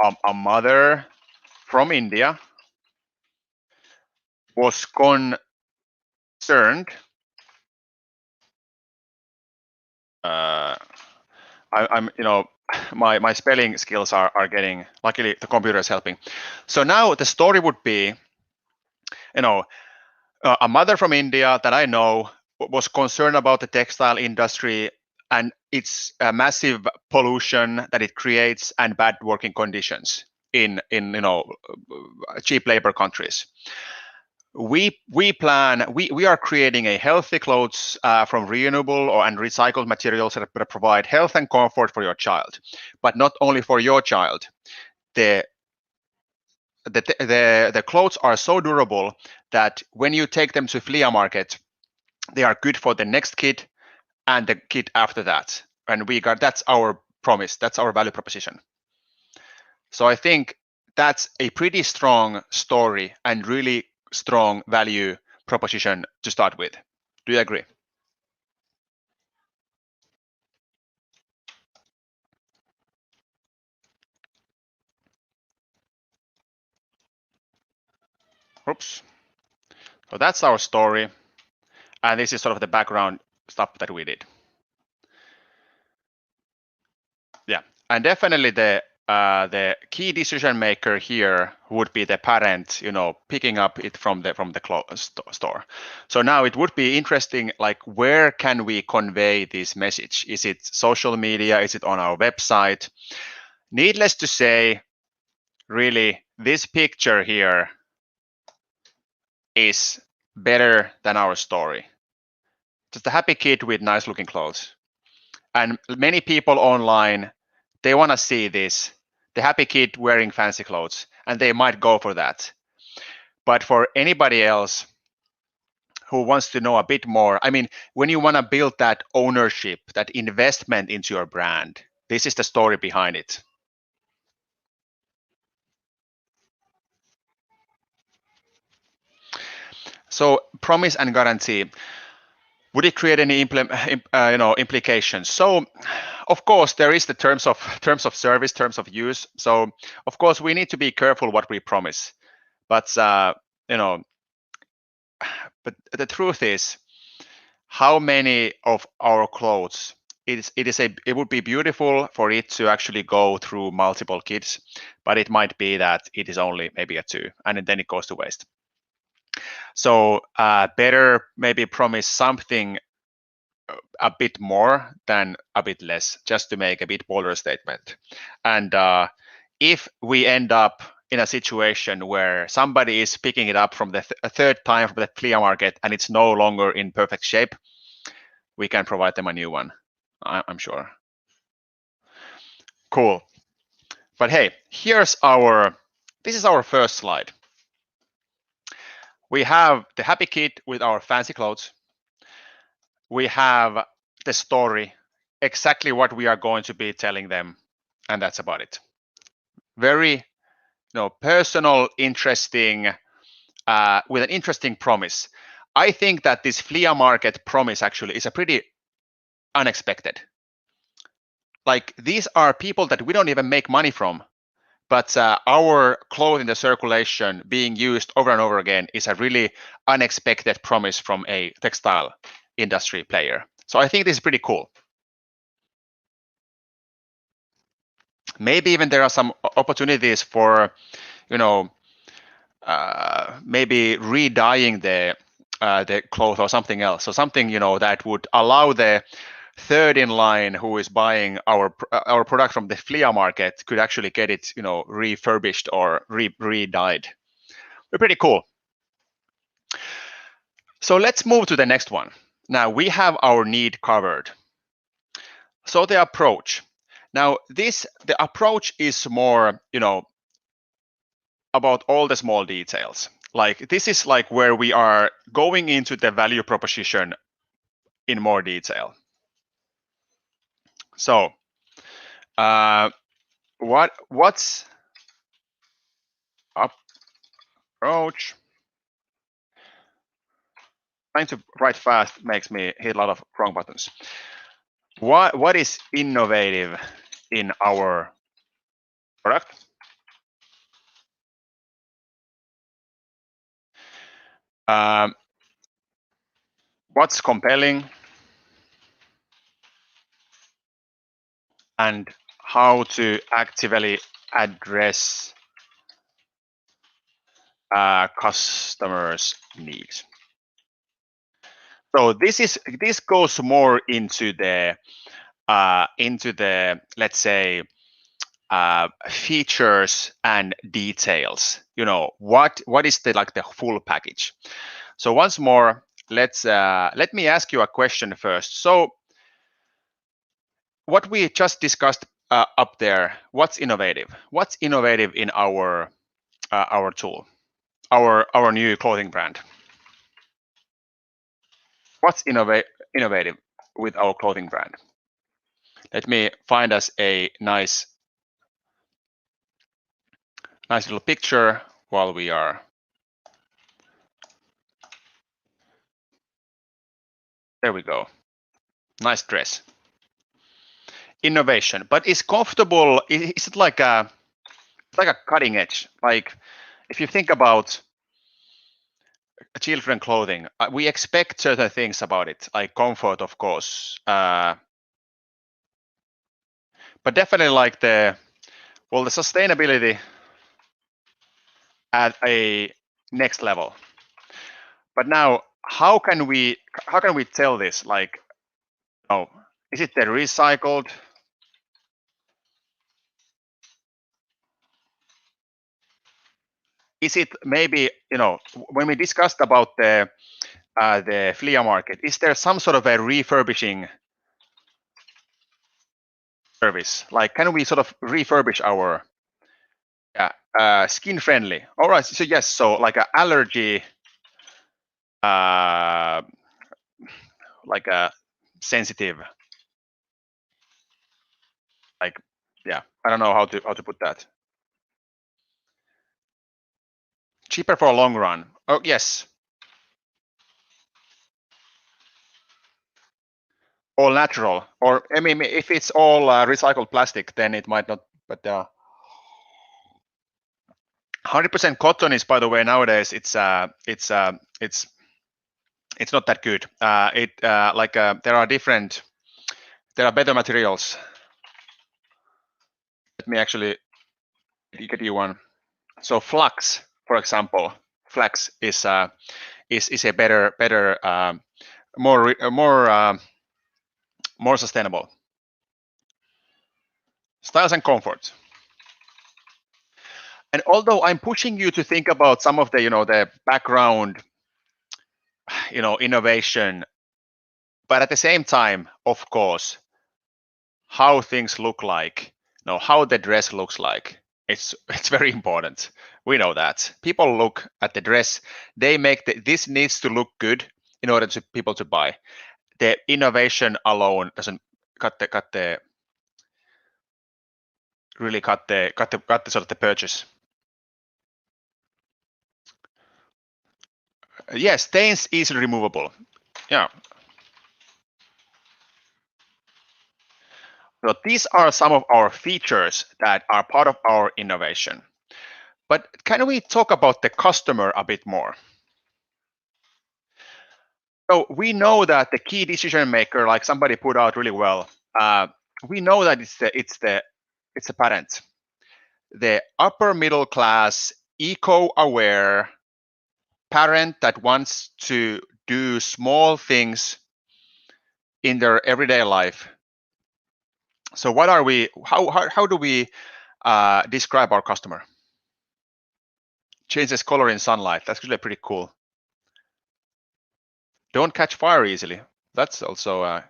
a mother from India was concerned. I'm my spelling skills are getting, luckily the computer is helping. So now the story would be, a mother from India that I know was concerned about the textile industry and its massive pollution that it creates and bad working conditions in cheap labor countries. we are creating a healthy clothes from renewable and recycled materials that provide health and comfort for your child, but not only for your child. The clothes are so durable that when you take them to flea market, they are good for the next kid and the kid after that. And that's our promise, that's our value proposition. So I think that's a pretty strong story and really strong value proposition to start with. Do you agree? Oops. So that's our story. And this is sort of the background stuff that we did. Yeah, and definitely the key decision maker here would be the parent, picking up it from the store. So now it would be interesting, like, where can we convey this message? Is it social media? Is it on our website? Needless to say, really, this picture here is better than our story. Just a happy kid with nice looking clothes. And many people online, they want to see this, the happy kid wearing fancy clothes, and they might go for that. But for anybody else who wants to know a bit more, I mean, when you want to build that ownership, that investment into your brand, this is the story behind it. So promise and guarantee. Would it create any implications? So, of course, there is the terms of service, terms of use. So, of course, we need to be careful what we promise. But but the truth is, how many of our clothes? It would be beautiful for it to actually go through multiple kids, but it might be that it is only maybe a 2, and then it goes to waste. So better maybe promise something a bit more than a bit less, just to make a bit bolder statement. And if we end up in a situation where somebody is picking it up from a third time from the flea market and it's no longer in perfect shape, we can provide them a new one, I'm sure. Cool. But hey, this is our first slide. We have the happy kid with our fancy clothes. We have the story, exactly what we are going to be telling them, and that's about it. Very personal, interesting, with an interesting promise. I think that this flea market promise actually is a pretty unexpected. Like, these are people that we don't even make money from, but our clothes in the circulation being used over and over again is a really unexpected promise from a textile industry player. So I think this is pretty cool. Maybe even there are some opportunities for, maybe re-dyeing the cloth or something else. So something that would allow the third in line who is buying our product from the flea market could actually get it refurbished or re-dyed. We're pretty cool. So let's move to the next one. Now we have our need covered. So the approach. Now the approach is more about all the small details. Like, this is like where we are going into the value proposition in more detail. So what's approach? Trying to write fast makes me hit a lot of wrong buttons. What is innovative in our product? What's compelling? And how to actively address customers' needs. So this goes more into the let's say features and details. What is the full package? So once more, let me ask you a question first. So what we just discussed up there, what's innovative? What's innovative in our tool, our new clothing brand? What's innovative with our clothing brand? Let me find us a nice little picture while we are. There we go. Nice dress. Innovation, but is comfortable. Is it like a cutting edge? Like if you think about children clothing, we expect certain things about it, like comfort, of course, but definitely like the sustainability at a next level. But now, how can we tell this? Like, is it the recycled? Is it maybe, when we discussed about the flea market, is there some sort of a refurbishing service? Like, can we sort of refurbish our skin friendly? All right, so yes, so like an allergy, like a sensitive, like, yeah, I don't know how to put that. Cheaper for a long run. Oh yes. All natural, or I mean, if it's all recycled plastic, then it might not. But 100% cotton is, by the way, nowadays it's not that good. There are better materials. Let me actually get you one. So flax, for example, flax is a better, more sustainable. Styles and comfort. And although I'm pushing you to think about some of the the background, innovation, but at the same time, of course, how things look like, how the dress looks like, it's very important. We know that people look at the dress, they make this needs to look good in order to people to buy. The innovation alone doesn't cut the sort of the purchase. Yes, stains easily removable. Yeah. So these are some of our features that are part of our innovation. But can we talk about the customer a bit more? So we know that the key decision maker, like somebody put out really well, we know that it's the parent, the upper middle class, eco-aware parent that wants to do small things in their everyday life. So what are we? How do we describe our customer? Changes color in sunlight. That's really pretty cool. Don't catch fire easily. That's also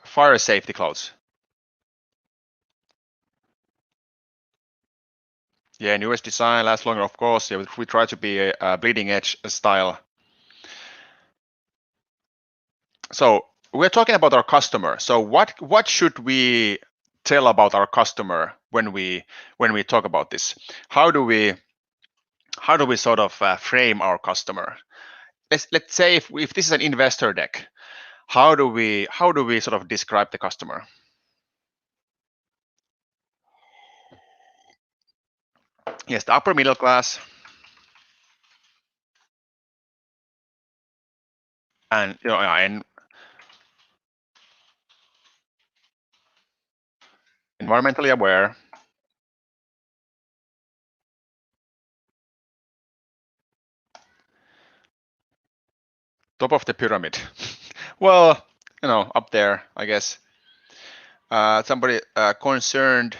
fire safety clothes. Yeah, newest design lasts longer, of course. Yeah, we try to be a bleeding edge style. So we're talking about our customer. So what should we tell about our customer when we talk about this? How do we sort of frame our customer? Let's say if this is an investor deck, how do we sort of describe the customer? Yes, the upper middle class, and and environmentally aware. Top of the pyramid. Well, up there, I guess. somebody concerned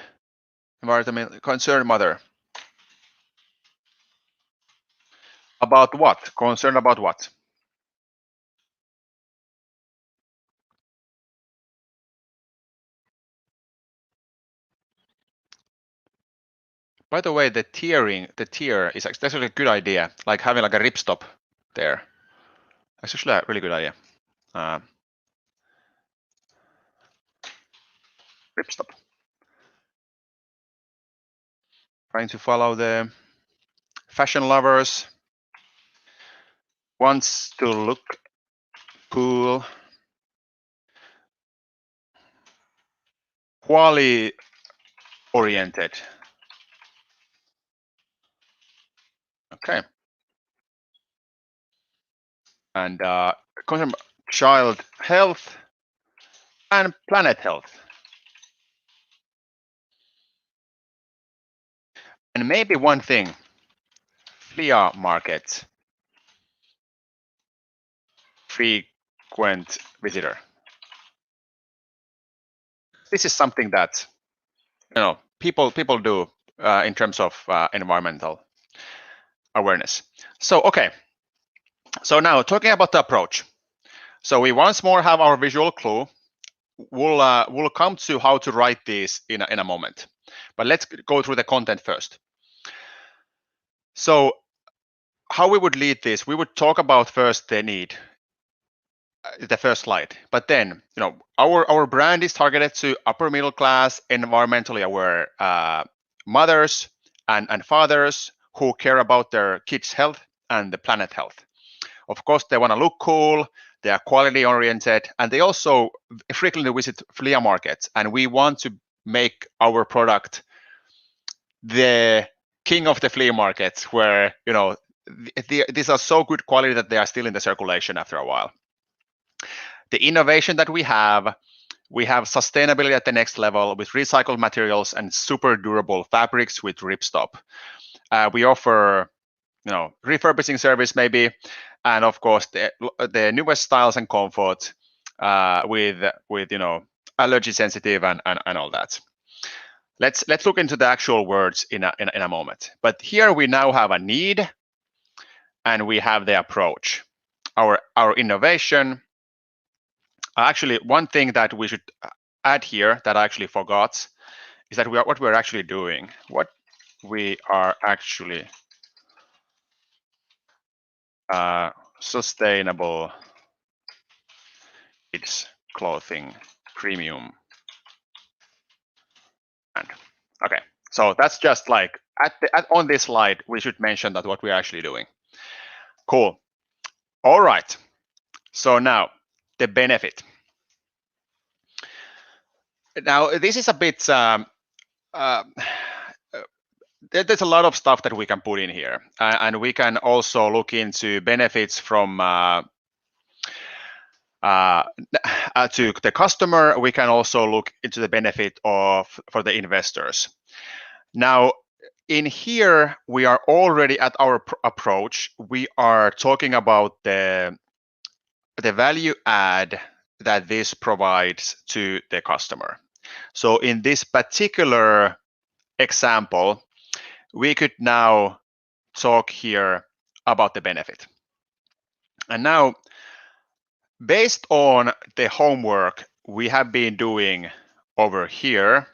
environment, concerned mother. About what? Concerned about what? By the way, the tier is actually a good idea, like having like a ripstop there. That's actually a really good idea. Ripstop. Trying to follow the fashion lovers. Wants to look cool. Quality oriented. Okay. And concern child health and planet health. And maybe one thing, flea market, frequent visitor. This is something that people do in terms of environmental awareness. So okay, so now talking about the approach. So we once more have our visual clue. We'll come to how to write this in a moment, but let's go through the content first. So how we would lead this, we would talk about first the need, the first slide, but then our brand is targeted to upper middle class, environmentally aware mothers and fathers who care about their kids' health and the planet health. Of course, they want to look cool, they are quality oriented, and they also frequently visit flea markets, and we want to make our product the king of the flea markets, where these are so good quality that they are still in the circulation after a while. The innovation that we have sustainability at the next level with recycled materials and super durable fabrics with ripstop. We offer refurbishing service maybe, and of course the newest styles and comfort with allergy sensitive and all that. Let's look into the actual words in a moment. But here we now have a need, and we have the approach, our innovation. Actually, one thing that we should add here that I actually forgot is that what we're actually doing. What we are actually sustainable kids clothing premium brand. Okay, so that's just like on this slide we should mention that what we're actually doing. Cool. All right. So now the benefit. Now this is a bit. There's a lot of stuff that we can put in here, and we can also look into benefits from to the customer. We can also look into the benefit for the investors. Now, in here, we are already at our approach. We are talking about the value add that this provides to the customer. So in this particular example, we could now talk here about the benefit. And now, based on the homework we have been doing over here,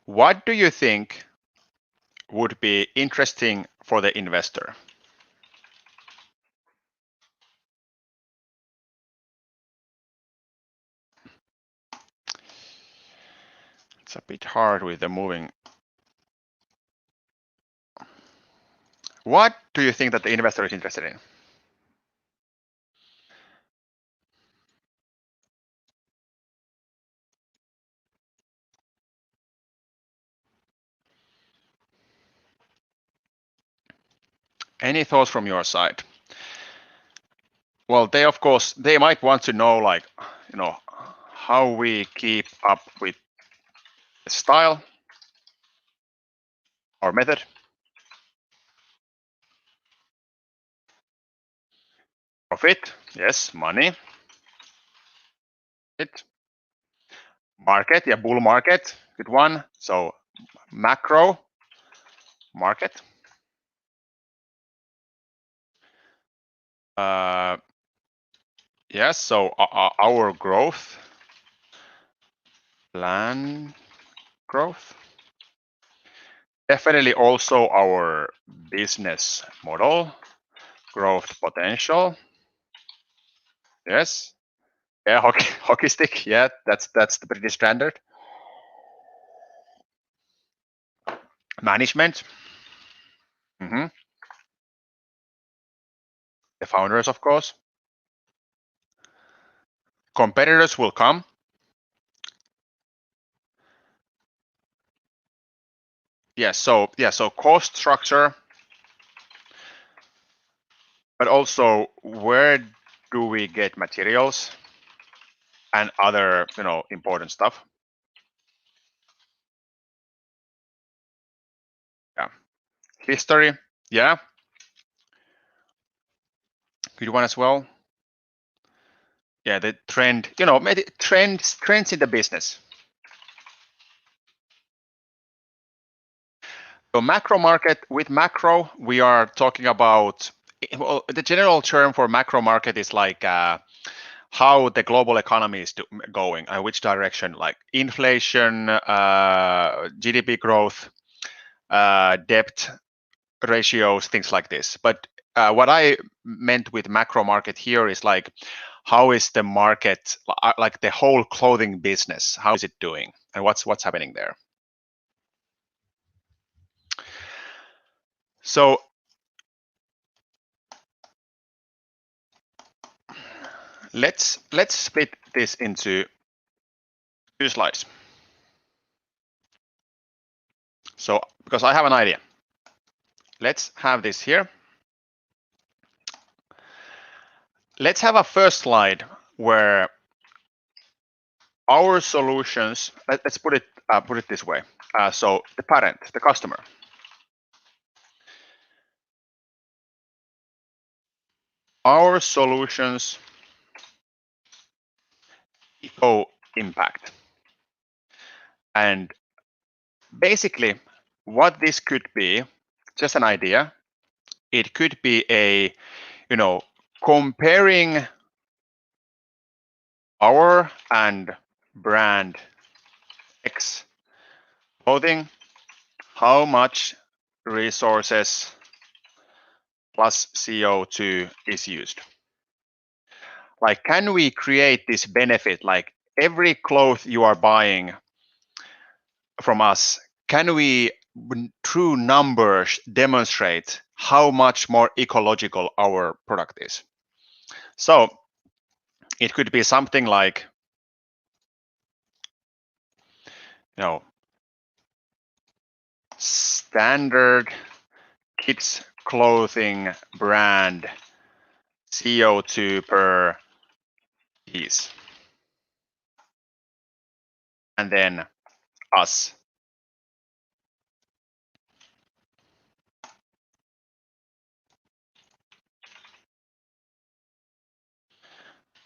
what do you think would be interesting for the investor? It's a bit hard with the moving. What do you think that the investor is interested in? Any thoughts from your side? Well, they might want to know, like, how we keep up with the style, our method. Profit, yes, money. Market, yeah, bull market, good one. So macro market. Yes, so our growth, plan growth. Definitely also our business model, growth potential. Yes. Yeah, hockey stick. Yeah, that's the pretty standard. Management. The founders, of course. Competitors will come. Yes, so cost structure, but also where do we get materials and other important stuff. Yeah. History, yeah. Good one as well. Yeah, the trend, maybe trends in the business. So macro market, with macro, we are talking about, well, the general term for macro market is like how the global economy is going, which direction, like inflation, GDP growth, debt ratios, things like this. But what I meant with macro market here is like, how is the market, like the whole clothing business, how is it doing, and what's happening there? So let's split this into 2 slides. So because I have an idea, let's have this here. Let's have a first slide where our solutions, let's put it this way. So the parent, the customer. Our solutions eco impact. And basically what this could be, just an idea, it could be a, comparing our and brand X clothing, how much resources plus CO2 is used. Like, can we create this benefit? Like every cloth you are buying from us, can we through numbers demonstrate how much more ecological our product is? So it could be something like, standard kids clothing brand CO2 per piece. And then us.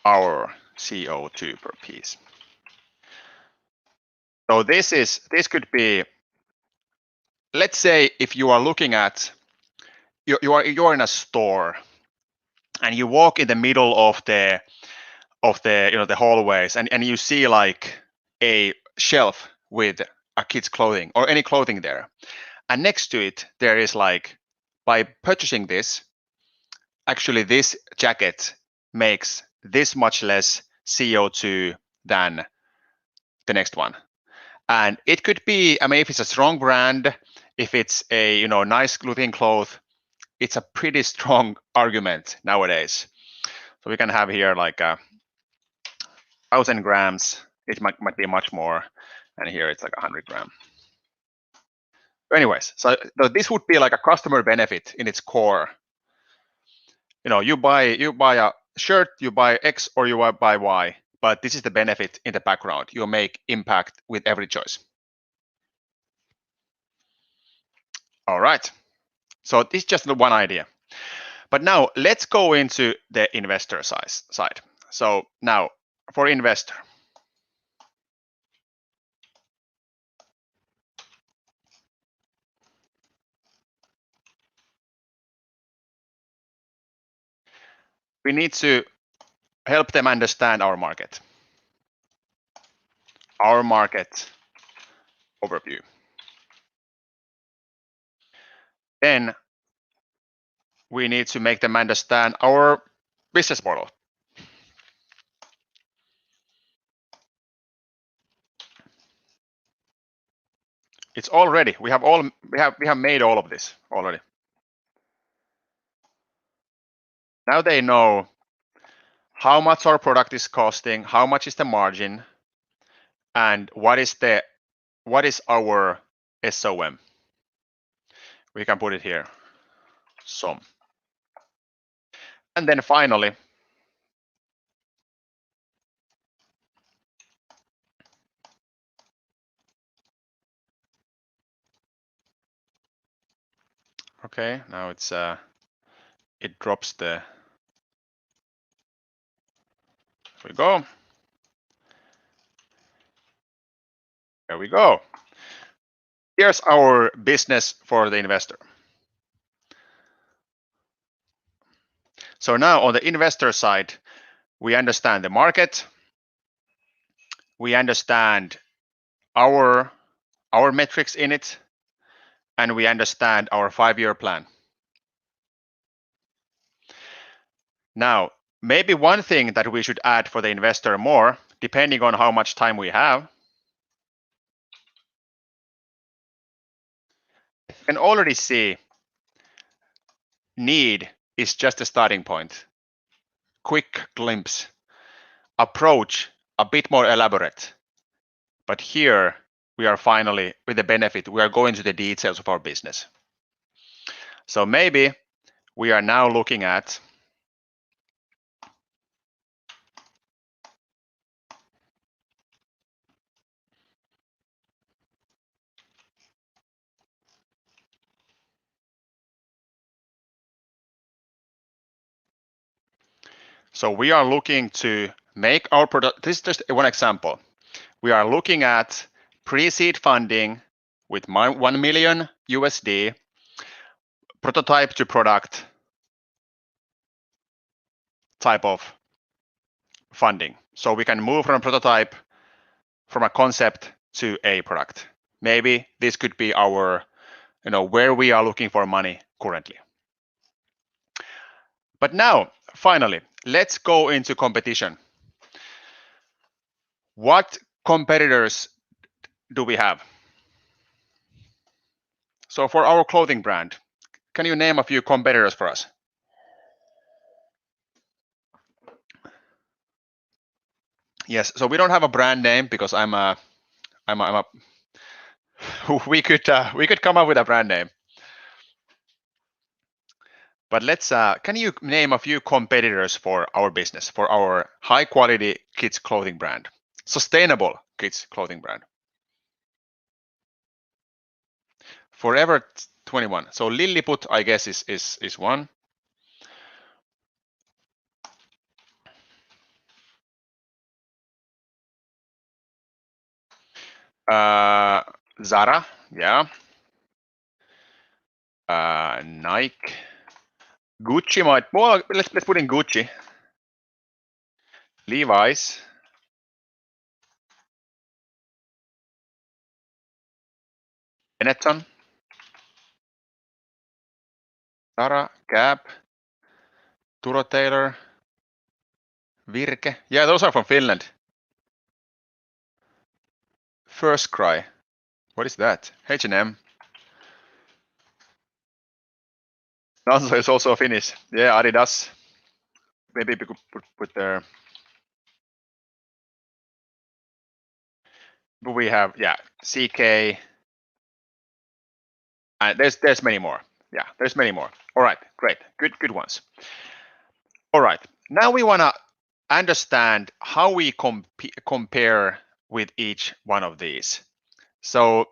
Our CO2 per piece. So this could be, let's say if you are looking at, you're in a store and you walk in the middle of the the hallways and you see like a shelf with a kid's clothing or any clothing there, and next to it there is like, by purchasing this, actually this jacket makes this much less CO2 than the next one. And it could be, I mean, if it's a strong brand, if it's a nice looking cloth, it's a pretty strong argument nowadays. So we can have here like 1,000 grams. It might be much more, and here it's like 100 grams. Anyways, so this would be like a customer benefit in its core. You buy a shirt, you buy X or you buy Y, but this is the benefit in the background. You make impact with every choice. All right. So this is just one idea. But now let's go into the investor side. So now for investor, we need to help them understand our market. Our market overview. Then we need to make them understand our business model. It's already, we have made all of this already. Now they know how much our product is costing, how much is the margin, and what is our SOM. We can put it here, SOM. And then finally, okay, now it drops the, here we go. There we go. Here's our business for the investor. So now on the investor side, we understand the market, we understand our metrics in it, and we understand our 5-year plan. Now, maybe one thing that we should add for the investor more, depending on how much time we have, you can already see need is just a starting point. Quick glimpse. Approach, a bit more elaborate. But here we are finally, with the benefit, we are going to the details of our business. So maybe we are now looking at so we are looking to make our product, this is just one example. We are looking at pre-seed funding with $1 million USD, prototype to product type of funding. So we can move from a prototype, from a concept to a product. Maybe this could be our, where we are looking for money currently. But now, finally, let's go into competition. What competitors do we have? So for our clothing brand, can you name a few competitors for us? Yes, so we don't have a brand name because we could come up with a brand name. But let's can you name a few competitors for our business, for our high quality kids clothing brand, sustainable kids clothing brand? Forever 21. So Lilliput, I guess, is one. Zara, yeah. Nike. Gucci might, well, let's put in Gucci. Levi's. Benetton. Zara, Gap. Turo Taylor. Virke. Yeah, those are from Finland. First Cry. What is that? H&M. Nanso is also Finnish. Yeah, Adidas. Maybe we could put there. But we have, yeah, CK. And there's many more. Yeah, there's many more. All right, great. Good ones. All right. Now we want to understand how we compare with each one of these. So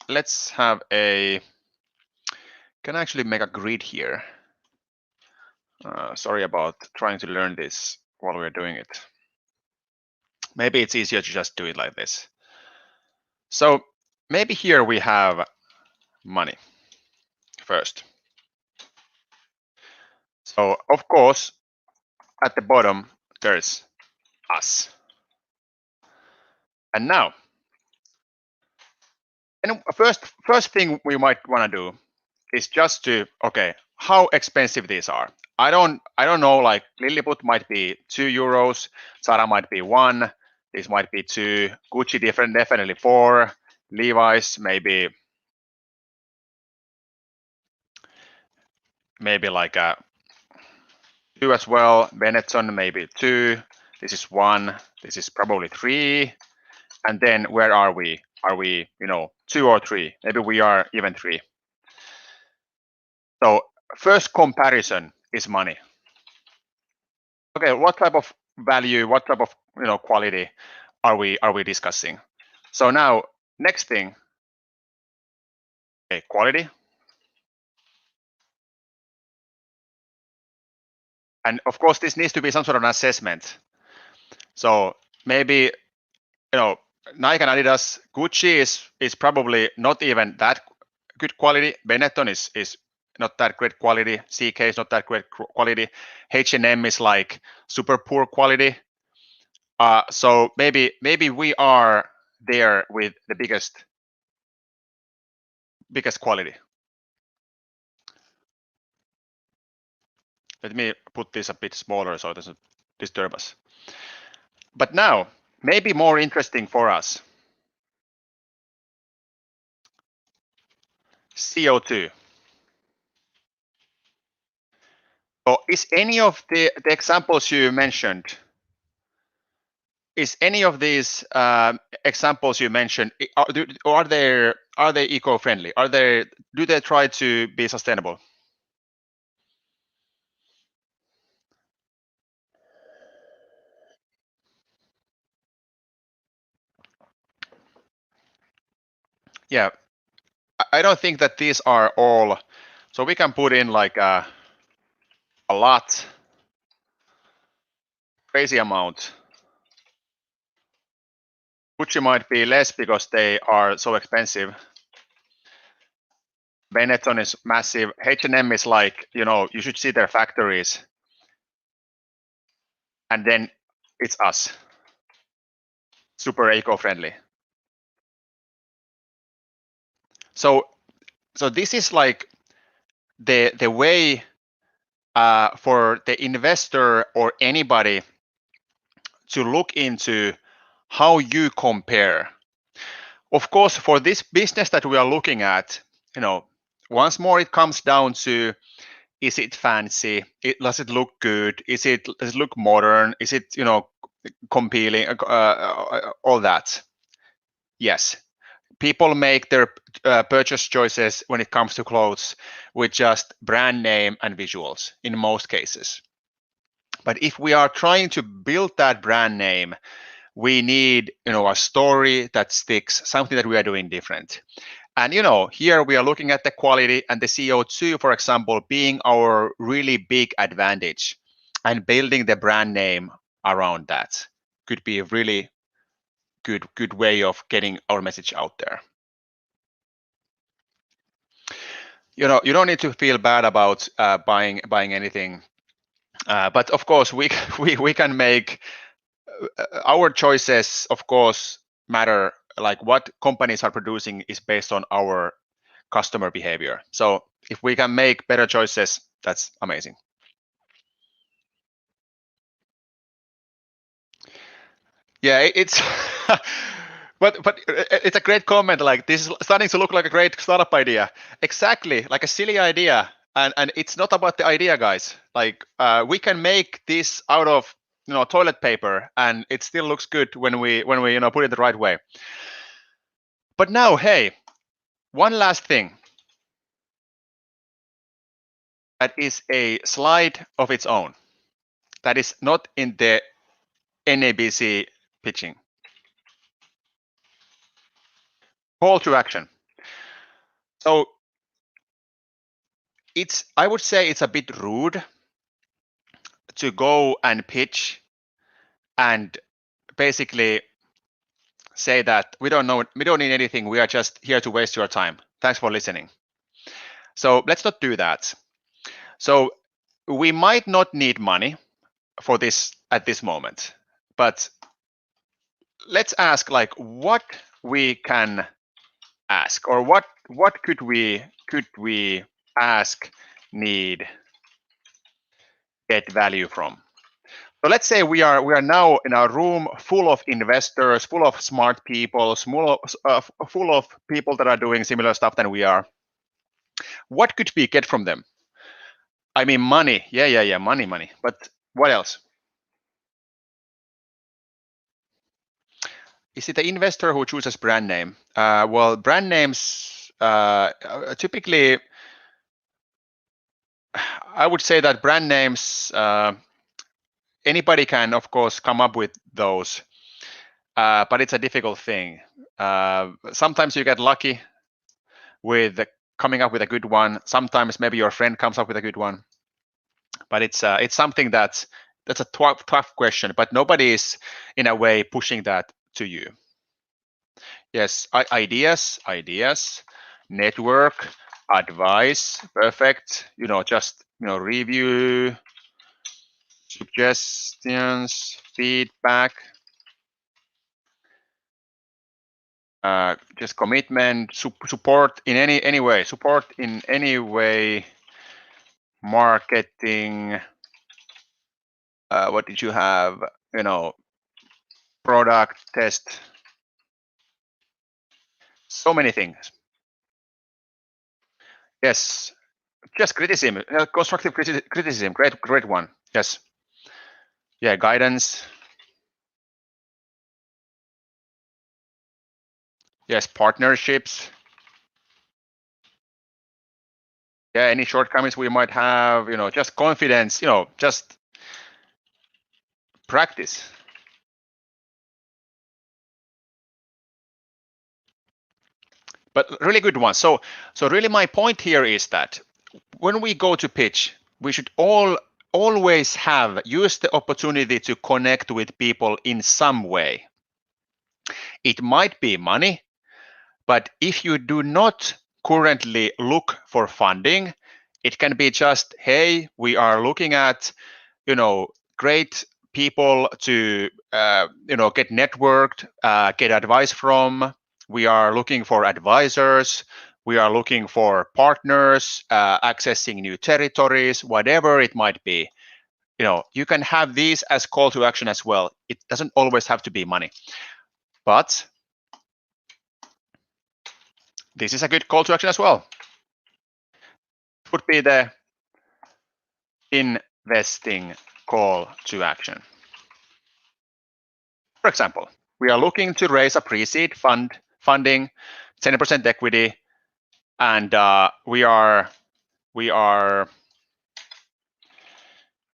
let's have can I actually make a grid here? Sorry about trying to learn this while we're doing it. Maybe it's easier to just do it like this. So maybe here we have money first. So of course, at the bottom, there's us. And now, and first thing we might want to do is just to, okay, how expensive these are. I don't know, like Lilliput might be €2, Zara might be 1, this might be 2, Gucci definitely 4, Levi's maybe like a 2 as well, Benetton maybe 2, this is 1, this is probably 3, and then where are we? Are we, 2 or 3? Maybe we are even 3. So first comparison is money. Okay, what type of value, what type of quality are we discussing? So now next thing, okay, quality. And of course this needs to be some sort of an assessment. So maybe Nike and Adidas, Gucci is probably not even that good quality. Benetton is not that great quality. CK is not that great quality. H&M is like super poor quality. So maybe we are there with the biggest quality. Let me put this a bit smaller so it doesn't disturb us. But now, maybe more interesting for us, CO2. So is any of the examples you mentioned, is any of these examples you mentioned, are they eco-friendly? Do they try to be sustainable? Yeah, I don't think that these are all. So we can put in like a lot, crazy amount. Gucci might be less because they are so expensive. Benetton is massive. H&M is like, you should see their factories. And then it's us. Super eco-friendly. So this is like the way for the investor or anybody to look into how you compare. Of course, for this business that we are looking at, once more it comes down to, is it fancy? Does it look good? Does it look modern? Is it compelling? All that. Yes, people make their purchase choices when it comes to clothes with just brand name and visuals in most cases. But if we are trying to build that brand name, we need a story that sticks, something that we are doing different. And here we are looking at the quality and the CO2, for example, being our really big advantage, and building the brand name around that could be a really good way of getting our message out there. You don't need to feel bad about buying anything, but of course we can make our choices. Of course, matter. Like what companies are producing is based on our customer behavior. So if we can make better choices, that's amazing. Yeah, it's but it's a great comment. Like, this is starting to look like a great startup idea. Exactly, like a silly idea, and it's not about the idea, guys. Like, we can make this out of toilet paper, and it still looks good when we put it the right way. But now, hey, one last thing. That is a slide of its own. That is not in the NABC pitching. Call to action. So I would say it's a bit rude to go and pitch and basically say that we don't need anything, we are just here to waste your time. Thanks for listening. So let's not do that. So we might not need money. for this at this moment. But let's ask like what we can ask, or what could we ask, need, get value from. So let's say we are now in a room full of investors, full of smart people, full of people that are doing similar stuff than we are. What could we get from them? I mean, money. Yeah, money. But what else? Is it the investor who chooses brand name? Well, brand names typically, I would say that brand names, anybody can, of course, come up with those, but it's a difficult thing. Sometimes you get lucky with coming up with a good one. Sometimes maybe your friend comes up with a good one, but it's something that's a tough question. But nobody is, in a way, pushing that to you. Yes, ideas, network, advice, perfect. Just review, suggestions, feedback, just commitment, support in any way, marketing. What did you have? Product test. So many things. Yes, just criticism, constructive criticism. Great one. Yes. Yeah, guidance. Yes, partnerships. Yeah, any shortcomings we might have, just confidence, just practice. But really good one. So really my point here is that when we go to pitch, we should always use the opportunity to connect with people in some way. It might be money, but if you do not currently look for funding, it can be just, hey, we are looking at, great people to, get networked, get advice from. We are looking for advisors. We are looking for partners, accessing new territories, whatever it might be. You can have these as call to action as well. It doesn't always have to be money, but this is a good call to action as well. It would be the investing call to action. For example, we are looking to raise a pre-seed funding, 10% equity, and we are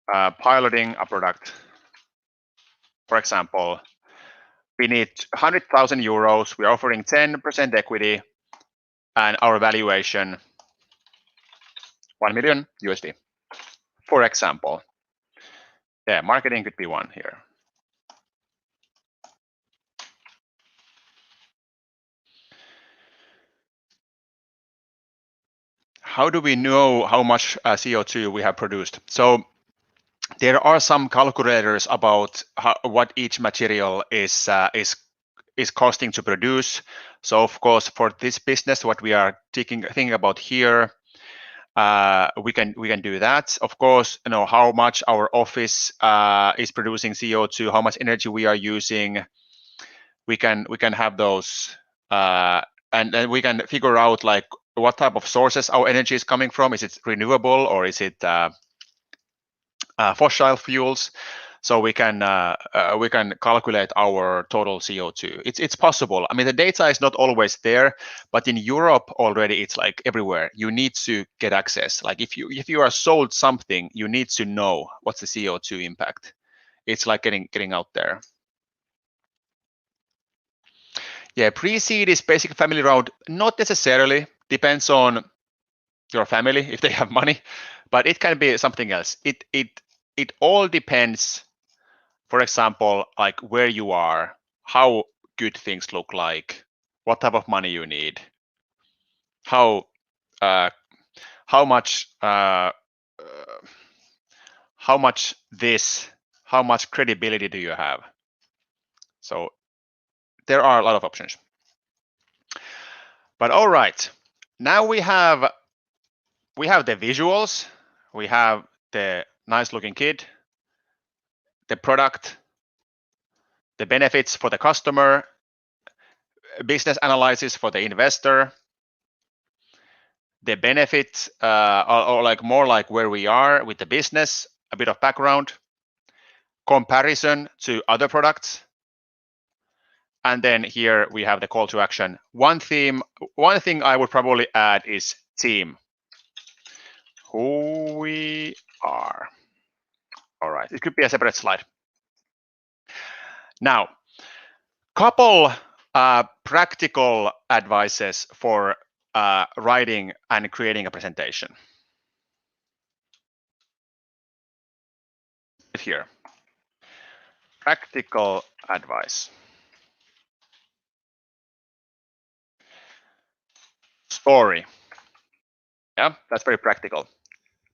piloting a product. For example, we need 100,000 euros. We are offering 10% equity, and our valuation 1 million USD. For example, yeah, marketing could be one here. How do we know how much CO2 we have produced? So there are some calculators about what each material is costing to produce. So of course, for this business, what we are thinking about here, we can do that. Of course, how much our office is producing CO2, how much energy we are using. We can have those, and then we can figure out like what type of sources our energy is coming from. Is it renewable or is it fossil fuels? So we can calculate our total CO2. It's possible. I mean, the data is not always there, but in Europe already it's like everywhere. You need to get access. Like if you are sold something, you need to know what's the CO2 impact. It's like getting out there. Yeah, pre-seed is basic family round. Not necessarily. Depends on your family if they have money, but it can be something else. It all depends. For example, like where you are, how good things look like, what type of money you need, how much this how much credibility do you have? So there are a lot of options. But all right, now we have the visuals, we have the nice looking kid, the product, the benefits for the customer, business analysis for the investor, the benefits or like more like where we are with the business, a bit of background, comparison to other products, and then here we have the call to action. One thing I would probably add is team, who we are. All right, it could be a separate slide. Now, couple practical advices for writing and creating a presentation. Here, practical advice. Story. Yeah, that's very practical.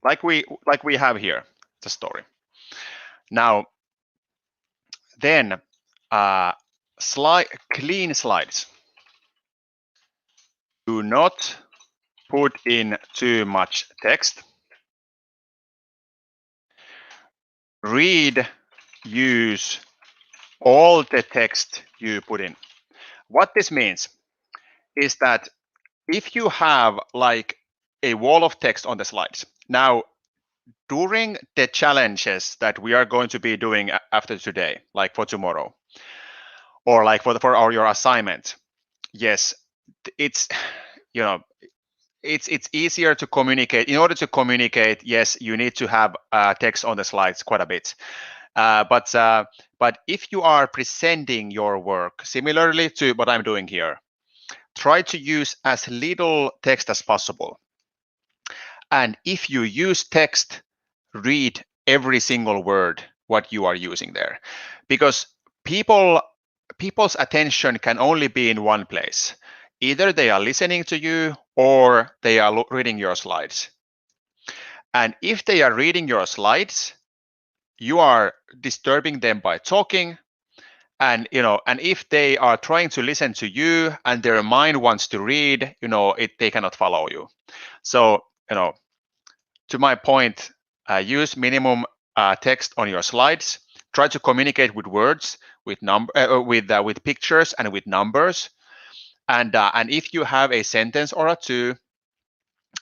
Like we have here, it's a story. Now, then clean slides. Do not put in too much text. Use all the text you put in. What this means is that if you have like a wall of text on the slides, now during the challenges that we are going to be doing after today, like for tomorrow, or like for your assignment, yes, it's it's easier to communicate. In order to communicate, yes, you need to have text on the slides quite a bit. But if you are presenting your work similarly to what I'm doing here, try to use as little text as possible. And if you use text, read every single word what you are using there, because people's attention can only be in one place. Either they are listening to you or they are reading your slides. And if they are reading your slides, you are disturbing them by talking. And and if they are trying to listen to you and their mind wants to read, they cannot follow you. So to my point, use minimum text on your slides. Try to communicate with words, with pictures, and with numbers. And if you have a sentence or two,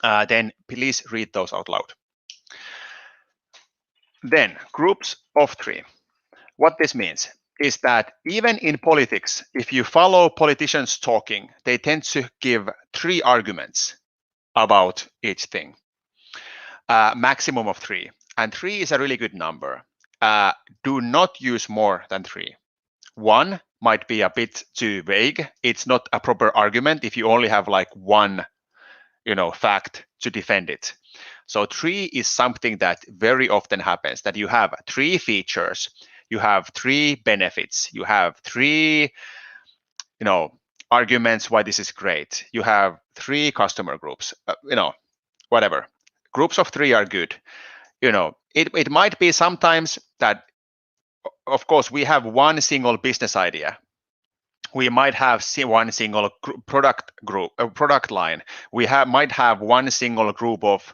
then please read those out loud. Then groups of 3. What this means is that even in politics, if you follow politicians talking, they tend to give 3 arguments about each thing. Maximum of 3. And 3 is a really good number. Do not use more than 3. 1 might be a bit too vague. It's not a proper argument if you only have like one, fact to defend it. So 3 is something that very often happens, that you have 3 features, you have 3 benefits, you have 3, arguments why this is great. You have 3 customer groups, whatever. Groups of 3 are good. It might be sometimes that, of course, we have one single business idea. We might have one single product line. We might have one single group of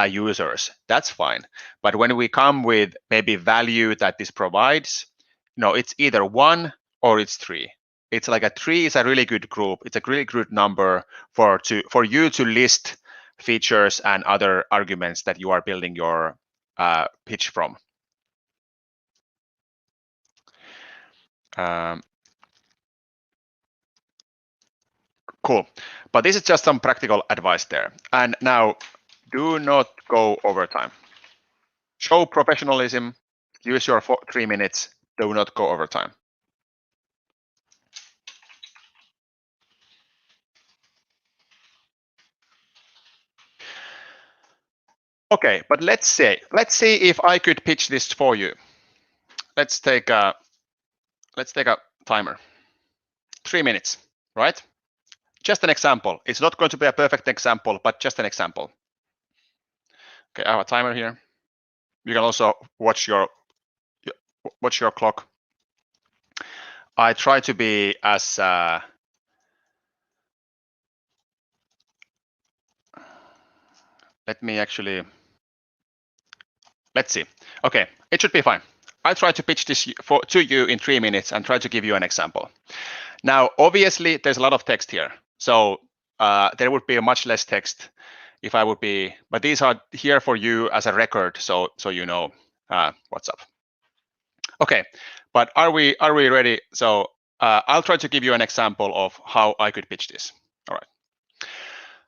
users. That's fine. But when we come with maybe value that this provides, it's either 1 or it's 3. It's like a 3 is a really good group. It's a really good number for you to list features and other arguments that you are building your pitch from. Cool. But this is just some practical advice there. And now, do not go over time. Show professionalism. Use your 3 minutes. Do not go over time. Okay, but let's see if I could pitch this for you. Let's take a timer. 3 minutes, right? Just an example. It's not going to be a perfect example, but just an example. Okay, I have a timer here. You can also watch watch your clock. I try to be as let's see. Okay, it should be fine. I'll try to pitch this to you in 3 minutes and try to give you an example. Now, obviously, there's a lot of text here. So there would be much less text if I would be, but these are here for you as a record, so you know what's up. Okay, but are we ready? So I'll try to give you an example of how I could pitch this. All right.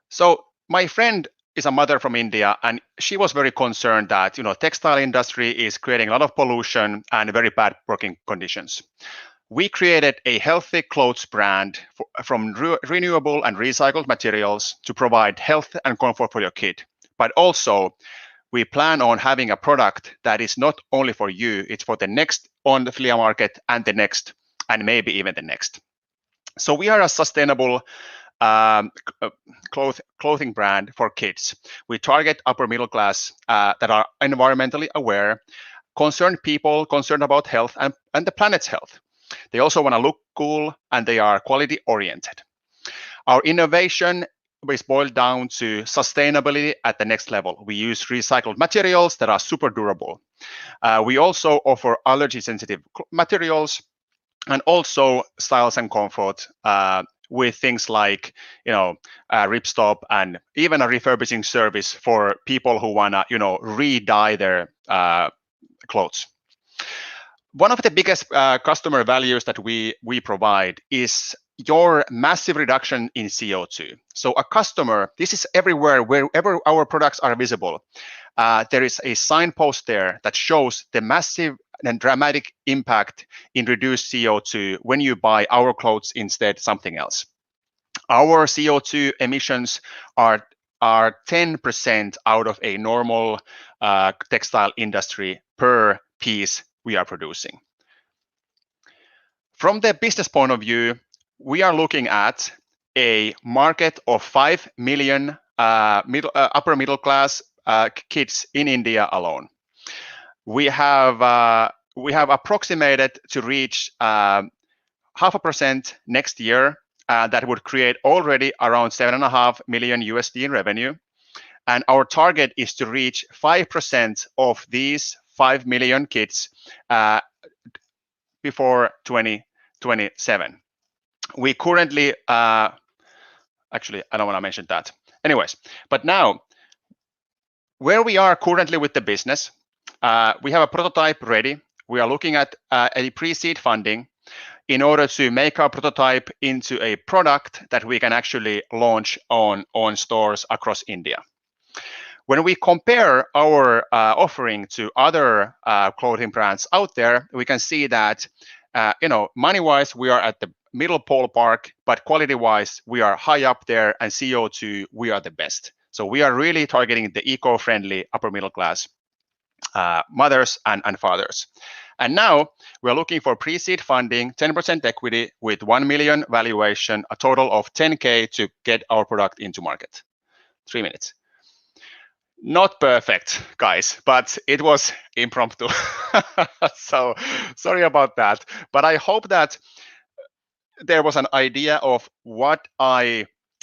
So my friend is a mother from India, and she was very concerned that textile industry is creating a lot of pollution and very bad working conditions. We created a healthy clothes brand from renewable and recycled materials to provide health and comfort for your kid. But also, we plan on having a product that is not only for you, it's for the next on the flea market and the next, and maybe even the next. So we are a sustainable clothing brand for kids. We target upper middle class that are environmentally aware, concerned people concerned about health and the planet's health. They also want to look cool, and they are quality oriented. Our innovation is boiled down to sustainability at the next level. We use recycled materials that are super durable. We also offer allergy sensitive materials, and also styles and comfort with things like ripstop and even a refurbishing service for people who want to re-dye their clothes. One of the biggest customer values that we provide is your massive reduction in CO2. So a customer, this is everywhere, wherever our products are visible. There is a signpost there that shows the massive and dramatic impact in reduced CO2 when you buy our clothes instead something else. Our CO2 emissions are 10% out of a normal textile industry per piece we are producing. From the business point of view, we are looking at a market of 5 million upper middle class kids in India alone. We have approximated to reach 0.5% next year. That would create already around $7.5 million USD in revenue. And our target is to reach 5% of these 5 million kids before 2027. We currently, actually, I don't want to mention that. Anyways, but now, where we are currently with the business, we have a prototype ready. We are looking at a pre-seed funding in order to make our prototype into a product that we can actually launch on stores across India. When we compare our offering to other clothing brands out there, we can see that money-wise we are at the middle ballpark, but quality-wise we are high up there, and CO2 we are the best. So we are really targeting the eco-friendly upper middle class mothers and fathers. And now we're looking for pre-seed funding, 10% equity with 1 million valuation, a total of 10K to get our product into market. 3 minutes. Not perfect, guys, but it was impromptu. So sorry about that. But I hope that there was an idea of what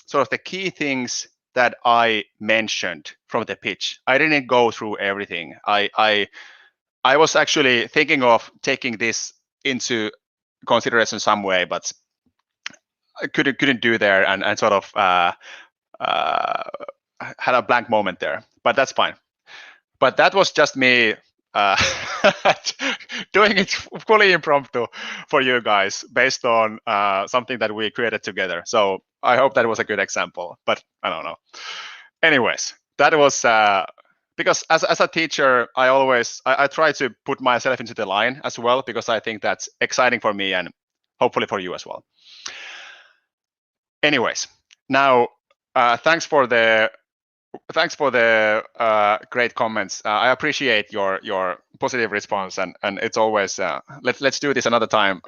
sort of the key things that I mentioned from the pitch. I didn't go through everything. I was actually thinking of taking this into consideration some way, but I couldn't do there, and sort of had a blank moment there. But that's fine. But that was just me doing it fully impromptu for you guys based on something that we created together. So I hope that was a good example, but I don't know. Anyways, that was because as a teacher, I try to put myself into the line as well, because I think that's exciting for me and hopefully for you as well. Anyways, now thanks for the great comments. I appreciate your positive response, and it's always let's do this another time,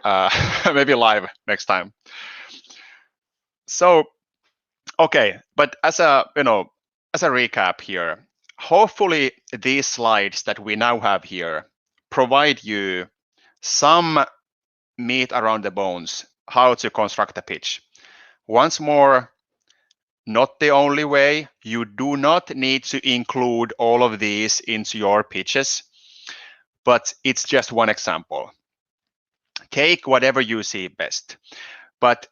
maybe live next time. So okay, but as a recap here, hopefully these slides that we now have here provide you some meat around the bones, how to construct a pitch. Once more, not the only way. You do not need to include all of these into your pitches, but it's just one example. Take whatever you see best. But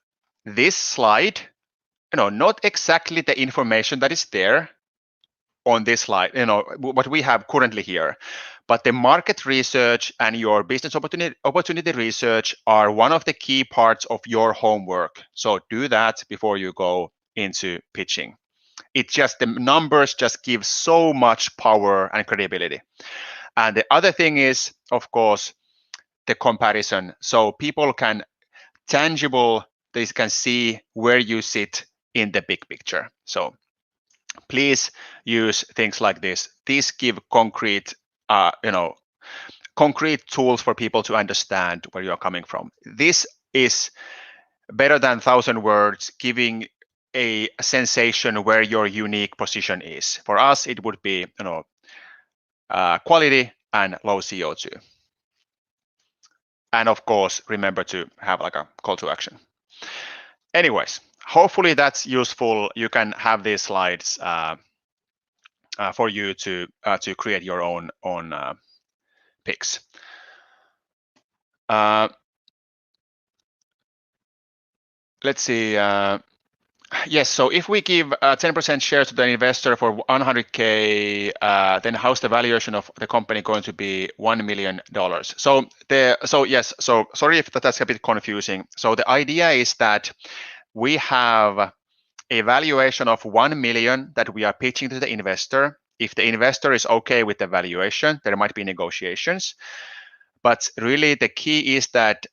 this slide, not exactly the information that is there on this slide, what we have currently here, but the market research and your business opportunity research are one of the key parts of your homework. So do that before you go into pitching. It's just the numbers just give so much power and credibility. And the other thing is, of course, the comparison. So people can they can see where you sit in the big picture. So please use things like this. These give concrete tools for people to understand where you're coming from. This is better than 1,000 words, giving a sensation where your unique position is. For us, it would be quality and low CO2. And of course, remember to have like a call to action. Anyways, hopefully that's useful. You can have these slides for you to create your own picks. Let's see. Yes, so if we give 10% shares to the investor for 100K, then how's the valuation of the company going to be $1 million? So sorry if that's a bit confusing. So the idea is that we have a valuation of 1 million that we are pitching to the investor. If the investor is okay with the valuation, there might be negotiations. But really the key is that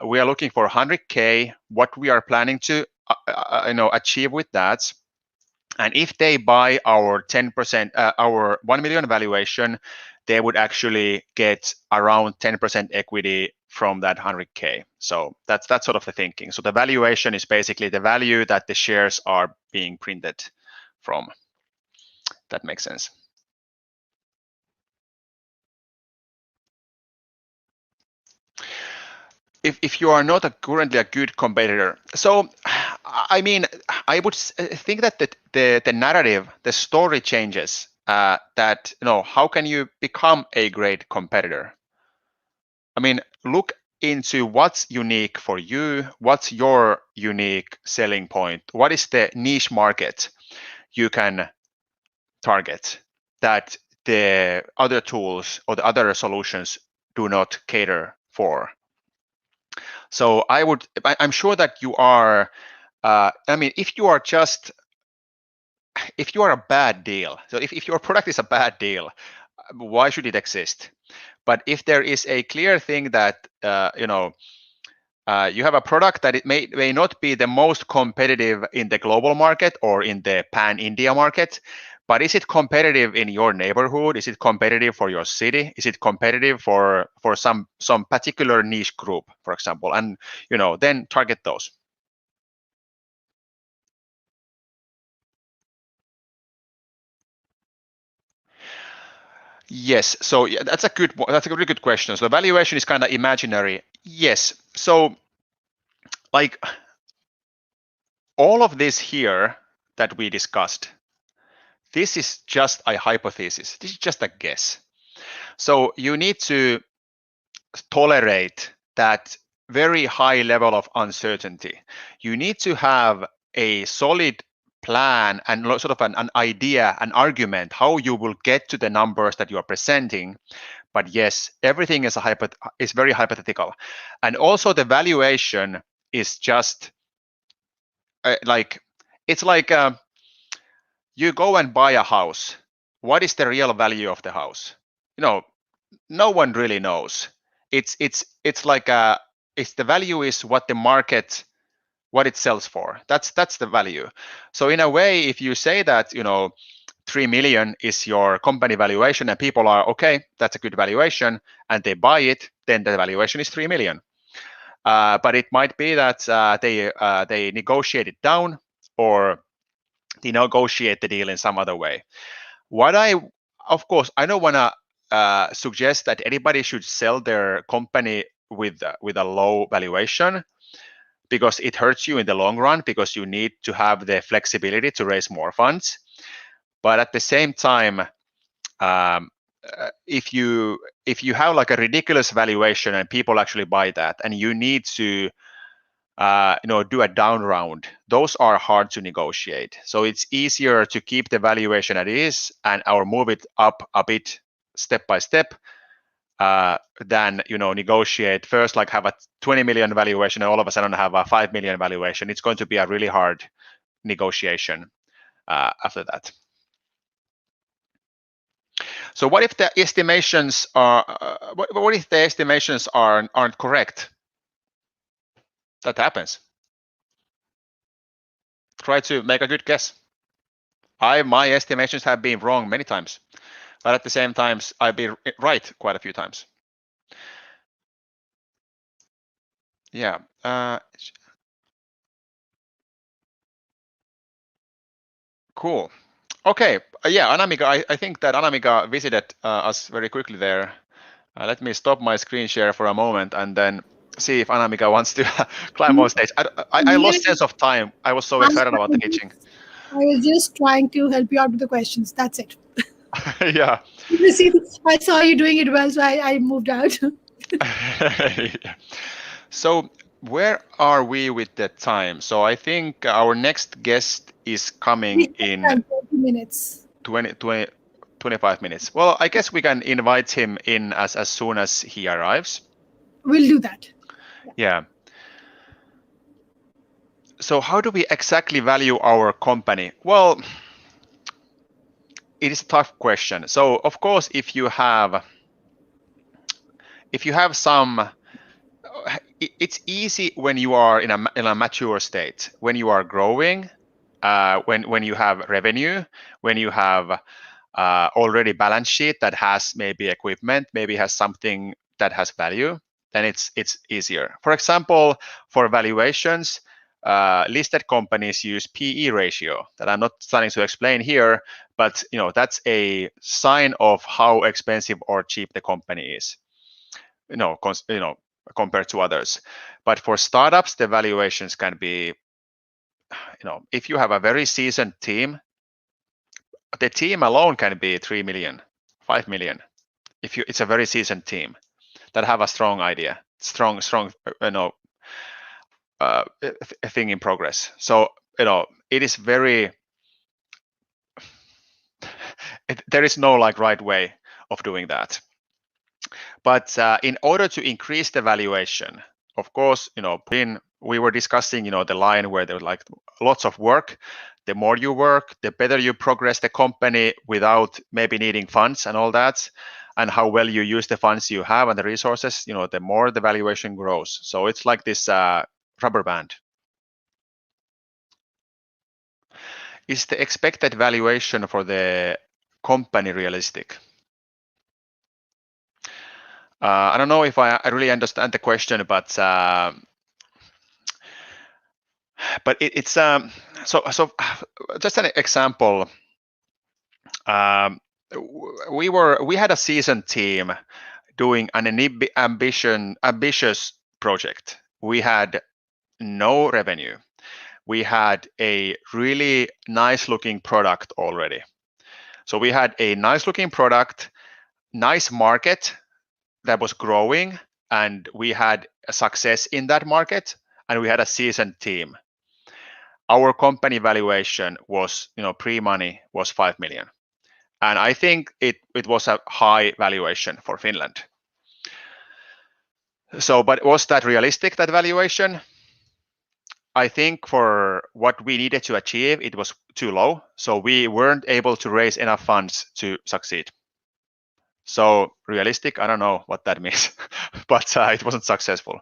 we are looking for 100K, what we are planning to achieve with that. And if they buy our 10%, our 1 million valuation, they would actually get around 10% equity from that 100K. So that's sort of the thinking. So the valuation is basically the value that the shares are being printed from. That makes sense. If you are not currently a good competitor, so I mean, I would think that the narrative, the story changes. That how can you become a great competitor? I mean, look into what's unique for you. What's your unique selling point? What is the niche market you can target that the other tools or the other solutions do not cater for? So I'm sure that you are, I mean, if you are a bad deal, so if your product is a bad deal, why should it exist? But if there is a clear thing that, you have a product that it may not be the most competitive in the global market or in the pan-India market, but is it competitive in your neighborhood? Is it competitive for your city? Is it competitive for some particular niche group, for example? And then target those. Yes, so yeah, that's a really good question. So the valuation is kind of imaginary. Yes, so like all of this here that we discussed, this is just a hypothesis. This is just a guess. So you need to tolerate that very high level of uncertainty. You need to have a solid plan and sort of an idea, an argument, how you will get to the numbers that you are presenting. But yes, everything is very hypothetical. And also the valuation is just it's like you go and buy a house. What is the real value of the house? No one really knows. It's like it's the value is what the market, what it sells for. That's the value. So in a way, if you say that 3 million is your company valuation and people are okay, that's a good valuation, and they buy it, then the valuation is 3 million. But it might be that they negotiate it down or they negotiate the deal in some other way. Of course, I don't want to suggest that anybody should sell their company with a low valuation, because it hurts you in the long run, because you need to have the flexibility to raise more funds. But at the same time, if you have like a ridiculous valuation and people actually buy that, and you need to do a down round, those are hard to negotiate. So it's easier to keep the valuation as it is or move it up a bit step by step, than negotiate first, like have a 20 million valuation and all of a sudden have a 5 million valuation. It's going to be a really hard negotiation after that. So what if the estimations are what if the estimations aren't correct? That happens. Try to make a good guess. My estimations have been wrong many times, but at the same time, I've been right quite a few times. Yeah. Cool. Okay. Yeah, Anamika, I think that Anamika visited us very quickly there. Let me stop my screen share for a moment and then see if Anamika wants to climb on stage. I lost sense of time. I was so excited about the teaching. I was just trying to help you out with the questions. That's it. Yeah. See, I saw you doing it well, so I moved out. So where are we with the time? So I think our next guest is coming in 20 minutes. 25 minutes. Well, I guess we can invite him in as soon as he arrives. We'll do that. Yeah. So how do we exactly value our company? Well, it is a tough question. So of course, if you have some, it's easy when you are in a mature state, when you are growing, when you have revenue, when you have already balance sheet that has maybe equipment, maybe has something that has value, then it's easier. For example, for valuations, listed companies use PE ratio that I'm not starting to explain here, but that's a sign of how expensive or cheap the company is, compared to others. But for startups, the valuations can be, if you have a very seasoned team, the team alone can be 3 million, 5 million. It's a very seasoned team that have a strong idea, strong thing in progress. So it is very. There is no right way of doing that. But in order to increase the valuation, of course, we were discussing, the line where there's lots of work. The more you work, the better you progress the company without maybe needing funds and all that, and how well you use the funds you have and the resources, the more the valuation grows. So it's like this rubber band. Is the expected valuation for the company realistic? I don't know if I really understand the question, but it's so just an example. We had a seasoned team doing an ambitious project. We had no revenue. We had a really nice looking product already. So we had a nice looking product, nice market that was growing, and we had a success in that market, and we had a seasoned team. Our company valuation was, pre-money was 5 million. And I think it was a high valuation for Finland. So, but was that realistic, that valuation? I think for what we needed to achieve, it was too low. So we weren't able to raise enough funds to succeed. So realistic, I don't know what that means, but it wasn't successful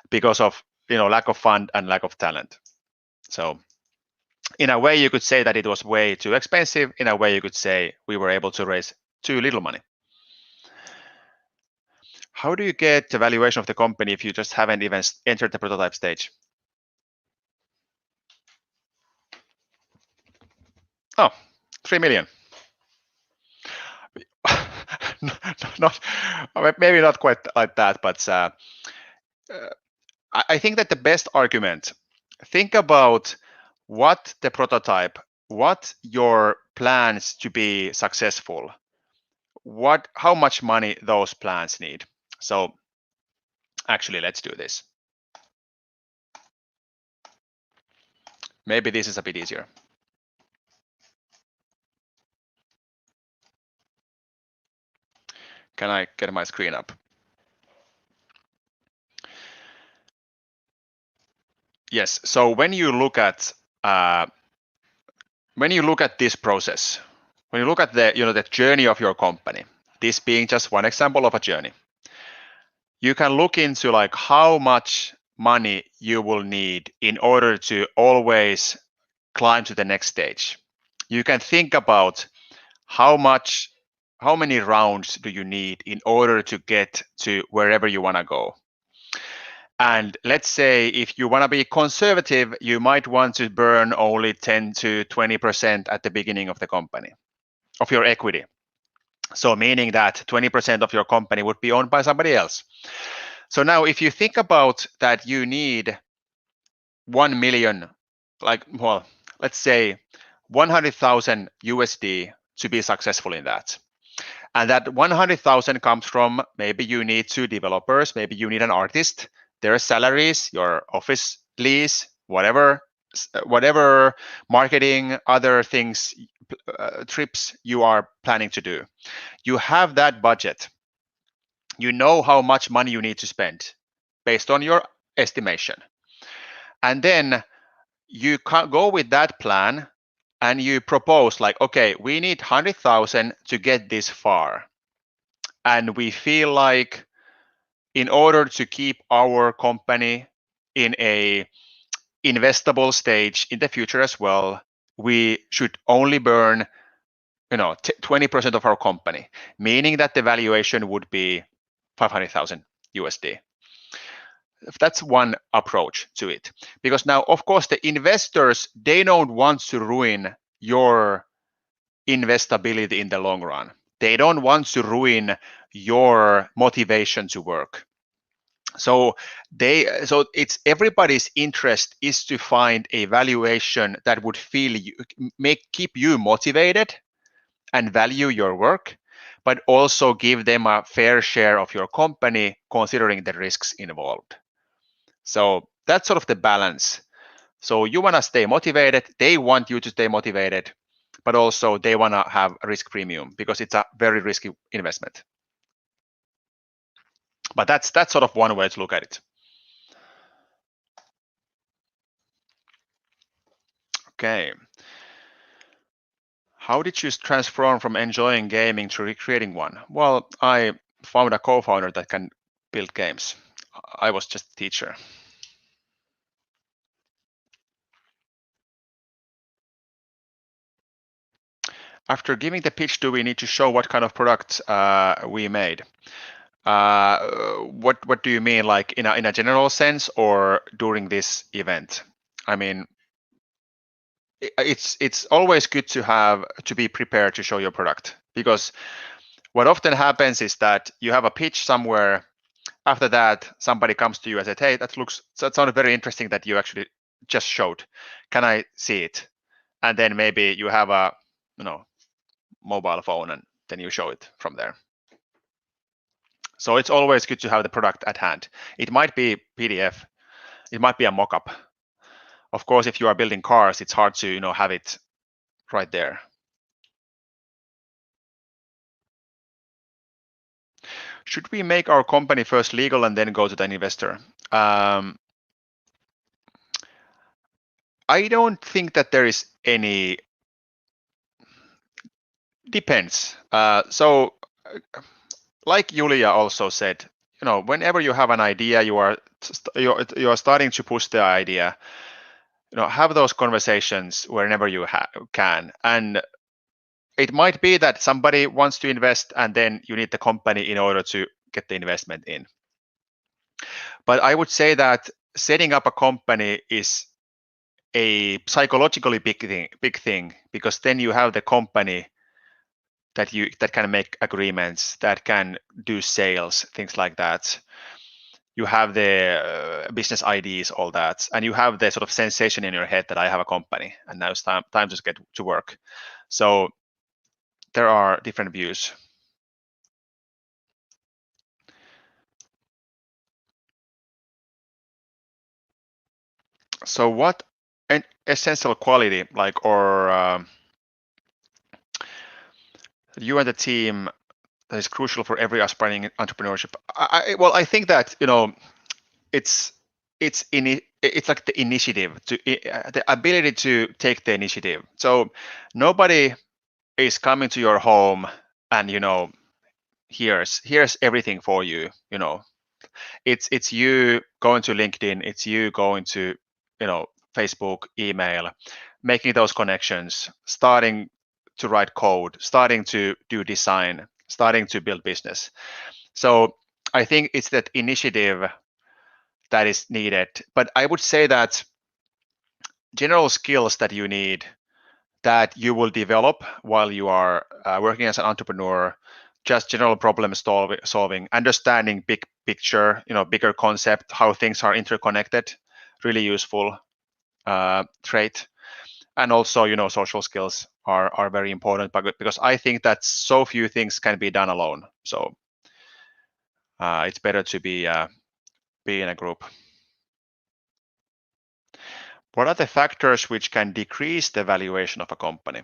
because of lack of fund and lack of talent. So in a way, you could say that it was way too expensive. In a way, you could say we were able to raise too little money. How do you get the valuation of the company if you just haven't even entered the prototype stage? Oh, 3 million. Not maybe not quite like that, but I think that the best argument, think about what the prototype, what your plans to be successful, how much money those plans need. So actually, let's do this. Maybe this is a bit easier. Can I get my screen up? Yes. So when you look at this process, when you look at the journey of your company, this being just one example of a journey, you can look into like how much money you will need in order to always climb to the next stage. You can think about how many rounds do you need in order to get to wherever you want to go. And let's say if you want to be conservative, you might want to burn only 10 to 20% at the beginning of the company, of your equity. So meaning that 20% of your company would be owned by somebody else. So now if you think about that you need 1 million, let's say 100,000 USD to be successful in that. And that 100,000 comes from maybe you need 2 developers, maybe you need an artist, their salaries, your office lease, whatever marketing, other things, trips you are planning to do. You have that budget. You know how much money you need to spend based on your estimation. And then you go with that plan and you propose like, okay, we need 100,000 to get this far. And we feel like in order to keep our company in a investable stage in the future as well, we should only burn 20% of our company, meaning that the valuation would be 500,000 USD. That's one approach to it. Because now, of course, the investors, they don't want to ruin your investability in the long run. They don't want to ruin your motivation to work. So it's everybody's interest is to find a valuation that would keep you motivated and value your work, but also give them a fair share of your company considering the risks involved. So that's sort of the balance. So you want to stay motivated, they want you to stay motivated, but also they want to have a risk premium because it's a very risky investment. But that's sort of one way to look at it. Okay. How did you transform from enjoying gaming to recreating one? Well, I found a co-founder that can build games. I was just a teacher. After giving the pitch, do we need to show what kind of product we made? What do you mean, like in a general sense or during this event? I mean, it's always good to be prepared to show your product, because what often happens is that you have a pitch somewhere. After that, somebody comes to you and said, "Hey, that sounded very interesting that you actually just showed. Can I see it?" And then maybe you have a mobile phone and then you show it from there. So it's always good to have the product at hand. It might be PDF, it might be a mock-up. Of course, if you are building cars, it's hard to have it right there. Should we make our company first legal and then go to the investor? I don't think that there is any. Depends. So, like Julia also said, whenever you have an idea, you are starting to push the idea. Have those conversations whenever you can, and it might be that somebody wants to invest, and then you need the company in order to get the investment in. But I would say that setting up a company is a psychologically big thing, because then you have the company that can make agreements, that can do sales, things like that. you have the business IDs, all that, and you have the sort of sensation in your head that I have a company and now it's time to get to work. So there are different views. So what an essential quality, like, or you and the team that is crucial for every aspiring entrepreneurship? Well, I think that it's like the initiative, the ability to take the initiative. So nobody is coming to your home and here's everything for you. It's you going to LinkedIn, it's you going to Facebook, email, making those connections, starting to write code, starting to do design, starting to build business. So I think it's that initiative that is needed. But I would say that general skills that you need, that you will develop while you are working as an entrepreneur, just general problem solving, understanding big picture, bigger concept, how things are interconnected, really useful trait. And also, social skills are very important, because I think that so few things can be done alone. So it's better to be in a group. What are the factors which can decrease the valuation of a company?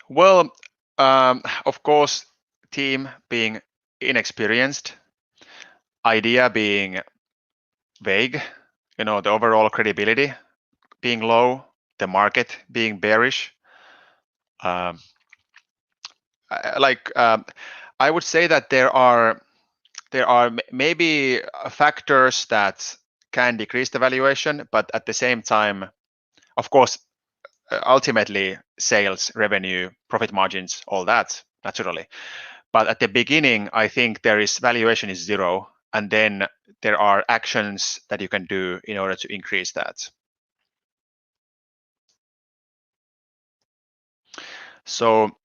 Well, of course, team being inexperienced, idea being vague, the overall credibility being low, the market being bearish. I would say that there are maybe factors that can decrease the valuation, but at the same time, of course, ultimately sales, revenue, profit margins, all that naturally. But at the beginning, I think valuation is zero, and then there are actions that you can do in order to increase that. So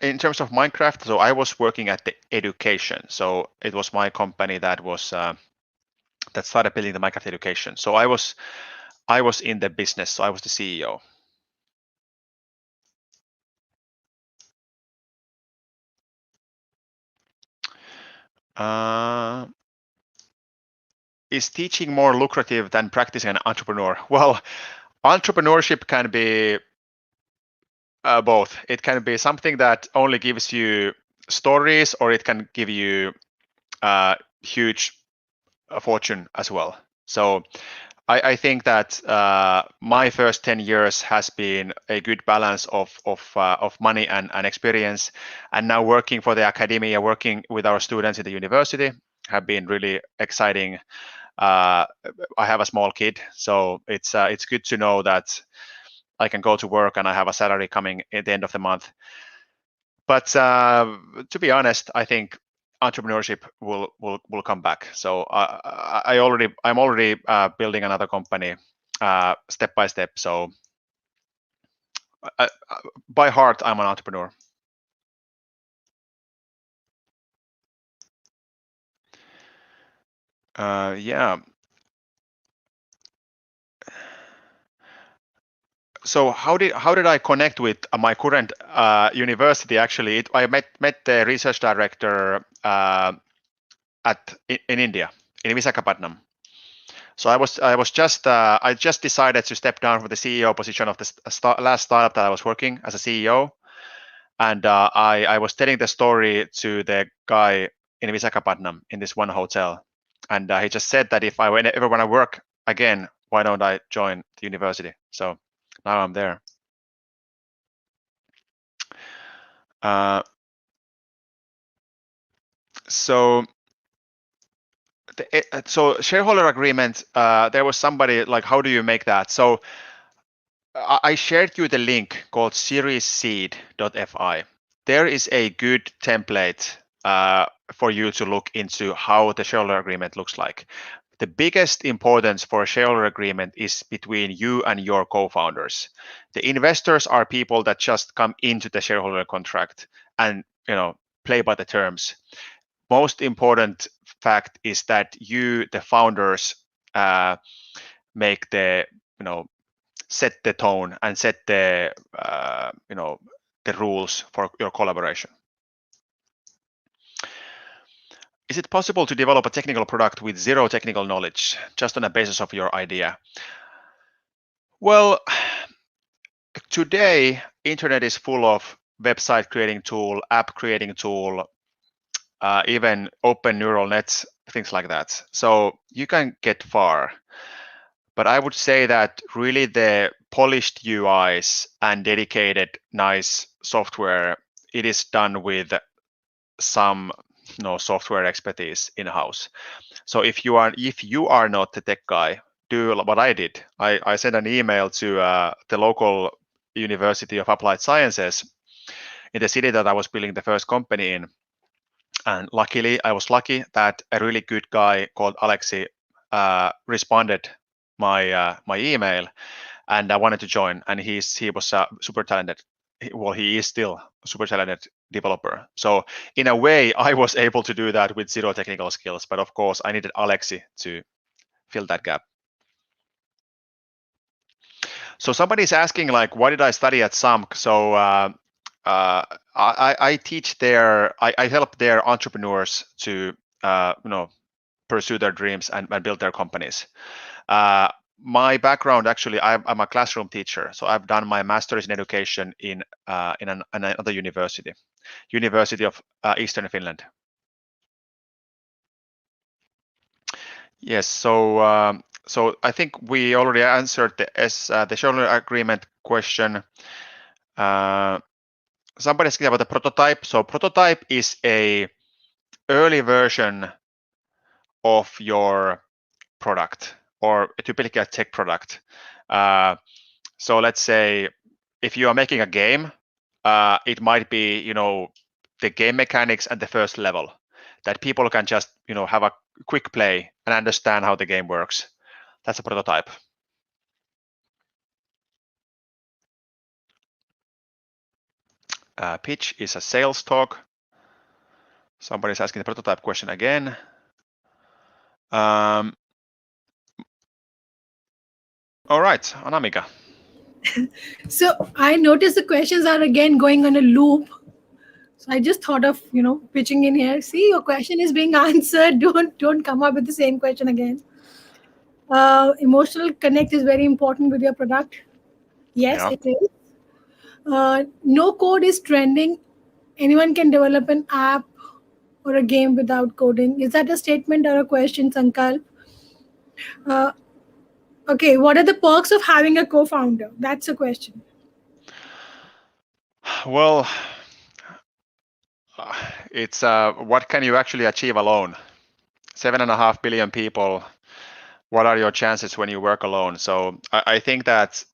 in terms of Minecraft, so I was working at the education. So it was my company that was that started building the Minecraft education. So I was in the business. So I was the CEO. Is teaching more lucrative than practicing an entrepreneur? Well, entrepreneurship can be both. It can be something that only gives you stories, or it can give you huge fortune as well. So I think that my first 10 years has been a good balance of money and experience, and now working for the academia, working with our students in the university, have been really exciting. I have a small kid, so it's good to know that I can go to work and I have a salary coming at the end of the month. But to be honest, I think entrepreneurship will come back. So I'm already building another company step by step. So by heart, I'm an entrepreneur. Yeah. So how did I connect with my current university? Actually, I met the research director in India, in Visakhapatnam. So I just decided to step down from the CEO position of the last startup that I was working as a CEO, and I was telling the story to the guy in Visakhapatnam in this one hotel, and he just said that if I ever want to work again, why don't I join the university? So now I'm there. So shareholder agreement, there was somebody like, how do you make that? So I shared you the link called seriesseed.fi. There is a good template for you to look into how the shareholder agreement looks like. The biggest importance for a shareholder agreement is between you and your co-founders. The investors are people that just come into the shareholder contract and play by the terms. most important fact is that you, the founders, make the, set the tone and set the, the rules for your collaboration. Is it possible to develop a technical product with zero technical knowledge, just on the basis of your idea? Well, today, internet is full of website creating tool, app creating tool, even open neural nets, things like that. So you can get far. But I would say that really the polished UIs and dedicated nice software, it is done with some software expertise in-house. So if you are not the tech guy, do what I did. I sent an email to the local University of Applied Sciences in the city that I was building the first company in. And luckily, I was lucky that a really good guy called Alexi responded my email, and I wanted to join. And he was super talented. Well, he is still a super talented developer. So in a way, I was able to do that with zero technical skills. But of course, I needed Alexi to fill that gap. So somebody's asking, like, why did I study at SAMK? So I teach there. I help their entrepreneurs to pursue their dreams and build their companies. My background, actually, I'm a classroom teacher. So I've done my master's in education in another University of Eastern Finland. Yes. So so I think we already answered the shareholder agreement question. Somebody asked about the prototype. So prototype is a early version of your product, or typically a tech product. So let's say if you are making a game, it might be the game mechanics at the first level that people can just have a quick play and understand how the game works. That's a prototype. Pitch is a sales talk. Somebody's asking the prototype question again. All right, Anamika. So I noticed the questions are again going on a loop. So I just thought of pitching in here. See, your question is being answered. Don't come up with the same question again. Emotional connect is very important with your product. Yes, Yeah. it is. No code is trending. Anyone can develop an app or a game without coding. Is that a statement or a question, Sankalp? Okay, what are the perks of having a co-founder? That's a question. Well, it's what can you actually achieve alone? 7.5 billion people. What are your chances when you work alone? So I think that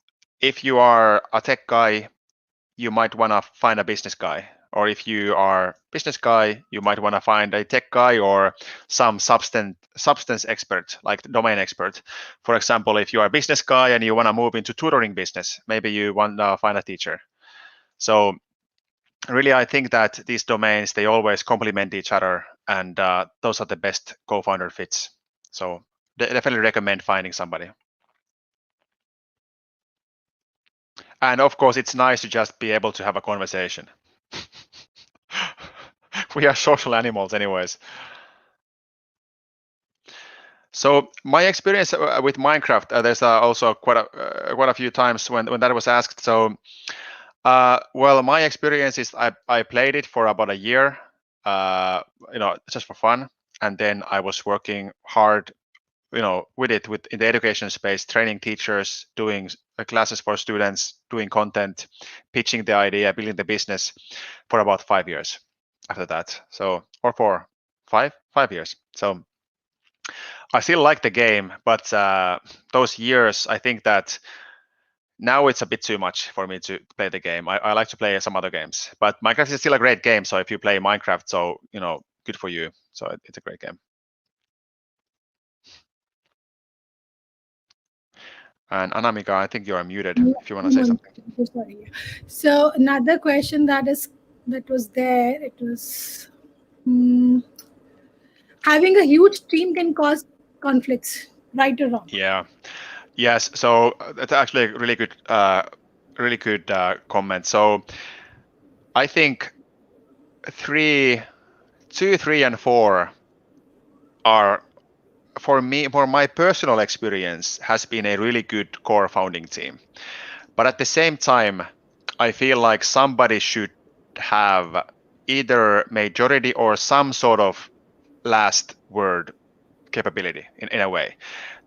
if you are a tech guy, you might want to find a business guy. Or if you are business guy, you might want to find a tech guy or some substance expert, like domain expert. For example, if you are a business guy and you want to move into tutoring business, maybe you want to find a teacher. So really, I think that these domains, they always complement each other, and those are the best co-founder fits. So definitely recommend finding somebody. And of course, it's nice to just be able to have a conversation. We are social animals anyways. So my experience with Minecraft, there's also quite a few times when that was asked. So, well, my experience is I played it for about a year, just for fun, and then I was working hard, with it in the education space, training teachers, doing classes for students, doing content, pitching the idea, building the business for about 5 years after that. So, or for 5 years. So I still like the game, but those years, I think that now it's a bit too much for me to play the game. I like to play some other games, but Minecraft is still a great game. So if you play Minecraft, so good for you. So it's a great game. And Anamika, I think you are muted if you want to say something. Sorry. So another question that was there. It was. Having a huge team can cause conflicts, right or wrong? Yeah. Yes. So that's actually a really good comment. So I think three, two, three, and four are for my personal experience has been a really good core founding team. But at the same time, I feel like somebody should have either majority or some sort of last word capability in a way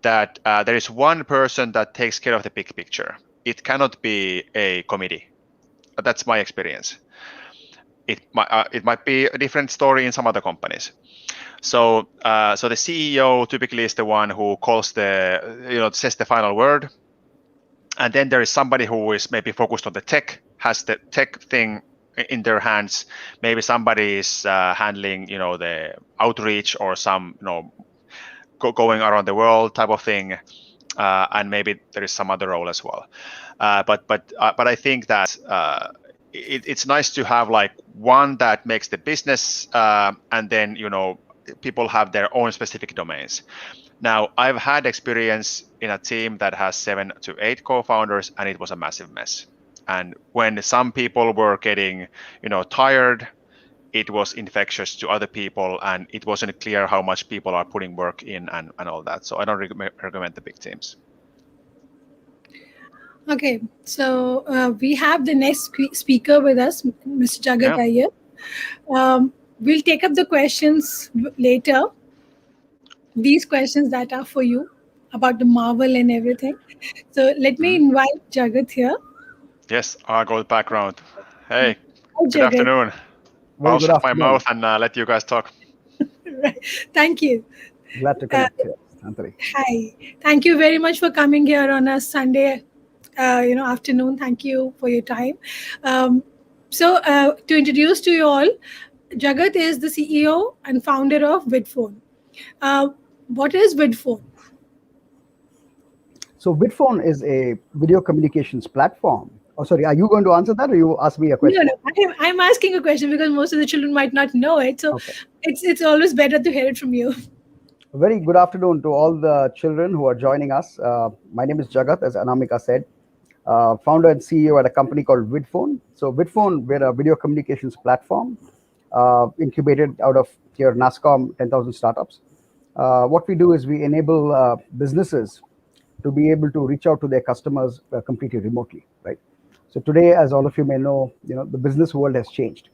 that there is one person that takes care of the big picture. It cannot be a committee. That's my experience. It might be a different story in some other companies. So the CEO typically is the one who calls says the final word, and then there is somebody who is maybe focused on the tech, has the tech thing in their hands. Maybe somebody is handling the outreach or some going around the world type of thing, and maybe there is some other role as well. But I think that it's nice to have like one that makes the business, and then people have their own specific domains. Now, I've had experience in a team that has 7 to 8 co-founders, and it was a massive mess. And when some people were getting, tired, it was infectious to other people, and it wasn't clear how much people are putting work in and all that. So I don't recommend the big teams. Okay, so we have the next speaker with us, Mr. Jagat Yeah. Iyer. We'll take up the questions later. These questions that are for you about the Marvel and everything. So let me invite Jagat here. Yes, I'll go background. Hey, Hi, good Jagat. afternoon. Very I'll good shut my afternoon. mouth and let you guys talk. Right. Thank you. Glad to connect here, Anthony. Hi. Thank you very much for coming here on a Sunday, afternoon. Thank you for your time. To introduce to you all, Jagat is the CEO and founder of Vidphone. What is Vidphone? So Vidphone is a video communications platform. Oh, sorry, are you going to answer that, or you ask me a No, question? no, I'm asking a question because most of the children might not know it. So Okay. it's always better to hear it from you. A very good afternoon to all the children who are joining us. My name is Jagat, as Anamika said, founder and CEO at a company called Vidphone. So Vidphone, we're a video communications platform incubated out of here NASCOM 10,000 startups. What we do is we enable businesses to be able to reach out to their customers completely remotely, right? So today, as all of you may know, the business world has changed.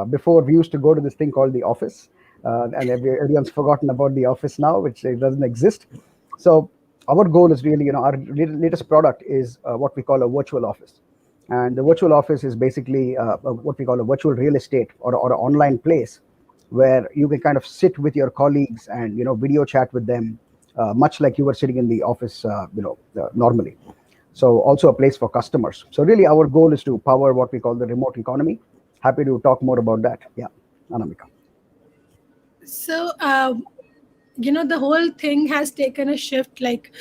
Before, we used to go to this thing called the office, and everyone's forgotten about the office now, which it doesn't exist. So our goal is really, our latest product is what we call a virtual office. And the virtual office is basically what we call a virtual real estate or an online place where you can kind of sit with your colleagues and video chat with them, much like you were sitting in the office, normally. So also a place for customers. So really, our goal is to power what we call the remote economy. Happy to talk more about that. Yeah, Anamika. So, the whole thing has taken a shift. Like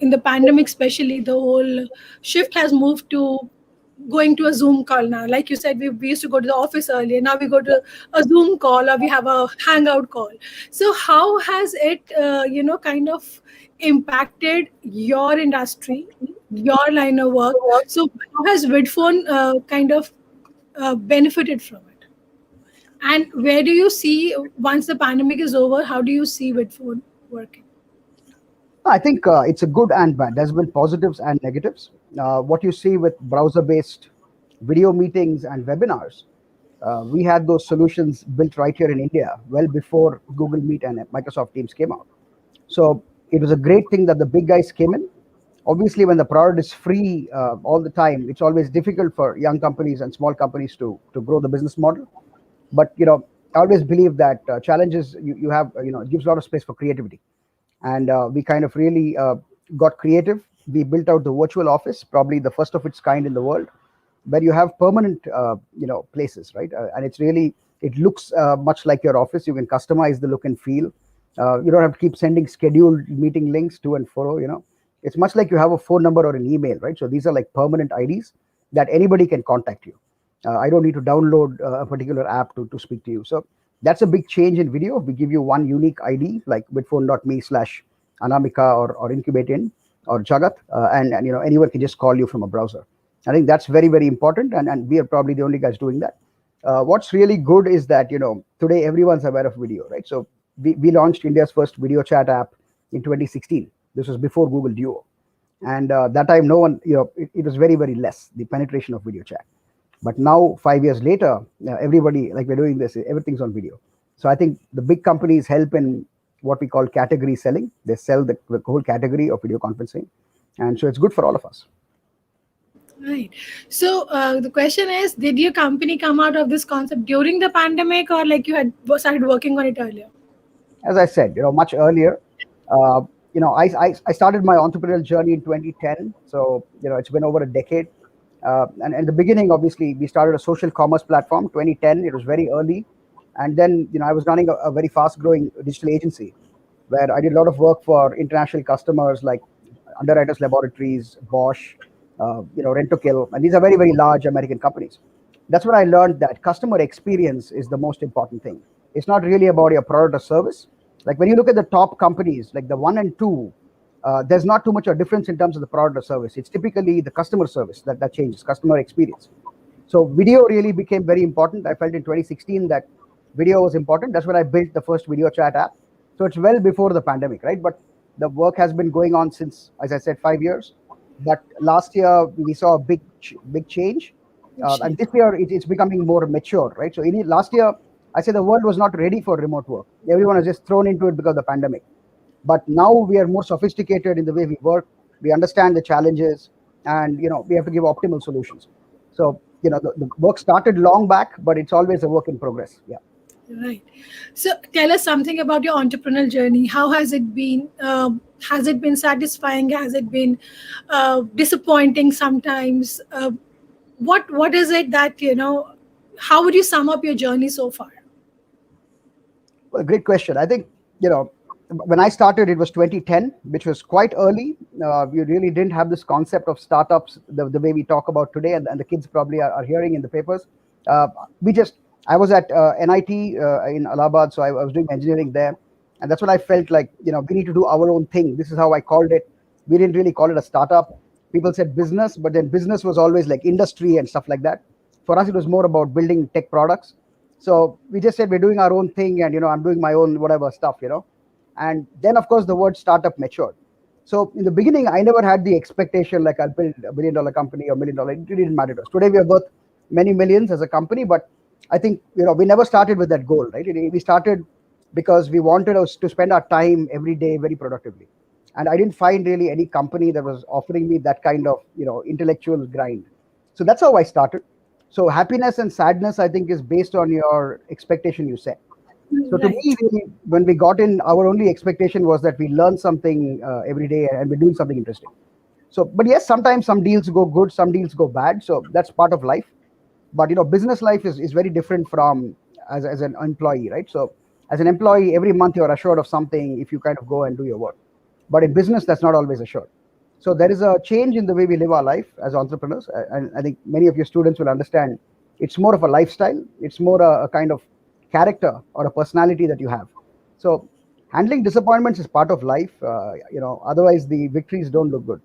in the pandemic, especially, the whole shift has moved to going to a Zoom call now. Like you said, we used to go to the office earlier. Now we go to a Zoom call or we have a Hangout call. So, how has it, kind of impacted your industry, your line of work? So, how has Vidphone kind of benefited from it? And where do you see, once the pandemic is over, how do you see Vidphone working? I think it's a good and bad. There's been positives and negatives. What you see with browser-based video meetings and webinars, we had those solutions built right here in India well before Google Meet and Microsoft Teams came out. So it was a great thing that the big guys came in. Obviously, when the product is free all the time, it's always difficult for young companies and small companies to grow the business model. But I always believe that challenges you have, it gives a lot of space for creativity. And we kind of really got creative. We built out the virtual office, probably the first of its kind in the world, where you have permanent places, right? And it looks much like your office. You can customize the look and feel. You don't have to keep sending scheduled meeting links to and fro. It's much like you have a phone number or an email, right? So these are like permanent IDs that anybody can contact you. I don't need to download a particular app to speak to you. So That's a big change in video. We give you one unique ID like vidphone.me/Anamika or Incubatin or Jagat, and anyone can just call you from a browser. I think that's very, very important, and we are probably the only guys doing that. What's really good is that today everyone's aware of video, right? So we launched India's first video chat app in 2016. This was before Google Duo, and that time no one, it was very, very less, the penetration of video chat. But now 5 years later, everybody, like we're doing this, everything's on video. So I think the big companies help in what we call category selling. They sell the whole category of video conferencing, and so it's good for all of us. Right. So the question is, did your company come out of this concept during the pandemic, or like you had started working on it earlier? As I said, much earlier. I started my entrepreneurial journey in 2010. So it's been over a decade. And in the beginning, obviously, we started a social commerce platform. 2010, it was very early, and then I was running a very fast-growing digital agency where I did a lot of work for international customers like Underwriters Laboratories, Bosch, Rent-to-Kill, and these are very, very large American companies. That's when I learned that customer experience is the most important thing. It's not really about your product or service. Like when you look at the top companies, like the 1 and 2, there's not too much of a difference in terms of the product or service. It's typically the customer service that changes, customer experience. So video really became very important. I felt in 2016 that video was important. That's when I built the first video chat app. So it's well before the pandemic, right? But the work has been going on since, as I said, 5 years. But last year we saw a big change. And this year it's becoming more mature, right? So last year, I say the world was not ready for remote work. Everyone was just thrown into it because of the pandemic. But now we are more sophisticated in the way we work. We understand the challenges, and we have to give optimal solutions. So the work started long back, but it's always a work in progress. Yeah. Right. So tell us something about your entrepreneurial journey. How has it been? Has it been satisfying? Has it been disappointing sometimes? What is it that how would you sum up your journey so far? Well, great question. I think when I started, it was 2010, which was quite early. We really didn't have this concept of startups the way we talk about today, and the kids probably are hearing in the papers. I was at NIT in Allahabad, so I was doing engineering there, and that's when I felt like we need to do our own thing. This is how I called it. We didn't really call it a startup. People said business, but then business was always like industry and stuff like that. For us, it was more about building tech products. So we just said we're doing our own thing, and I'm doing my own whatever stuff, And then, of course, the word startup matured. So in the beginning, I never had the expectation like I'll build $1 billion company or $1 million. It didn't matter to us. Today, we are worth many millions as a company, but I think we never started with that goal, right? We started because we wanted us to spend our time every day very productively, and I didn't find really any company that was offering me that kind of intellectual grind. So that's how I started. So happiness and sadness, I think, is based on your expectation you set. So to me, really, when we got in, our only expectation was that we learn something every day and we're doing something interesting. So, but yes, sometimes some deals go good, some deals go bad. So that's part of life. But business life is very different from as an employee, right? So as an employee, every month you're assured of something if you kind of go and do your work. But in business, that's not always assured. So there is a change in the way we live our life as entrepreneurs. And I think many of your students will understand it's more of a lifestyle. It's more a kind of character or a personality that you have. So handling disappointments is part of life. Otherwise the victories don't look good.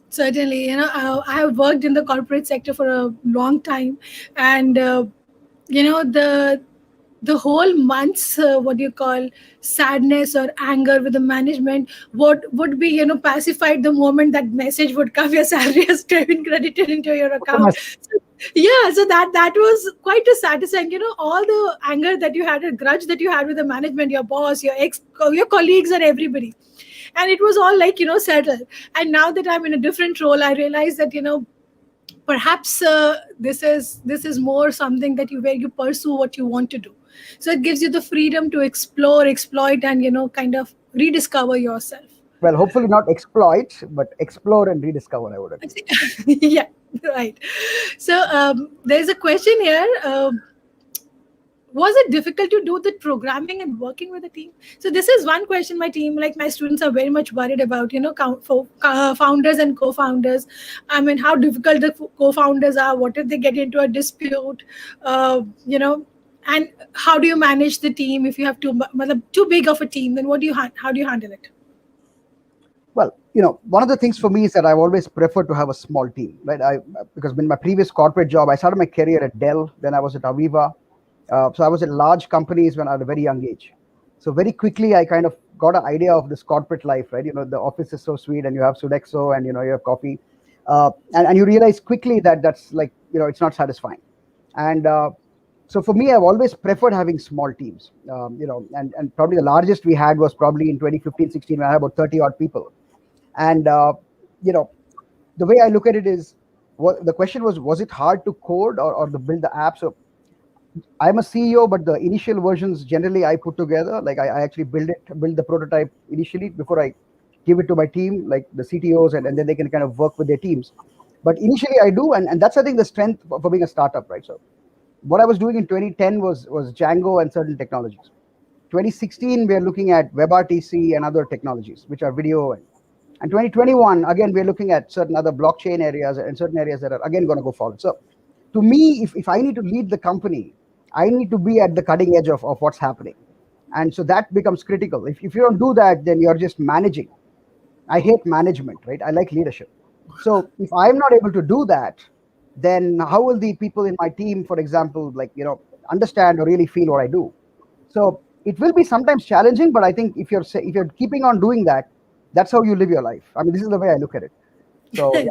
Certainly, I have worked in the corporate sector for a long time, and the whole month's what do you call sadness or anger with the management would be pacified the moment that message would come, your salary has been credited into your account. Yeah, so that was quite a satisfying. All the anger that you had, a grudge that you had with the management, your boss, your colleagues, and everybody, and it was all like settled. And now that I'm in a different role, I realize that perhaps this is more something that where you pursue what you want to do. So it gives you the freedom to explore, exploit, and kind of rediscover yourself. Well, hopefully not exploit, but explore and rediscover, I would agree. Yeah, right. So there's a question here. Was it difficult to do the programming and working with a team? So this is one question my team, like my students, are very much worried about, founders and co-founders. I mean, how difficult the co-founders are. What if they get into a dispute? And how do you manage the team if you have too big of a team? Then how do you handle it? Well, one of the things for me is that I've always preferred to have a small team, right? Because in my previous corporate job, I started my career at Dell, then I was at Aviva. So I was at large companies when I was at a very young age. So very quickly, I kind of got an idea of this corporate life, right? The office is so sweet, and you have Sodexo, and you have coffee, and you realize quickly that that's like it's not satisfying. And so for me, I've always preferred having small teams. And probably the largest we had was probably in 2015-16, when I had about 30 odd people. And the way I look at it is, what the question was it hard to code or to build the app? So I'm a CEO, but the initial versions generally I put together. Like I actually build the prototype initially before I give it to my team, like the CTOs, and then they can kind of work with their teams. But initially I do, and that's I think the strength for being a startup, right? So what I was doing in 2010 was Django and certain technologies. 2016 we are looking at WebRTC and other technologies, which are video, and 2021 again we're looking at certain other blockchain areas and certain areas that are again going to go forward. So to me, if I need to lead the company, I need to be at the cutting edge of what's happening. And so that becomes critical. If you don't do that, then you're just managing. I hate management, right? I like leadership. So if I'm not able to do that, then how will the people in my team, for example, understand or really feel what I do? So it will be sometimes challenging, but I think if you're keeping on doing that, that's how you live your life. I mean, this is the way I look at it. So yeah.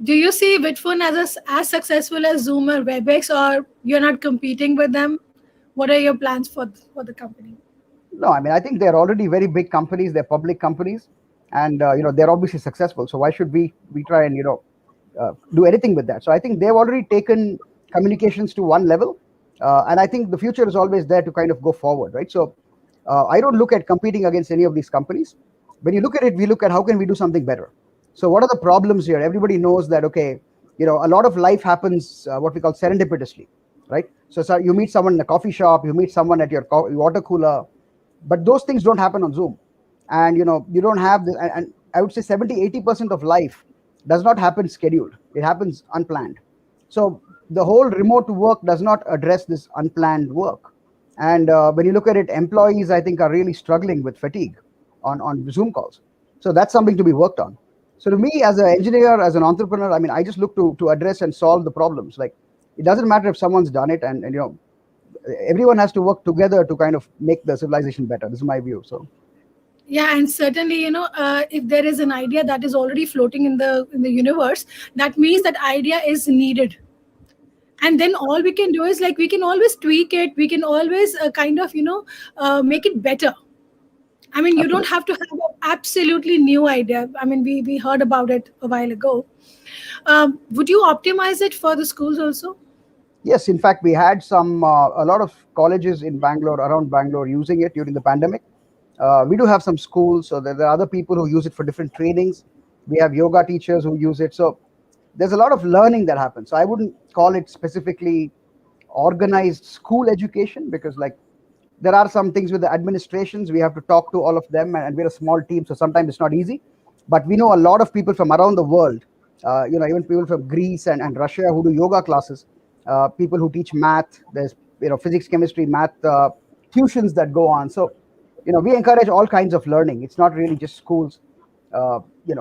Do you see Bitphone as successful as Zoom or WebEx, or you're not competing with them? What are your plans for the company? No, I mean, I think they're already very big companies. They're public companies, and they're obviously successful. So why should we try and do anything with that? So I think they've already taken communications to one level, and I think the future is always there to kind of go forward, right? So I don't look at competing against any of these companies. When you look at it, we look at how can we do something better. So what are the problems here? Everybody knows that, okay, a lot of life happens what we call serendipitously, right? So you meet someone in a coffee shop, you meet someone at your water cooler, but those things don't happen on Zoom. And you don't have this, and I would say 70-80% of life does not happen scheduled. It happens unplanned. So the whole remote work does not address this unplanned work. And when you look at it, employees, I think, are really struggling with fatigue on Zoom calls. So that's something to be worked on. So to me, as an engineer, as an entrepreneur, I mean, I just look to address and solve the problems. Like, it doesn't matter if someone's done it, and everyone has to work together to kind of make the civilization better. This is my view. So yeah, and certainly, if there is an idea that is already floating in the universe, that means that idea is needed. And then all we can do is, like, we can always tweak it. We can always make it better. I mean, you don't have to have an absolutely new idea. I mean, we heard about it a while ago. Would you optimize it for the schools also? Yes, in fact, we had a lot of colleges in Bangalore, around Bangalore, using it during the pandemic. We do have some schools, so there are other people who use it for different trainings. We have yoga teachers who use it. So there's a lot of learning that happens. So I wouldn't call it specifically organized school education, because there are some things with the administrations. We have to talk to all of them, and we're a small team, so sometimes it's not easy. But we know a lot of people from around the world, even people from Greece and Russia who do yoga classes, people who teach math. There's physics, chemistry, math tuitions that go on. So we encourage all kinds of learning. It's not really just schools,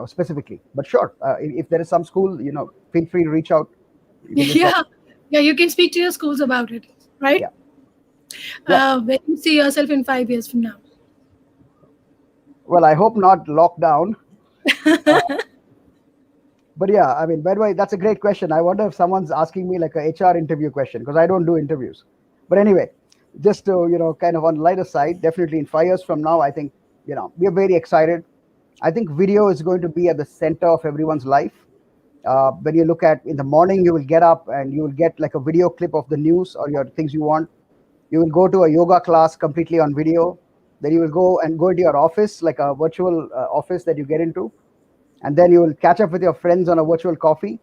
specifically. But sure, if there is some school, feel free to reach out. Yeah, you can speak to your schools about it, right? Yeah. Where do you see yourself in 5 years from now? Well, I hope not lockdown. But yeah, I mean, by the way, that's a great question. I wonder if someone's asking me like a HR interview question, because I don't do interviews. But anyway, just to kind of on the lighter side, definitely in 5 years from now, I think we're very excited. I think video is going to be at the center of everyone's life. When you look at in the morning, you will get up and you will get like a video clip of the news or your things you want. You will go to a yoga class completely on video. Then you will go into your office, like a virtual office that you get into. And then you will catch up with your friends on a virtual coffee.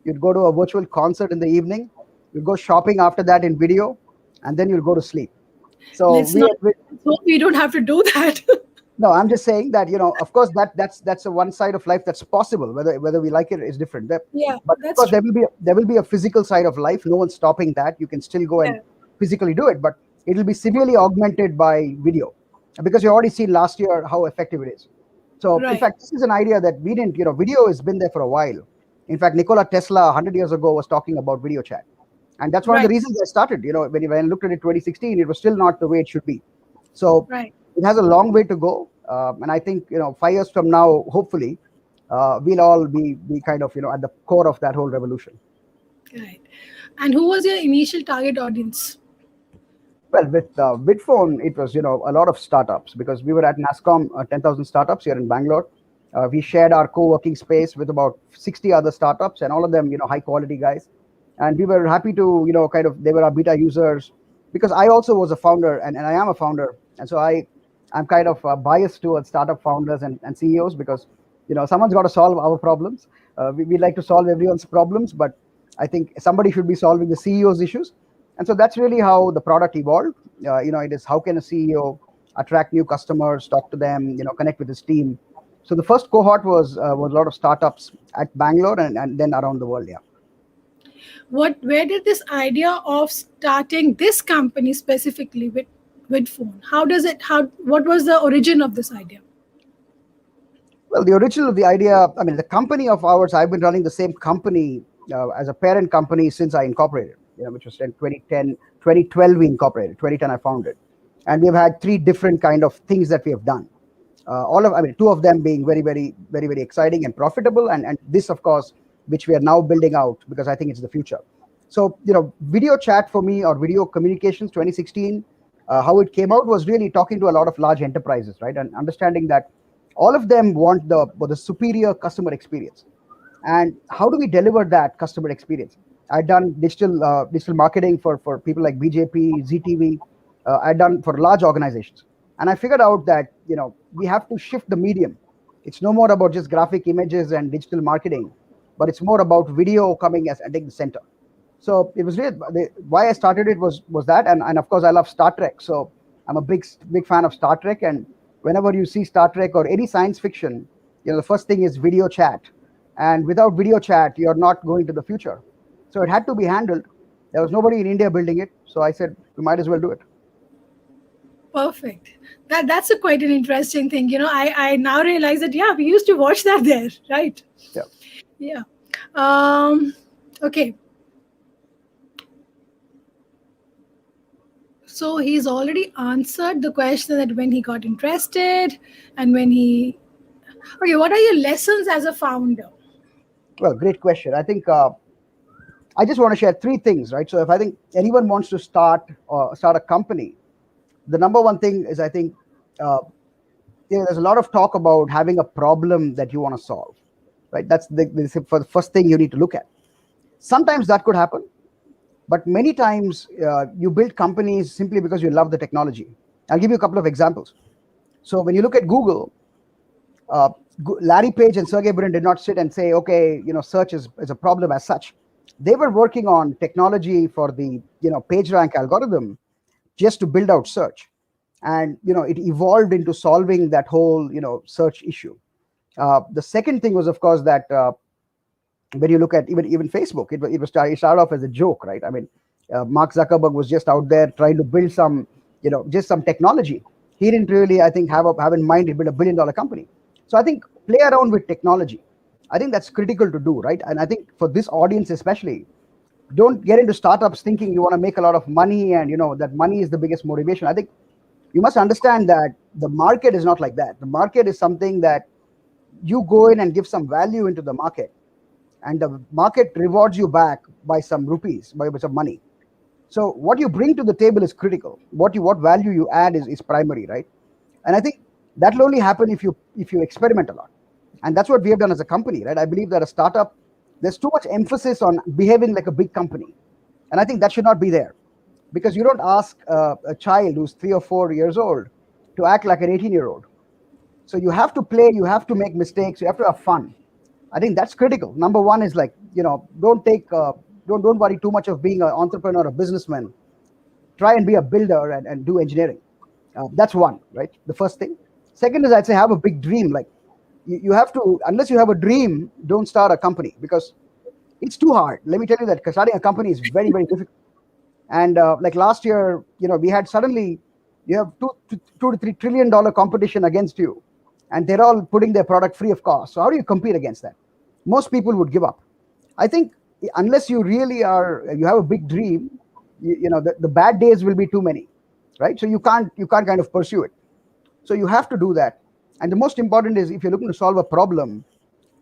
You'd go to a virtual concert in the evening. You'll go shopping after that in video. And then you'll go to sleep. So Let's hope we don't have to do that. No, I'm just saying that, of course, that's a one side of life that's possible. Whether we like it is different. Yeah, But of that's course, true. there will be a physical side of life. No one's stopping that. You can still go and Yeah, physically do it, but it'll be severely augmented by video, because you already seen last year how effective it is. So, in right, fact, this is an idea that we didn't. Video has been there for a while. In fact, Nikola Tesla 100 years ago was talking about video chat, and that's one of the right, reasons I started. When I looked at it 2016, it was still not the way it should be. So right. it has a long way to go, and I think 5 years from now, hopefully, we'll all be kind of at the core of that whole revolution. Right. And who was your initial target audience? Well, with Bitphone, it was a lot of startups, because we were at NASCOM, 10,000 startups here in Bangalore. We shared our co-working space with about 60 other startups, and all of them high quality guys. And we were happy to kind of, they were our beta users, because I also was a founder, and I am a founder, and so I'm kind of biased towards startup founders and CEOs, because someone's got to solve our problems. We like to solve everyone's problems, but I think somebody should be solving the CEO's issues. And so that's really how the product evolved. It is, how can a CEO attract new customers, talk to them, connect with his team. So the first cohort was a lot of startups at Bangalore, and then around the world. Yeah. Where did this idea of starting this company specifically with phone? What was the origin of this idea? Well, the original of the idea, I mean, the company of ours, I've been running the same company as a parent company since I incorporated, which was in 2010, 2012 we incorporated, 2010 I founded. And we've had three different kind of things that we have done. Two of them being very, very, very, very exciting and profitable. And this, of course, which we are now building out, because I think it's the future. So, video chat for me, or video communications 2016, how it came out was really talking to a lot of large enterprises, right? And understanding that all of them want the superior customer experience. And how do we deliver that customer experience? I've done digital marketing for people like BJP, ZTV. I've done for large organizations. And I figured out that, we have to shift the medium. It's no more about just graphic images and digital marketing, but it's more about video coming as and taking the center. So it was really why I started it was that, and of course I love Star Trek. So I'm a big fan of Star Trek, and whenever you see Star Trek or any science fiction, the first thing is video chat, and without video chat, you're not going to the future. So it had to be handled. There was nobody in India building it, so I said we might as well do it. Perfect. That's quite an interesting thing. I now realize that, yeah, we used to watch that there, right? Yeah. Yeah. Okay. So he's already answered the question that when he got interested and when he. Okay, what are your lessons as a founder? Well, great question. I think I just want to share three things, right? So if I think anyone wants to start a company, the number one thing is, I think there's a lot of talk about having a problem that you want to solve, right? That's for the first thing you need to look at. Sometimes that could happen, but many times you build companies simply because you love the technology. I'll give you a couple of examples. So when you look at Google, Larry Page and Sergey Brin did not sit and say, okay, search is a problem as such. They were working on technology for the PageRank algorithm just to build out search, and it evolved into solving that whole search issue. The second thing was, of course, that when you look at even Facebook, it started off as a joke, right? I mean, Mark Zuckerberg was just out there trying to build some just some technology. He didn't really, I think, have in mind to build $1 billion company. So I think play around with technology. I think that's critical to do, right? And I think for this audience especially, don't get into startups thinking you want to make a lot of money and that money is the biggest motivation. I think you must understand that the market is not like that. The market is something that you go in and give some value into the market, and the market rewards you back by some rupees, by some money. So what you bring to the table is critical. What value you add is primary, right? And I think that will only happen if you experiment a lot. And that's what we have done as a company, right? I believe that a startup, there's too much emphasis on behaving like a big company. And I think that should not be there, because you don't ask a child who's 3 or 4 years old to act like an 18-year-old. So you have to play, you have to make mistakes, you have to have fun. I think that's critical. Number one is don't worry too much of being an entrepreneur or businessman. Try and be a builder and do engineering. That's one, right? The first thing. Second is I'd say have a big dream. Like you have to, unless you have a dream, don't start a company because it's too hard. Let me tell you that starting a company is very, very difficult. And like last year, we had suddenly you have $2 to $3 trillion competition against you, and they're all putting their product free of cost. So how do you compete against that? Most people would give up. I think unless you really you have a big dream, the bad days will be too many, right? So you can't kind of pursue it. So you have to do that. And the most important is if you're looking to solve a problem,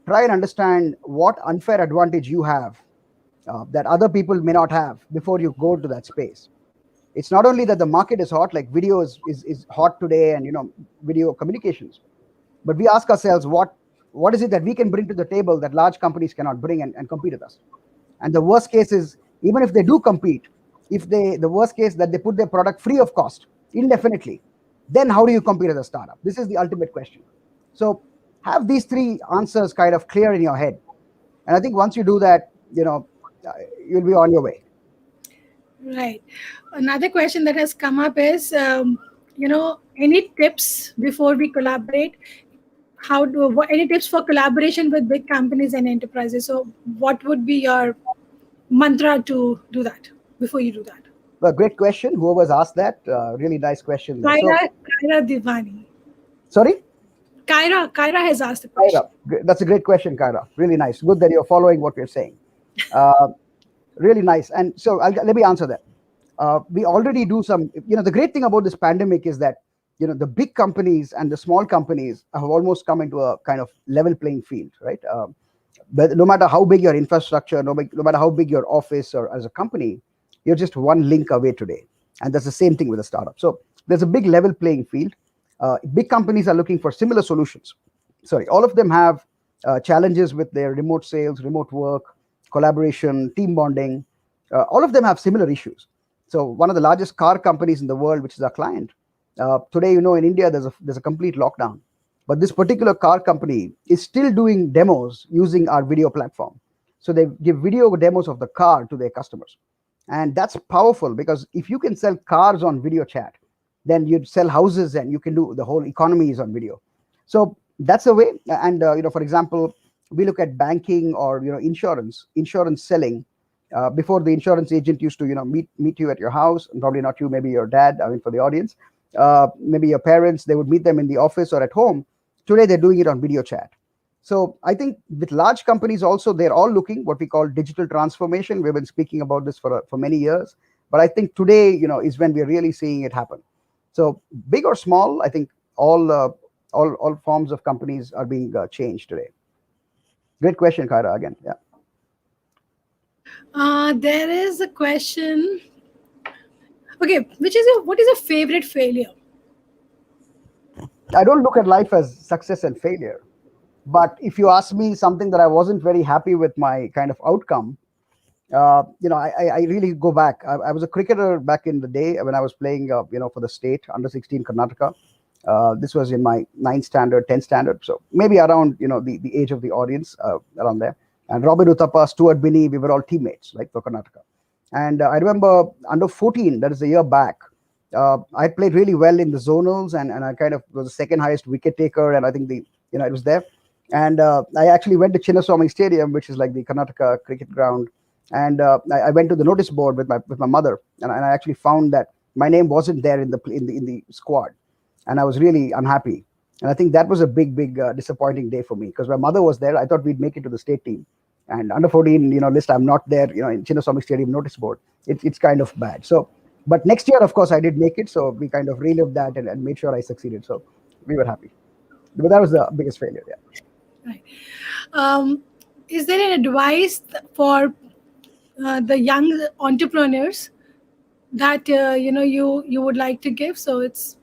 try and understand what unfair advantage you have that other people may not have before you go to that space. It's not only that the market is hot, like video is hot today, and video communications, but we ask ourselves what is it that we can bring to the table that large companies cannot bring and compete with us. And the worst case is, even if they do compete, the worst case that they put their product free of cost indefinitely, then how do you compete as a startup? This is the ultimate question. So have these three answers kind of clear in your head, and I think once you do that, you'll be on your way. Right. Another question that has come up is, any tips before we collaborate? Any tips for collaboration with big companies and enterprises? So, what would be your mantra to do that before you do that? Well, great question. Whoever's asked that, really nice question. Kaira Divani. Sorry? Kaira has asked the question. Kaira. That's a great question, Kaira. Really nice. Good that you're following what we're saying. Really nice. And so let me answer that. We already do some, the great thing about this pandemic is that, the big companies and the small companies have almost come into a kind of level playing field, right? But no matter how big your infrastructure, no matter how big your office or as a company, you're just one link away today. And that's the same thing with a startup. So there's a big level playing field. Big companies are looking for similar solutions. Sorry, all of them have challenges with their remote sales, remote work, collaboration, team bonding. All of them have similar issues. So one of the largest car companies in the world, which is our client, today, in India, there's a complete lockdown. But this particular car company is still doing demos using our video platform. So they give video demos of the car to their customers. And that's powerful because if you can sell cars on video chat, then you'd sell houses and you can do the whole economy is on video. So that's a way. And, for example, we look at banking or, insurance selling. Before, the insurance agent used to, meet you at your house, and probably not you, maybe your dad, for the audience, maybe your parents, they would meet them in the office or at home. Today, they're doing it on video chat. So I think with large companies also, they're all looking what we call digital transformation. We've been speaking about this for many years, but I think today, is when we're really seeing it happen. So big or small, I think all forms of companies are being changed today. Great question, Kaira, again. Yeah. There is a question. Okay, what is your favorite failure? I don't look at life as success and failure. But if you ask me something that I wasn't very happy with my kind of outcome, I really go back. I was a cricketer back in the day when I was playing, for the state under 16 Karnataka. This was in my 9th standard, 10th standard. So maybe around, the age of the audience around there. And Robin Uthappa, Stuart Binney, we were all teammates, like for Karnataka. And I remember under 14, that is a year back, I played really well in the zonals and I kind of was the second highest wicket taker. And I think it was there. And I actually went to Chinnaswamy Stadium, which is like the Karnataka cricket ground. And I went to the notice board with my mother, and I actually found that my name wasn't there in the squad, and I was really unhappy. And I think that was a big disappointing day for me because my mother was there. I thought we'd make it to the state team, and under 14 list, I'm not there. In Chinnaswamy Stadium notice board, it's kind of bad. So, but next year, of course, I did make it. So we kind of relived that and made sure I succeeded. So we were happy, but that was the biggest failure. Yeah. Right. Is there an advice for the young entrepreneurs that you would like to give? So it's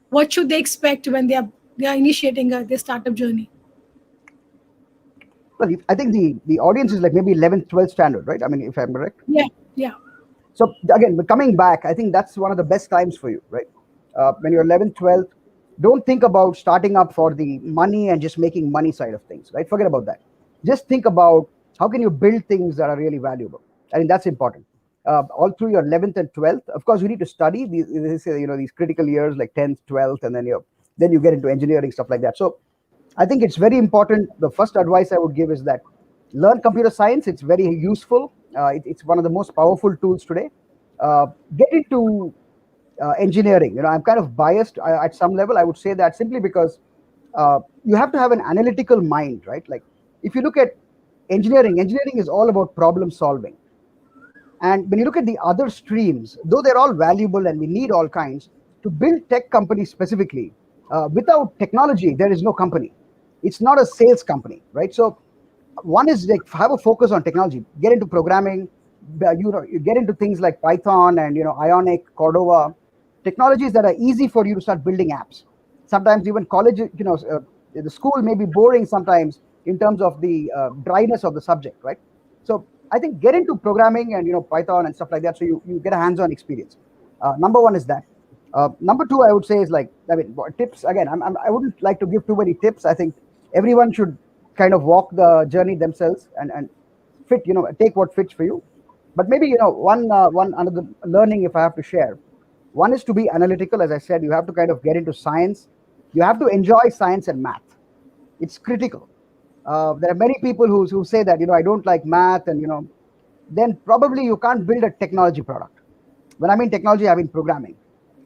what should they expect when they are initiating their startup journey? Well, I think the audience is like maybe 11th, 12th standard, right? I mean, if I'm correct. Yeah. So again, but coming back, I think that's one of the best times for you, right? When you're 11th, 12th, don't think about starting up for the money and just making money side of things, right? Forget about that. Just think about how can you build things that are really valuable. I think that's important. All through your 11th and 12th, of course, you need to study these critical years like 10th, 12th, and then your then you get into engineering, stuff like that. So I think it's very important. The first advice I would give is that learn computer science. It's very useful. It's one of the most powerful tools today. Get into engineering. I'm kind of biased at some level. I would say that simply because you have to have an analytical mind, right? Like if you look at engineering is all about problem solving. And when you look at the other streams, though they're all valuable and we need all kinds, to build tech companies specifically, without technology, there is no company. It's not a sales company, right? So one is like have a focus on technology, get into programming, you get into things like Python and Ionic, Cordova, technologies that are easy for you to start building apps. Sometimes even college, the school may be boring sometimes in terms of the dryness of the subject, right? So I think get into programming and Python and stuff like that, so you get a hands-on experience. Number one is that. Number two, I would say is like, tips. Again, I wouldn't like to give too many tips. I think everyone should kind of walk the journey themselves and fit, take what fits for you. But maybe one another learning, if I have to share, one is to be analytical. As I said, you have to kind of get into science. You have to enjoy science and math. It's critical. There are many people who say that I don't like math, and then probably you can't build a technology product. When I mean technology, I mean programming,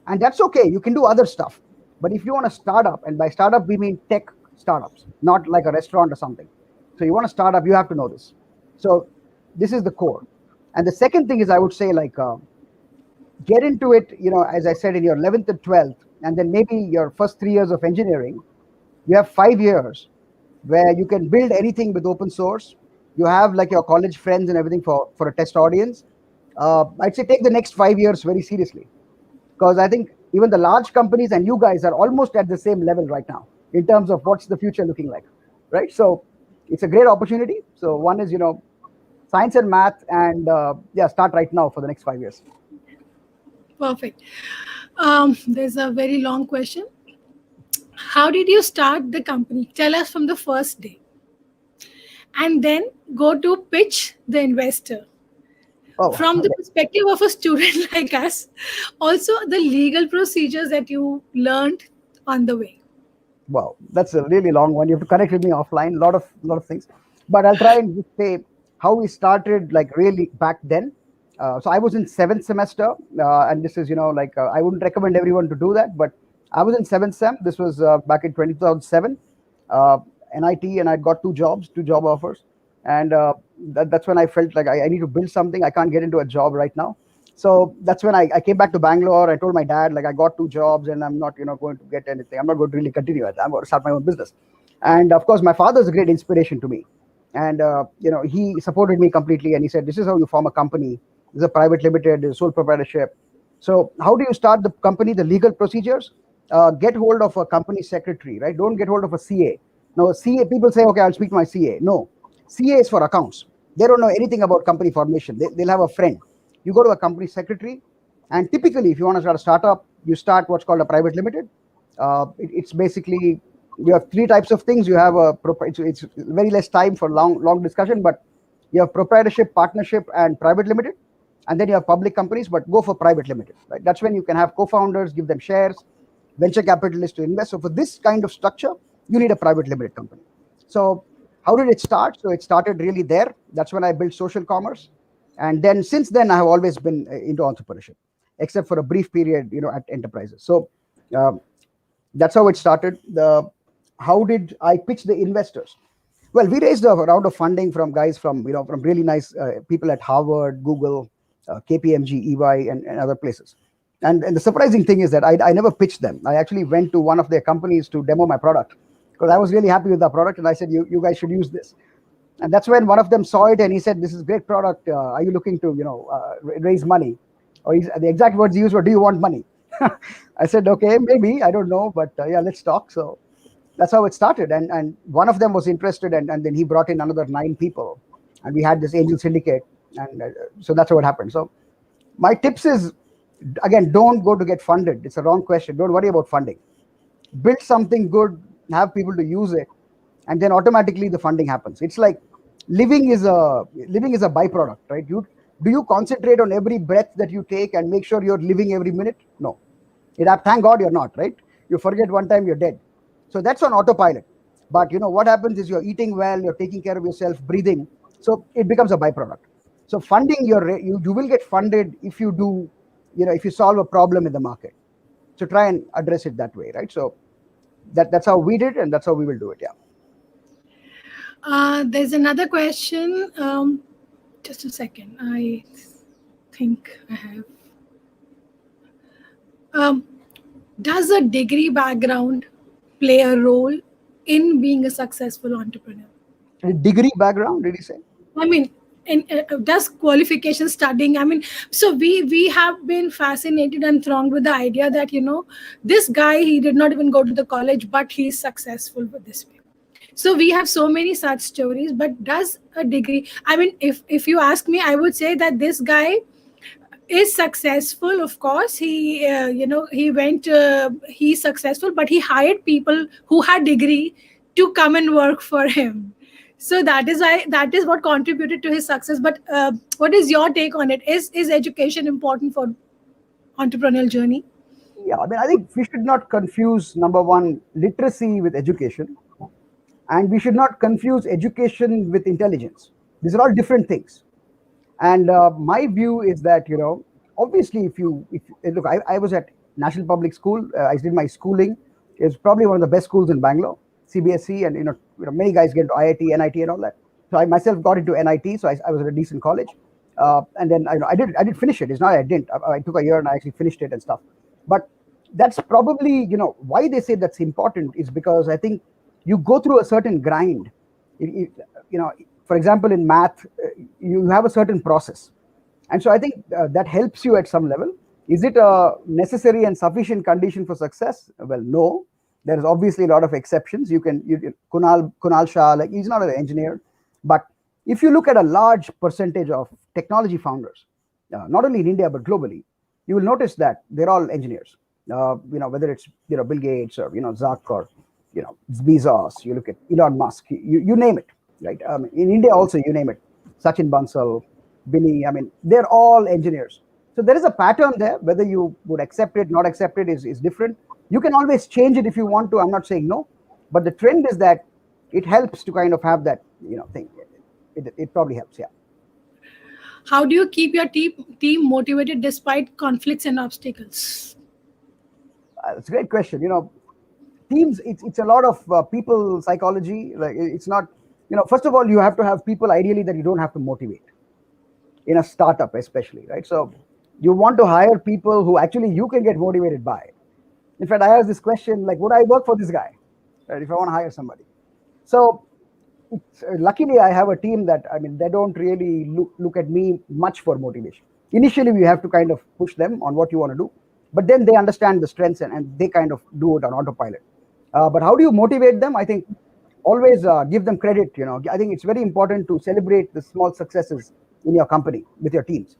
and that's okay. You can do other stuff, but if you want to start up, and by startup we mean tech startups, not like a restaurant or something. So you want to start up, you have to know this. So this is the core. And the second thing is, I would say, like, get into it, as I said, in your 11th and 12th, and then maybe your first 3 years of engineering, you have 5 years where you can build anything with open source. You have like your college friends and everything for a test audience. I'd say take the next 5 years very seriously, because I think even the large companies and you guys are almost at the same level right now in terms of what's the future looking like, right? So it's a great opportunity. So one is, science and math, and start right now for the next 5 years. Perfect. There's a very long question. How did you start the company? Tell us from the first day. And then go to pitch the investor. From the perspective of a student like us, also the legal procedures that you learned on the way. Wow, that's a really long one. You have to connect with me offline. A lot of things, but I'll try and just say how we started, like really back then. So I was in 7th semester, and this is I wouldn't recommend everyone to do that, but I was in 7th sem. This was back in 2007, NIT, and I got two job offers, and that's when I felt like I need to build something. I can't get into a job right now. So that's when I came back to Bangalore. I told my dad, like, I got two jobs and I'm not going to get anything. I'm not going to really continue it. I'm going to start my own business. And of course, my father is a great inspiration to me. And he supported me completely. And he said, this is how you form a company. This is a private limited, this is sole proprietorship. So how do you start the company? The legal procedures? Get hold of a company secretary, right? Don't get hold of a CA. No, CA, people say, okay, I'll speak to my CA. No, CA is for accounts. They don't know anything about company formation. They'll have a friend. You go to a company secretary, and typically, if you want to start a startup, you start what's called a private limited. It's basically, you have three types of things. You have it's very less time for long discussion, but you have proprietorship, partnership, and private limited, and then you have public companies. But go for private limited, right? That's when you can have co-founders, give them shares, venture capitalists to invest. So for this kind of structure, you need a private limited company. So how did it start? So it started really there. That's when I built social commerce. And then since then, I have always been into entrepreneurship, except for a brief period, at enterprises. So that's how it started. How did I pitch the investors? Well, we raised a round of funding from guys from really nice people at Harvard, Google, KPMG, EY, and other places. And the surprising thing is that I never pitched them. I actually went to one of their companies to demo my product because I was really happy with the product. And I said, you guys should use this. And that's when one of them saw it and he said, this is a great product. Are you looking to, raise money? Or the exact words he used were, do you want money? I said, okay, maybe, I don't know, but let's talk. So that's how it started. And one of them was interested, and then he brought in another 9 people. And we had this angel syndicate. And so that's how it happened. So my tips is, again, don't go to get funded. It's a wrong question. Don't worry about funding. Build something good, have people to use it, and then automatically the funding happens. It's like living is a byproduct, right? Do you concentrate on every breath that you take and make sure you're living every minute? No. Thank God you're not, right? You forget one time, you're dead. So that's on autopilot. But what happens is you're eating well, you're taking care of yourself, breathing. So it becomes a byproduct. So funding, you will get funded if you do, if you solve a problem in the market. So try and address it that way, right? So that's how we did, and that's how we will do it. Yeah. There's another question. Just a second. I think I have. Um, does a degree background play a role in being a successful entrepreneur? A degree background, did you say? I mean, does qualification studying? I mean, so we have been fascinated and thronged with the idea that this guy, he did not even go to the college, but he's successful with this way. So we have so many such stories. But does a degree? I mean, if you ask me, I would say that this guy is successful. Of course, he's successful, but he hired people who had degree to come and work for him. So that is what contributed to his success. But what is your take on it? Is education important for entrepreneurial journey? Yeah, I mean, I think we should not confuse, number one, literacy with education, and we should not confuse education with intelligence. These are all different things. And my view is that, obviously, if you look, I was at National Public School. I did my schooling. It's probably one of the best schools in Bangalore, CBSE, and many guys get to IIT, NIT, and all that. So I myself got into NIT, so I was at a decent college, and then I did finish it. It's not I didn't. I took a year and I actually finished it and stuff. But that's probably why they say that's important is because I think you go through a certain grind. For example, in math, you have a certain process. And so I think that helps you at some level. Is it a necessary and sufficient condition for success? Well, no. There is obviously a lot of exceptions. Kunal Shah, like he's not an engineer. But if you look at a large percentage of technology founders, not only in India, but globally, you will notice that they're all engineers. Whether it's Bill Gates or Zuck or Bezos, you look at Elon Musk, you name it, right? In India also, you name it, Sachin Bansal, Billy. I mean, they're all engineers. So there is a pattern there. Whether you would accept it, not accept it is different. You can always change it if you want to. I'm not saying no, but the trend is that it helps to kind of have that thing. It probably helps. Yeah. How do you keep your team motivated despite conflicts and obstacles? It's a great question. Teams, it's a lot of people psychology. Like it's not, first of all, you have to have people ideally that you don't have to motivate in a startup, especially, right? So you want to hire people who actually you can get motivated by. In fact, I asked this question, like, would I work for this guy, right, if I want to hire somebody? So luckily, I have a team that, they don't really look at me much for motivation. Initially, we have to kind of push them on what you want to do, but then they understand the strengths and they kind of do it on autopilot. But how do you motivate them? I think always give them credit. I think it's very important to celebrate the small successes in your company with your teams.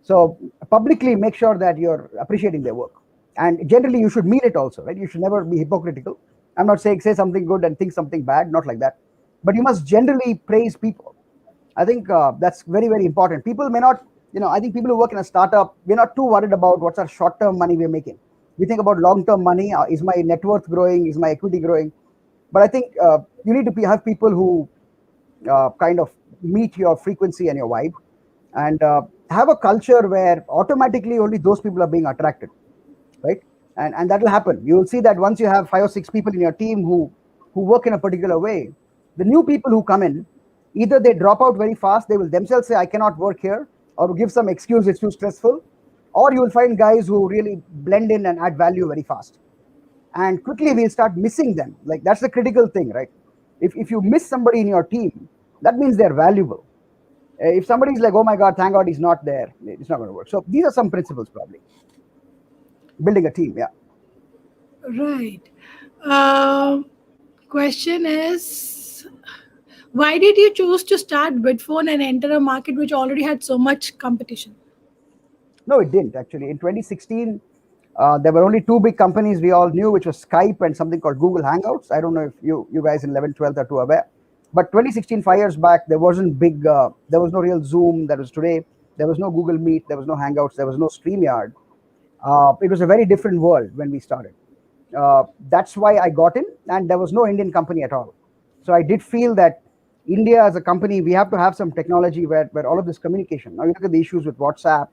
So publicly make sure that you're appreciating their work. And generally, you should mean it also, right? You should never be hypocritical. I'm not saying say something good and think something bad, not like that. But you must generally praise people. I think that's very, very important. People may not, I think people who work in a startup, we're not too worried about what's our short-term money we're making. We think about long-term money. Is my net worth growing? Is my equity growing? But I think you need to have people who kind of meet your frequency and your vibe, and have a culture where automatically only those people are being attracted, right? And that will happen. You will see that once you have 5 or 6 people in your team who work in a particular way, the new people who come in, either they drop out very fast, they will themselves say, I cannot work here, or give some excuse, it's too stressful, or you will find guys who really blend in and add value very fast. And quickly we'll start missing them. Like that's the critical thing, right? If you miss somebody in your team, that means they're valuable. If somebody's like, oh my God, thank God he's not there, it's not going to work. So these are some principles probably. Building a team, yeah. Right. Question is, why did you choose to start Bitphone and enter a market which already had so much competition? No, it didn't actually. In 2016, there were only 2 big companies we all knew, which was Skype and something called Google Hangouts. I don't know if you guys in 11, 12 are too aware. But 2016, 5 years back, there wasn't big, there was no real Zoom that was today. There was no Google Meet, there was no Hangouts, there was no StreamYard. It was a very different world when we started. That's why I got in, and there was no Indian company at all. So I did feel that India as a company, we have to have some technology where all of this communication. Now you look at the issues with WhatsApp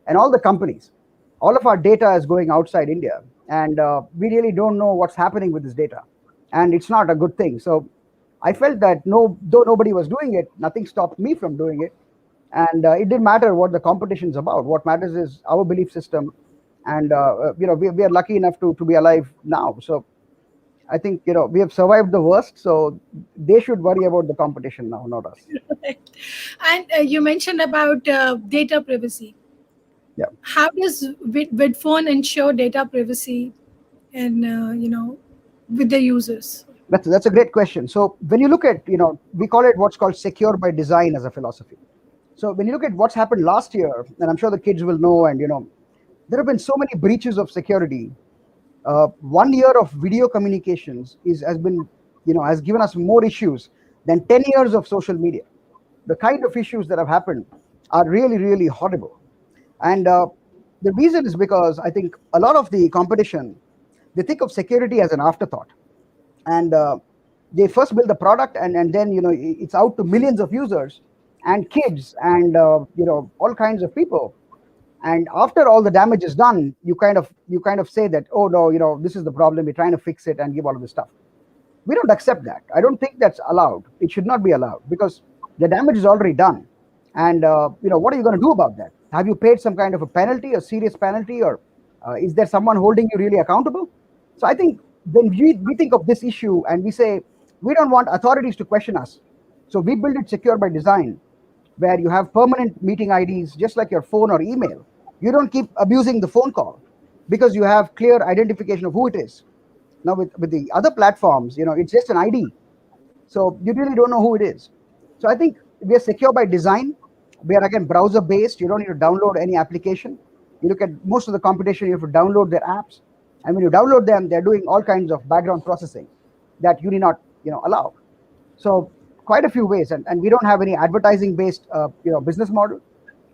and all the companies. All of our data is going outside India, and we really don't know what's happening with this data, and it's not a good thing. So I felt that no, though nobody was doing it, nothing stopped me from doing it, and it didn't matter what the competition is about. What matters is our belief system, and we are lucky enough to be alive now. So I think we have survived the worst, so they should worry about the competition now, not us. And you mentioned about data privacy. Yeah. How does Vidphone ensure data privacy and with the users? That's a great question. So when you look at, we call it what's called secure by design as a philosophy. So when you look at what's happened last year, and I'm sure the kids will know, and there have been so many breaches of security. 1 year of video communications has given us more issues than 10 years of social media. The kind of issues that have happened are really, really horrible. And the reason is because I think a lot of the competition, they think of security as an afterthought. And they first build the product, and then it's out to millions of users and kids and all kinds of people. And after all the damage is done, you kind of say that, oh no, this is the problem, we're trying to fix it and give all of this stuff. We don't accept that. I don't think that's allowed. It should not be allowed, because the damage is already done. And what are you going to do about that? Have you paid some kind of a penalty, a serious penalty, or is there someone holding you really accountable? So I think when we think of this issue and we say we don't want authorities to question us, so we build it secure by design, where you have permanent meeting IDs, just like your phone or email. You don't keep abusing the phone call because you have clear identification of who it is. Now with the other platforms, it's just an ID. So you really don't know who it is. So I think we are secure by design. We are again browser based. You don't need to download any application. You look at most of the competition, you have to download their apps. And when you download them, they're doing all kinds of background processing that you need not allow. So quite a few ways. And we don't have any advertising based business model.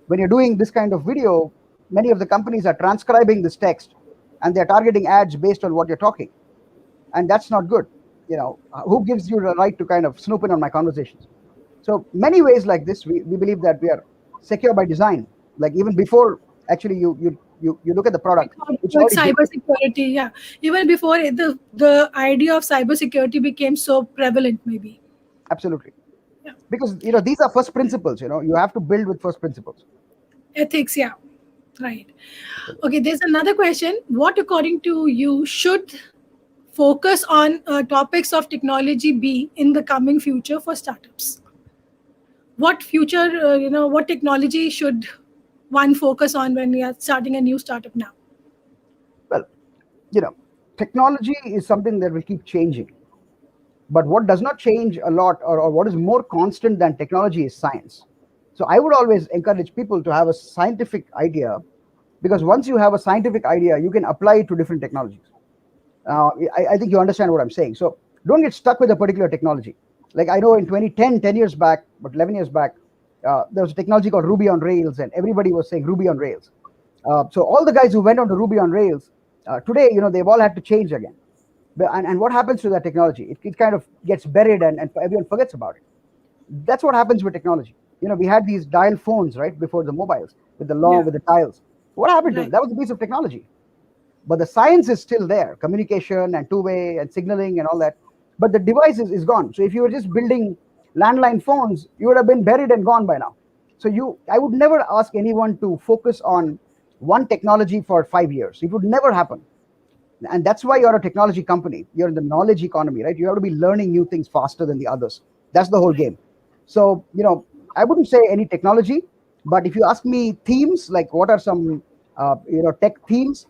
When you're doing this kind of video, many of the companies are transcribing this text and they're targeting ads based on what you're talking. And that's not good. Who gives you the right to kind of snoop in on my conversations? So many ways like this, we believe that we are secure by design. Like even before, actually, you look at the product. It's cybersecurity, yeah. Even before the idea of cybersecurity became so prevalent, maybe. Absolutely. Yeah. Because these are first principles. You have to build with first principles. Ethics, yeah. Right. Okay, there's another question. What, according to you, should focus on topics of technology be in the coming future for startups? What future, what technology should one focus on when we are starting a new startup now? Well, technology is something that will keep changing. But what does not change a lot, or what is more constant than technology, is science. So I would always encourage people to have a scientific idea, because once you have a scientific idea, you can apply it to different technologies. I think you understand what I'm saying. So don't get stuck with a particular technology. Like I know in 2010, 10 years back, but 11 years back, there was a technology called Ruby on Rails, and everybody was saying Ruby on Rails. So all the guys who went on to Ruby on Rails, today, they've all had to change again. And what happens to that technology? It kind of gets buried and everyone forgets about it. That's what happens with technology. We had these dial phones, right, before the mobiles, with the dials. What happened to it? That was a piece of technology. But the science is still there, communication and two-way and signaling and all that. But the device is gone. So if you were just building landline phones, you would have been buried and gone by now. So I would never ask anyone to focus on one technology for 5 years. It would never happen. And that's why you're a technology company. You're in the knowledge economy, right? You have to be learning new things faster than the others. That's the whole game. So, I wouldn't say any technology, but if you ask me themes, like what are some, tech themes,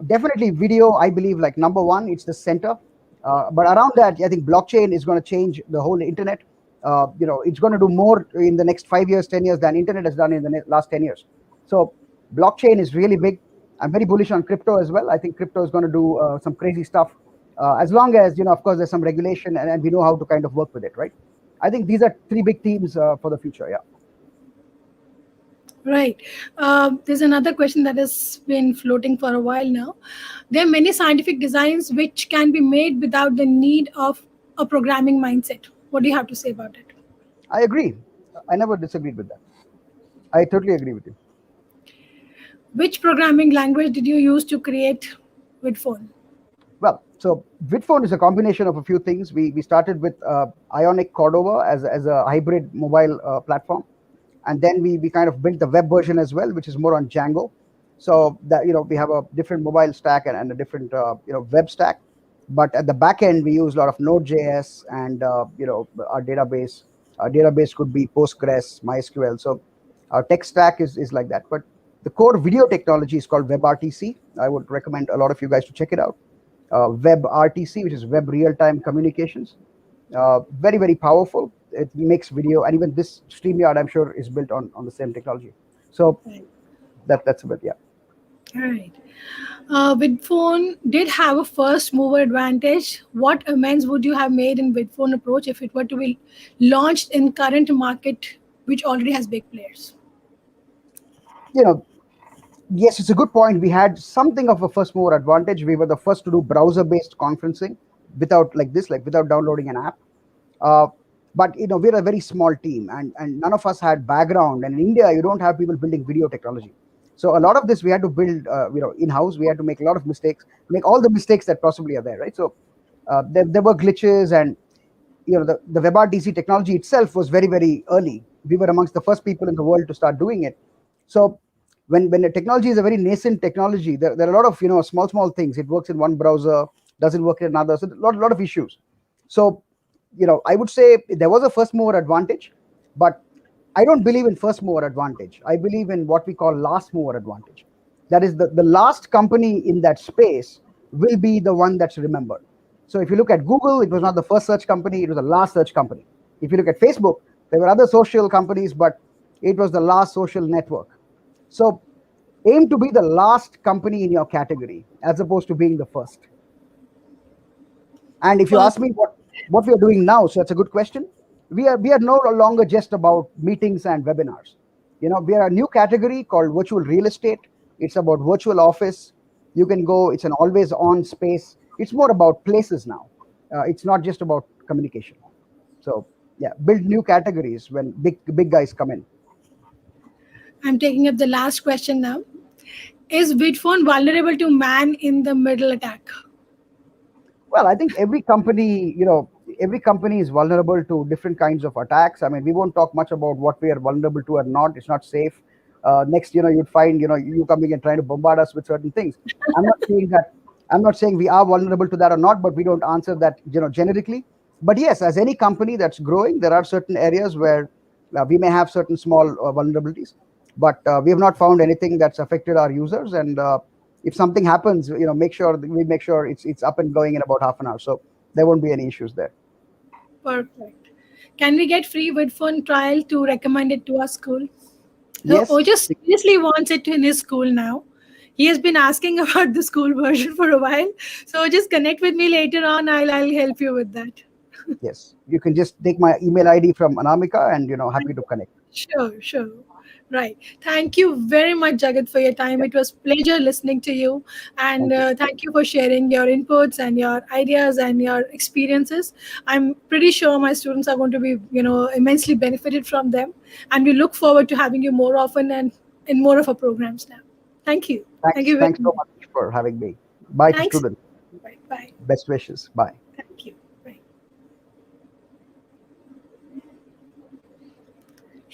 definitely video, I believe, like number one, it's the center. But around that, I think blockchain is going to change the whole internet. It's going to do more in the next 5 years, 10 years than internet has done in the last 10 years. So blockchain is really big. I'm very bullish on crypto as well. I think crypto is going to do some crazy stuff, as long as, of course, there's some regulation and we know how to kind of work with it, right? I think these are three big themes for the future, yeah. Right. There's another question that has been floating for a while now. There are many scientific designs which can be made without the need of a programming mindset. What do you have to say about it? I agree. I never disagreed with that. I totally agree with you. Which programming language did you use to create Vidphone? Well, so Vidphone is a combination of a few things. We started with Ionic Cordova as a hybrid mobile platform, and then we kind of built the web version as well, which is more on Django. So that we have a different mobile stack and a different web stack. But at the back end, we use a lot of Node.js and our database. Our database could be Postgres, MySQL. So our tech stack is like that. But the core video technology is called WebRTC. I would recommend a lot of you guys to check it out. WebRTC, which is Web Real-Time Communications. Very, very powerful. It makes video, and even this StreamYard, I'm sure, is built on the same technology. So Right. that's a bit, yeah. All right. Vidphone did have a first mover advantage. What amends would you have made in Vidphone approach if it were to be launched in current market, which already has big players? You know, yes, it's a good point. We had something of a first mover advantage. We were the first to do browser-based conferencing without without downloading an app. Uh, but we're a very small team, and none of us had background. And in India, you don't have people building video technology. So a lot of this we had to build, in-house. We had to make a lot of mistakes, make all the mistakes that possibly are there, right? So there were glitches, and the WebRTC technology itself was very, very early. We were amongst the first people in the world to start doing it. So when the technology is a very nascent technology, there are a lot of small things. It works in one browser, doesn't work in another. So lot of issues. So I would say there was a first mover advantage, but I don't believe in first mover advantage. I believe in what we call last mover advantage. That is the last company in that space will be the one that's remembered. So if you look at Google, it was not the first search company, it was the last search company. If you look at Facebook, there were other social companies, but it was the last social network. So aim to be the last company in your category as opposed to being the first. And if you Well, ask me what we are doing now, so that's a good question. We are no longer just about meetings and webinars. We are a new category called virtual real estate. It's about virtual office. You can go. It's an always on space. It's more about places now. It's not just about communication. So yeah, build new categories when big guys come in. I'm taking up the last question now. Is Vidphone vulnerable to man in the middle attack? Well, I think every company is vulnerable to different kinds of attacks. I mean, we won't talk much about what we are vulnerable to or not. It's not safe. Next, you'd find, you coming and trying to bombard us with certain things. I'm not saying that. I'm not saying we are vulnerable to that or not, but we don't answer that, generically. But yes, as any company that's growing, there are certain areas where we may have certain small vulnerabilities, but we have not found anything that's affected our users. And if something happens, make sure it's up and going in about half an hour. So there won't be any issues there. Perfect. Can we get free Vidphone trial to recommend it to our school? So Yes. Ojo seriously wants it in his school now. He has been asking about the school version for a while. So just connect with me later on. I'll help you with that. Yes, you can just take my email ID from Anamika, and happy to connect. Sure, sure. Right. Thank you very much, Jagat, for your time. Yeah, It was pleasure listening to you, and thank you. thank you for sharing your inputs and your ideas and your experiences. I'm pretty sure my students are going to be, immensely benefited from them, and we look forward to having you more often and in more of our programs now. Thank you. Thank you very Thanks so much. much for having me. Bye to Thanks. students. Bye. Bye. Best wishes. Bye. Thank you. Bye.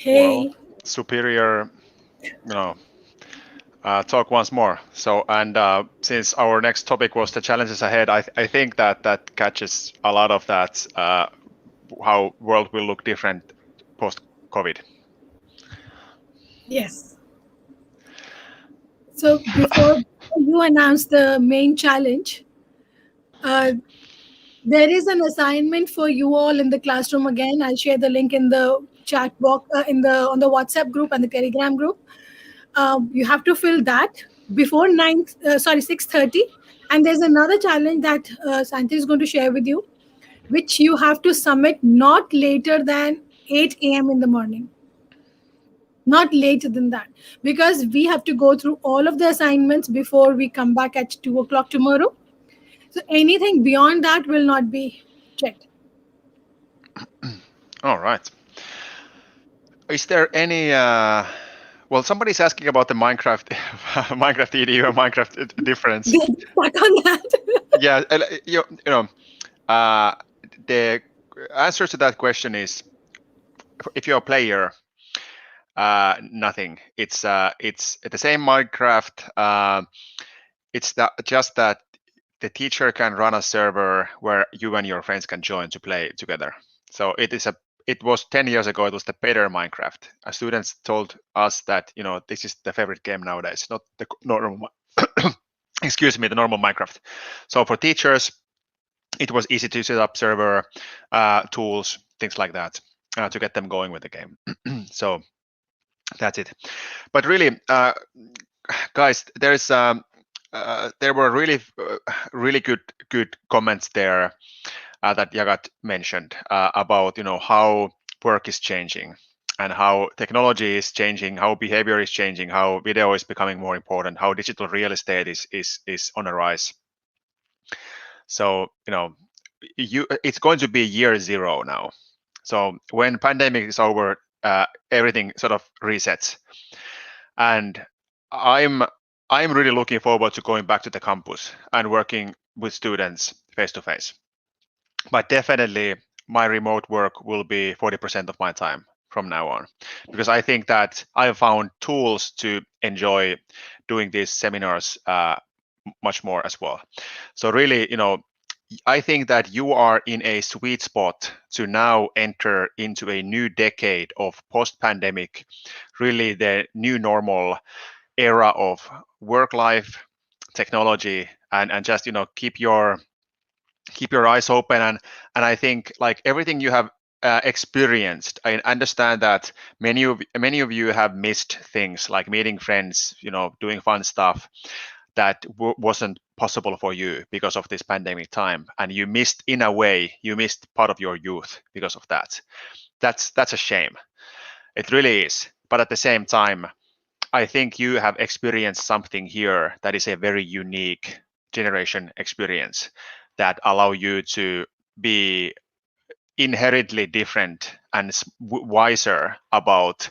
Well, Hey. superior, you know, talk once more. So, and since our next topic was the challenges ahead, I think that catches a lot of that, how world will look different post COVID. Yes. So before you announce the main challenge, uh, there is an assignment for you all in the classroom again. I'll share the link in the chat box in the on the WhatsApp group and the Telegram group. You have to fill that before 6:30. And there's another challenge that Santi is going to share with you, which you have to submit not later than 8 a.m. in the morning. not later than that, because we have to go through all of the assignments before we come back at 2 o'clock tomorrow. So anything beyond that will not be checked. All right. Is there any? Well, somebody's asking about the Minecraft, Minecraft EDU and Minecraft difference. Get back on that. Yeah, the answer to that question is, if you're a player, nothing. It's the same Minecraft. It's just that the teacher can run a server where you and your friends can join to play together. So it was 10 years ago, it was the better Minecraft. Students told us that, this is the favorite game nowadays, not the normal, excuse me, the normal Minecraft. So for teachers, it was easy to set up server tools, things like that, to get them going with the game. So that's it. But really, guys, there were really good comments there that Jagat mentioned about how work is changing and how technology is changing, how behavior is changing, how video is becoming more important, how digital real estate is on a rise. So it's going to be year zero now. So when pandemic is over, everything sort of resets, and I'm really looking forward to going back to the campus and working with students face to face. But definitely my remote work will be 40% of my time from now on, because I think that I have found tools to enjoy doing these seminars much more as well. So really, I think that you are in a sweet spot to now enter into a new decade of post-pandemic, really the new normal era of work life, technology, and just keep your eyes open. And I think, like, everything you have experienced, I understand that many of you have missed things like meeting friends, doing fun stuff that wasn't possible for you because of this pandemic time, and you missed part of your youth because of that. That's a shame. It really is. But at the same time, I think you have experienced something here that is a very unique generation experience that allow you to be inherently different and wiser about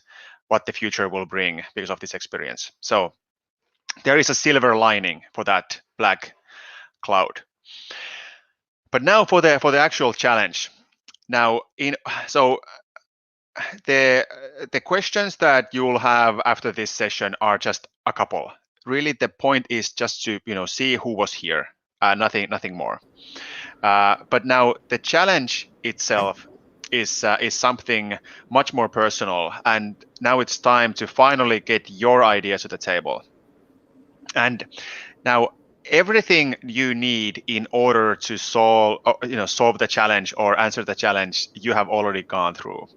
what the future will bring because of this experience. So there is a silver lining for that black cloud. But now for the actual challenge. Now, the questions that you'll have after this session are just a couple. Really, the point is just to see who was here, nothing more. But now the challenge itself is something much more personal, and now it's time to finally get your ideas to the table. And now everything you need in order to solve the challenge or answer the challenge, you have already gone through.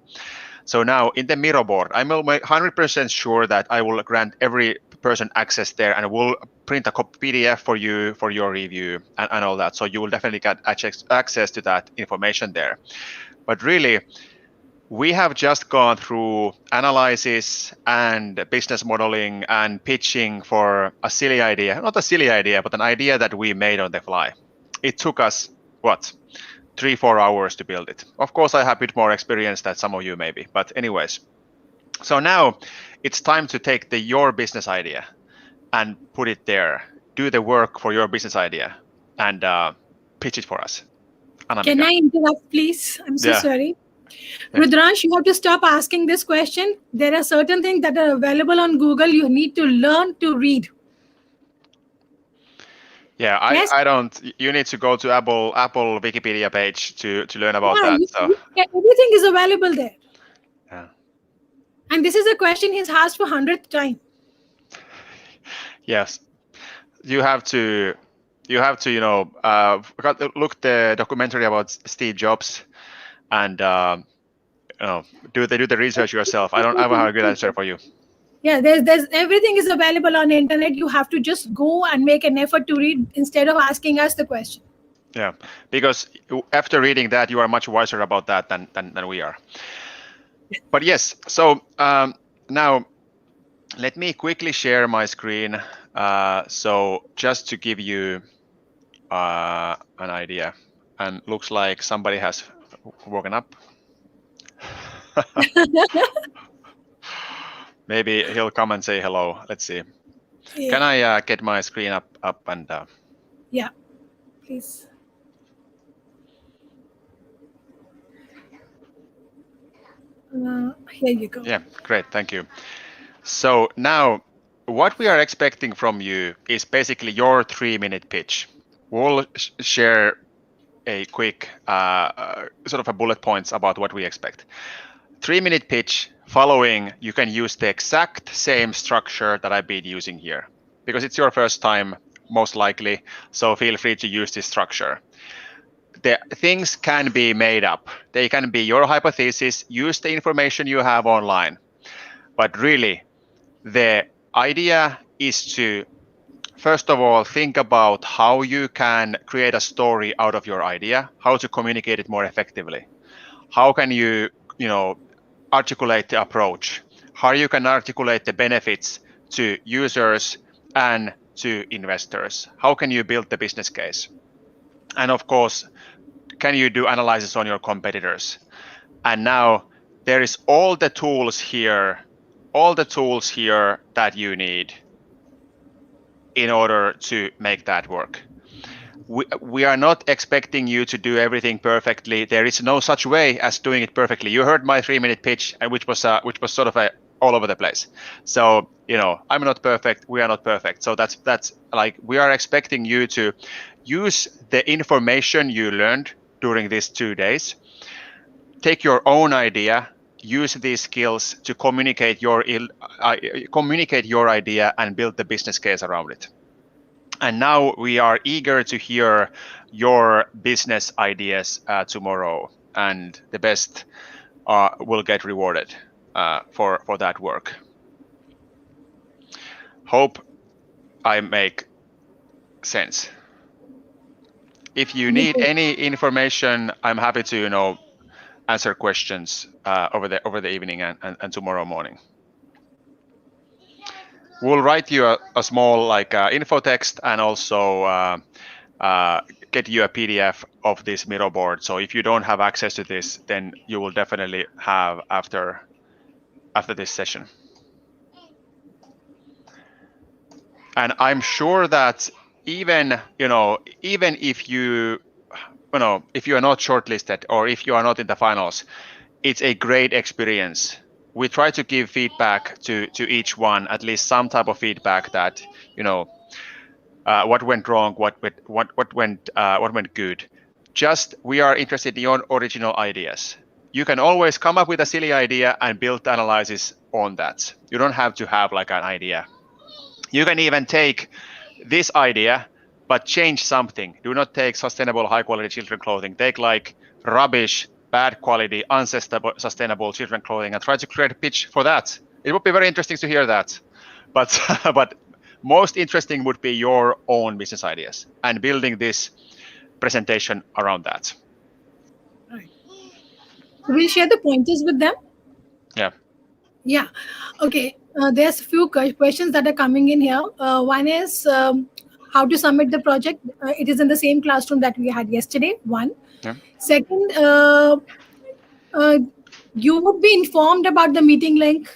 So now in the Miro board, I'm 100% sure that I will grant every person access there, and we'll print a PDF for you for your review and all that. So you will definitely get access to that information there. But really, we have just gone through analysis and business modeling and pitching for a silly idea, not a silly idea, but an idea that we made on the fly. It took us, 3-4 hours to build it. Of course, I have a bit more experience than some of you maybe, but anyways. So now it's time to take your business idea and put it there. Do the work for your business idea and pitch it for us. Anamika. Can I interrupt, please? I'm so sorry. Rudransh, you have to stop asking this question. There are certain things that are available on Google. You need to learn to read. Yeah, I don't. You need to go to Apple Wikipedia page to learn about that. So everything is available there. Yeah. And this is a question he's asked for 100th time. Yes, you have to look the documentary about Steve Jobs and do the research yourself. I don't have a good answer for you. Yeah, there's everything is available on the internet. You have to just go and make an effort to read instead of asking us the question. Yeah, because after reading that, you are much wiser about that than we are. But yes, so now let me quickly share my screen. So just to give you an idea, and looks like somebody has woken up. Maybe he'll come and say hello. Let's see. Yeah. Can I get my screen up and? Yeah, please. Here you go. Yeah, great. Thank you. So now, what we are expecting from you is basically your 3-minute pitch. We'll share a quick sort of a bullet points about what we expect. 3-minute pitch following, you can use the exact same structure that I've been using here because it's your first time, most likely. So feel free to use this structure. The things can be made up. They can be your hypothesis, use the information you have online. But really, the idea is to, first of all, think about how you can create a story out of your idea, how to communicate it more effectively. How can you articulate the approach, how you can articulate the benefits to users and to investors. How can you build the business case? And of course, can you do analysis on your competitors? And now there is all the tools here that you need in order to make that work. We are not expecting you to do everything perfectly. There is no such way as doing it perfectly. You heard my 3-minute pitch, which was sort of all over the place. So I'm not perfect. We are not perfect. So that's like we are expecting you to use the information you learned during these 2 days. Take your own idea. Use these skills to communicate your idea and build the business case around it. And now we are eager to hear your business ideas tomorrow, and the best will get rewarded for that work. Hope I make sense. If you need any information, I'm happy to answer questions over the evening and tomorrow morning. We'll write you a small info text and also get you a PDF of this Miro board. So if you don't have access to this, then you will definitely have after this session. And I'm sure that even if you are not shortlisted or if you are not in the finals, it's a great experience. We try to give feedback to each one, at least some type of feedback that what went wrong, what went good. Just we are interested in your original ideas. You can always come up with a silly idea and build analysis on that. You don't have to have like an idea. You can even take this idea but change something. Do not take sustainable, high-quality children clothing. Take like rubbish, bad quality, unsustainable children clothing and try to create a pitch for that. It would be very interesting to hear that. But most interesting would be your own business ideas and building this presentation around that. Right. We'll share the pointers with them. Yeah. Yeah. Okay. There's a few questions that are coming in here. One is how to submit the project. It is in the same classroom that we had yesterday. One. Yeah. Second, you would be informed about the meeting link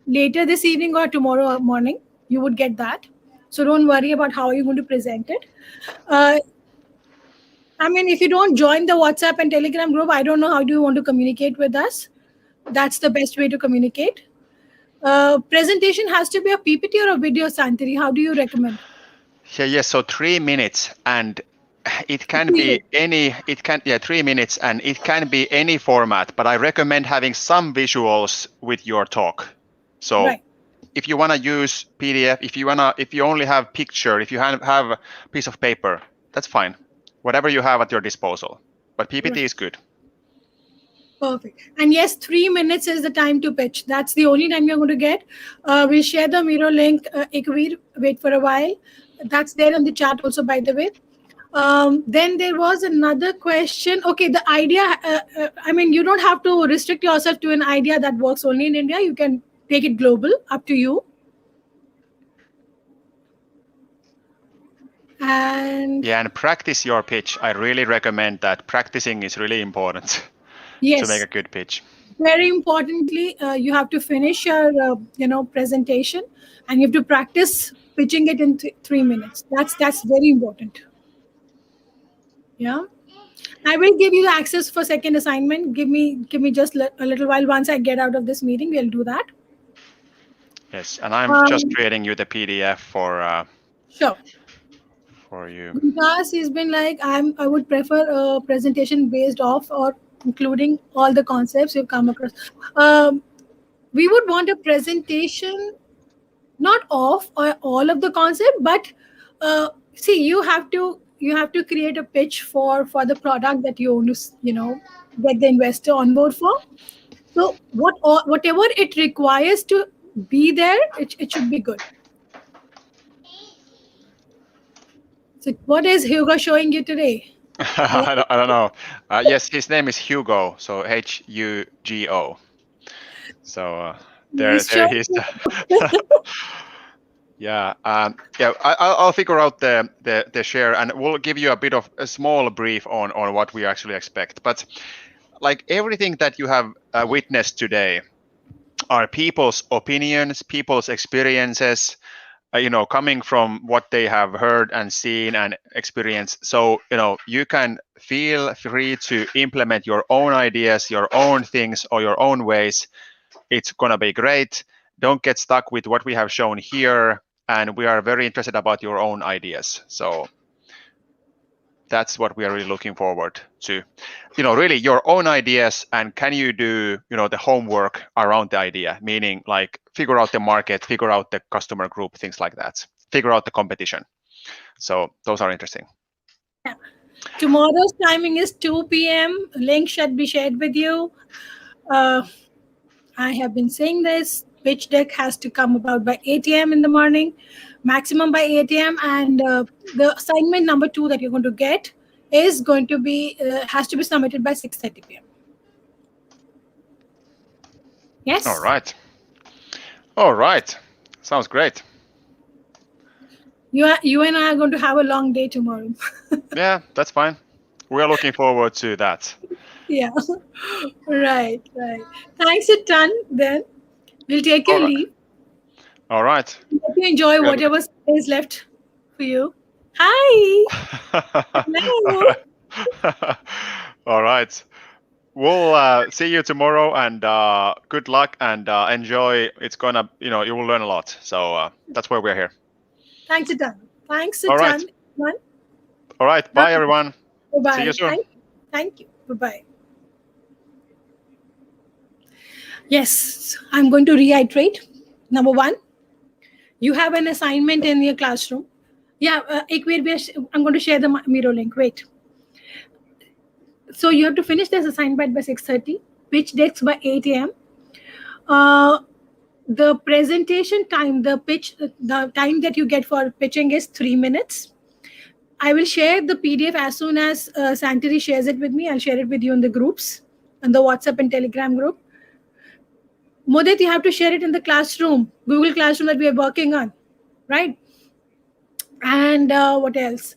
later this evening or tomorrow morning. You would get that. So don't worry about how you're going to present it. I mean, if you don't join the WhatsApp and Telegram group, I don't know how do you want to communicate with us. That's the best way to communicate. Presentation has to be a PPT or a video, Santari. How do you recommend? Yeah, yes. So 3 minutes, and it can be any. 3 minutes, and it can be any format. But I recommend having some visuals with your talk. So right. If you want to use PDF, if you only have picture, if you have a piece of paper, that's fine. Whatever you have at your disposal. But PPT right. is good. Perfect. And yes, 3 minutes is the time to pitch. That's the only time you're going to get. We'll share the Miro link. Ekveer, wait for a while. That's there on the chat also, by the way. Then there was another question. Okay, the idea, I mean, you don't have to restrict yourself to an idea that works only in India. You can take it global, up to you. And and practice your pitch. I really recommend that. Practicing is really important to make yes, a good pitch. very importantly, you have to finish your presentation, and you have to practice pitching it in 3 minutes. That's very important. Yeah. I will give you the access for second assignment. Give me just a little while. Once I get out of this meeting, we'll do that. Yes, and I'm just Um, creating you the PDF sure. for you. Because he's been like, I would prefer a presentation based off or including all the concepts you've come across. Um, we would want a presentation not off or all of the concept, but see, you have to create a pitch for the product that you want to get the investor on board for. So whatever it requires to be there, it should be good. So what is Hugo showing you today? I don't know. Yes, his name is Hugo, so Hugo. So there He's showing he is. you. Yeah, I'll figure out the share, and we'll give you a bit of a small brief on what we actually expect. But like everything that you have witnessed today are people's opinions, people's experiences, coming from what they have heard and seen and experienced. So you can feel free to implement your own ideas, your own things, or your own ways. It's gonna be great. Don't get stuck with what we have shown here, and we are very interested about your own ideas. So that's what we are really looking forward to. Really your own ideas, and can you do the homework around the idea, meaning like figure out the market, figure out the customer group, things like that, figure out the competition. So those are interesting. Tomorrow's timing is 2 p.m. Link should be shared with you. I have been saying this. Pitch deck has to come about by 8 a.m. in the morning, maximum by 8 a.m. And the assignment number 2 that you're going to get is going to be has to be submitted by 6:30 p.m. Yes. All right. Sounds great. You and I are going to have a long day tomorrow. Yeah, that's fine. We are looking forward to that. Yeah. Right. Thanks a ton. Then we'll take your leave. All right. Hope you enjoy whatever is left for you. Hi. Hello. All right. We'll see you tomorrow, and good luck, and enjoy. It's gonna, you will learn a lot. So that's why we're here. Thanks a ton. All right. Everyone. All right. Bye, everyone. Bye-bye. See you soon. Thank you. Bye-bye. Yes, I'm going to reiterate. Number 1, you have an assignment in your classroom. Yeah, I'm going to share the Miro link. Wait. So you have to finish this assignment by 6:30. Pitch decks by 8 a.m. The presentation time, the time that you get for pitching is 3 minutes. I will share the PDF as soon as Santeri shares it with me. I'll share it with you in the groups, in the WhatsApp and Telegram group. Mudit, you have to share it in the classroom, Google Classroom that we are working on, right? And what else?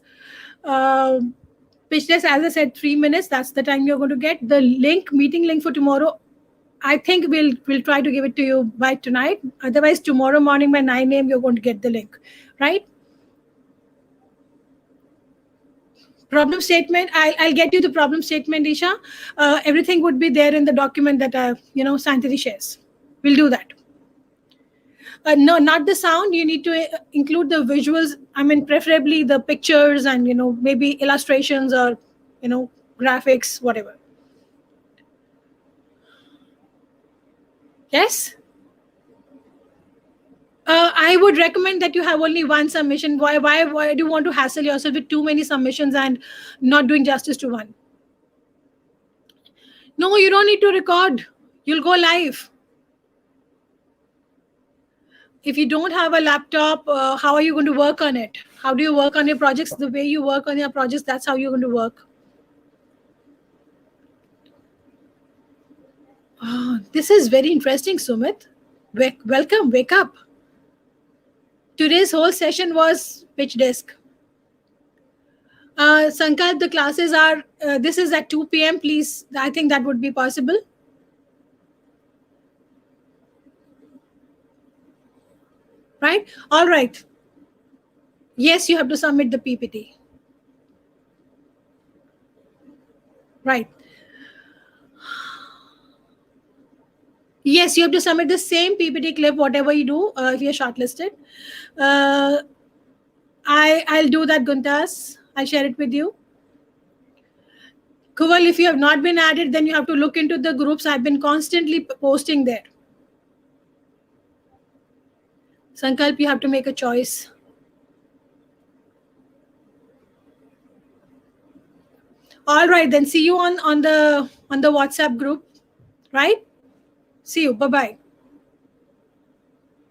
Pitch deck, as I said, 3 minutes. That's the time you're going to get. The meeting link for tomorrow, I think we'll try to give it to you by tonight. Otherwise, tomorrow morning by 9 a.m. you're going to get the link, right? Problem statement. I'll get you the problem statement, Isha. Everything would be there in the document that Santeri shares. We'll do that. No, not the sound. You need to include the visuals. I mean, preferably the pictures and maybe illustrations or graphics, whatever. Yes. I would recommend that you have only one submission. Why do you want to hassle yourself with too many submissions and not doing justice to one? No, you don't need to record. You'll go live. If you don't have a laptop, how are you going to work on it? How do you work on your projects? The way you work on your projects, that's how you're going to work. Oh, this is very interesting, Sumit. Welcome, wake up. Today's whole session was pitch desk. Sankalp, the classes are, this is at 2 p.m. Please, I think that would be possible. Right? All right. Yes, you have to submit the PPT. Right. Yes, you have to submit the same PPT clip, whatever you do, if you're shortlisted. I'll do that, Guntas. I'll share it with you. Kuval, if you have not been added, then you have to look into the groups. I've been constantly posting there. Sankalp, you have to make a choice. All right, then see you on the WhatsApp group, right? See you. Bye-bye.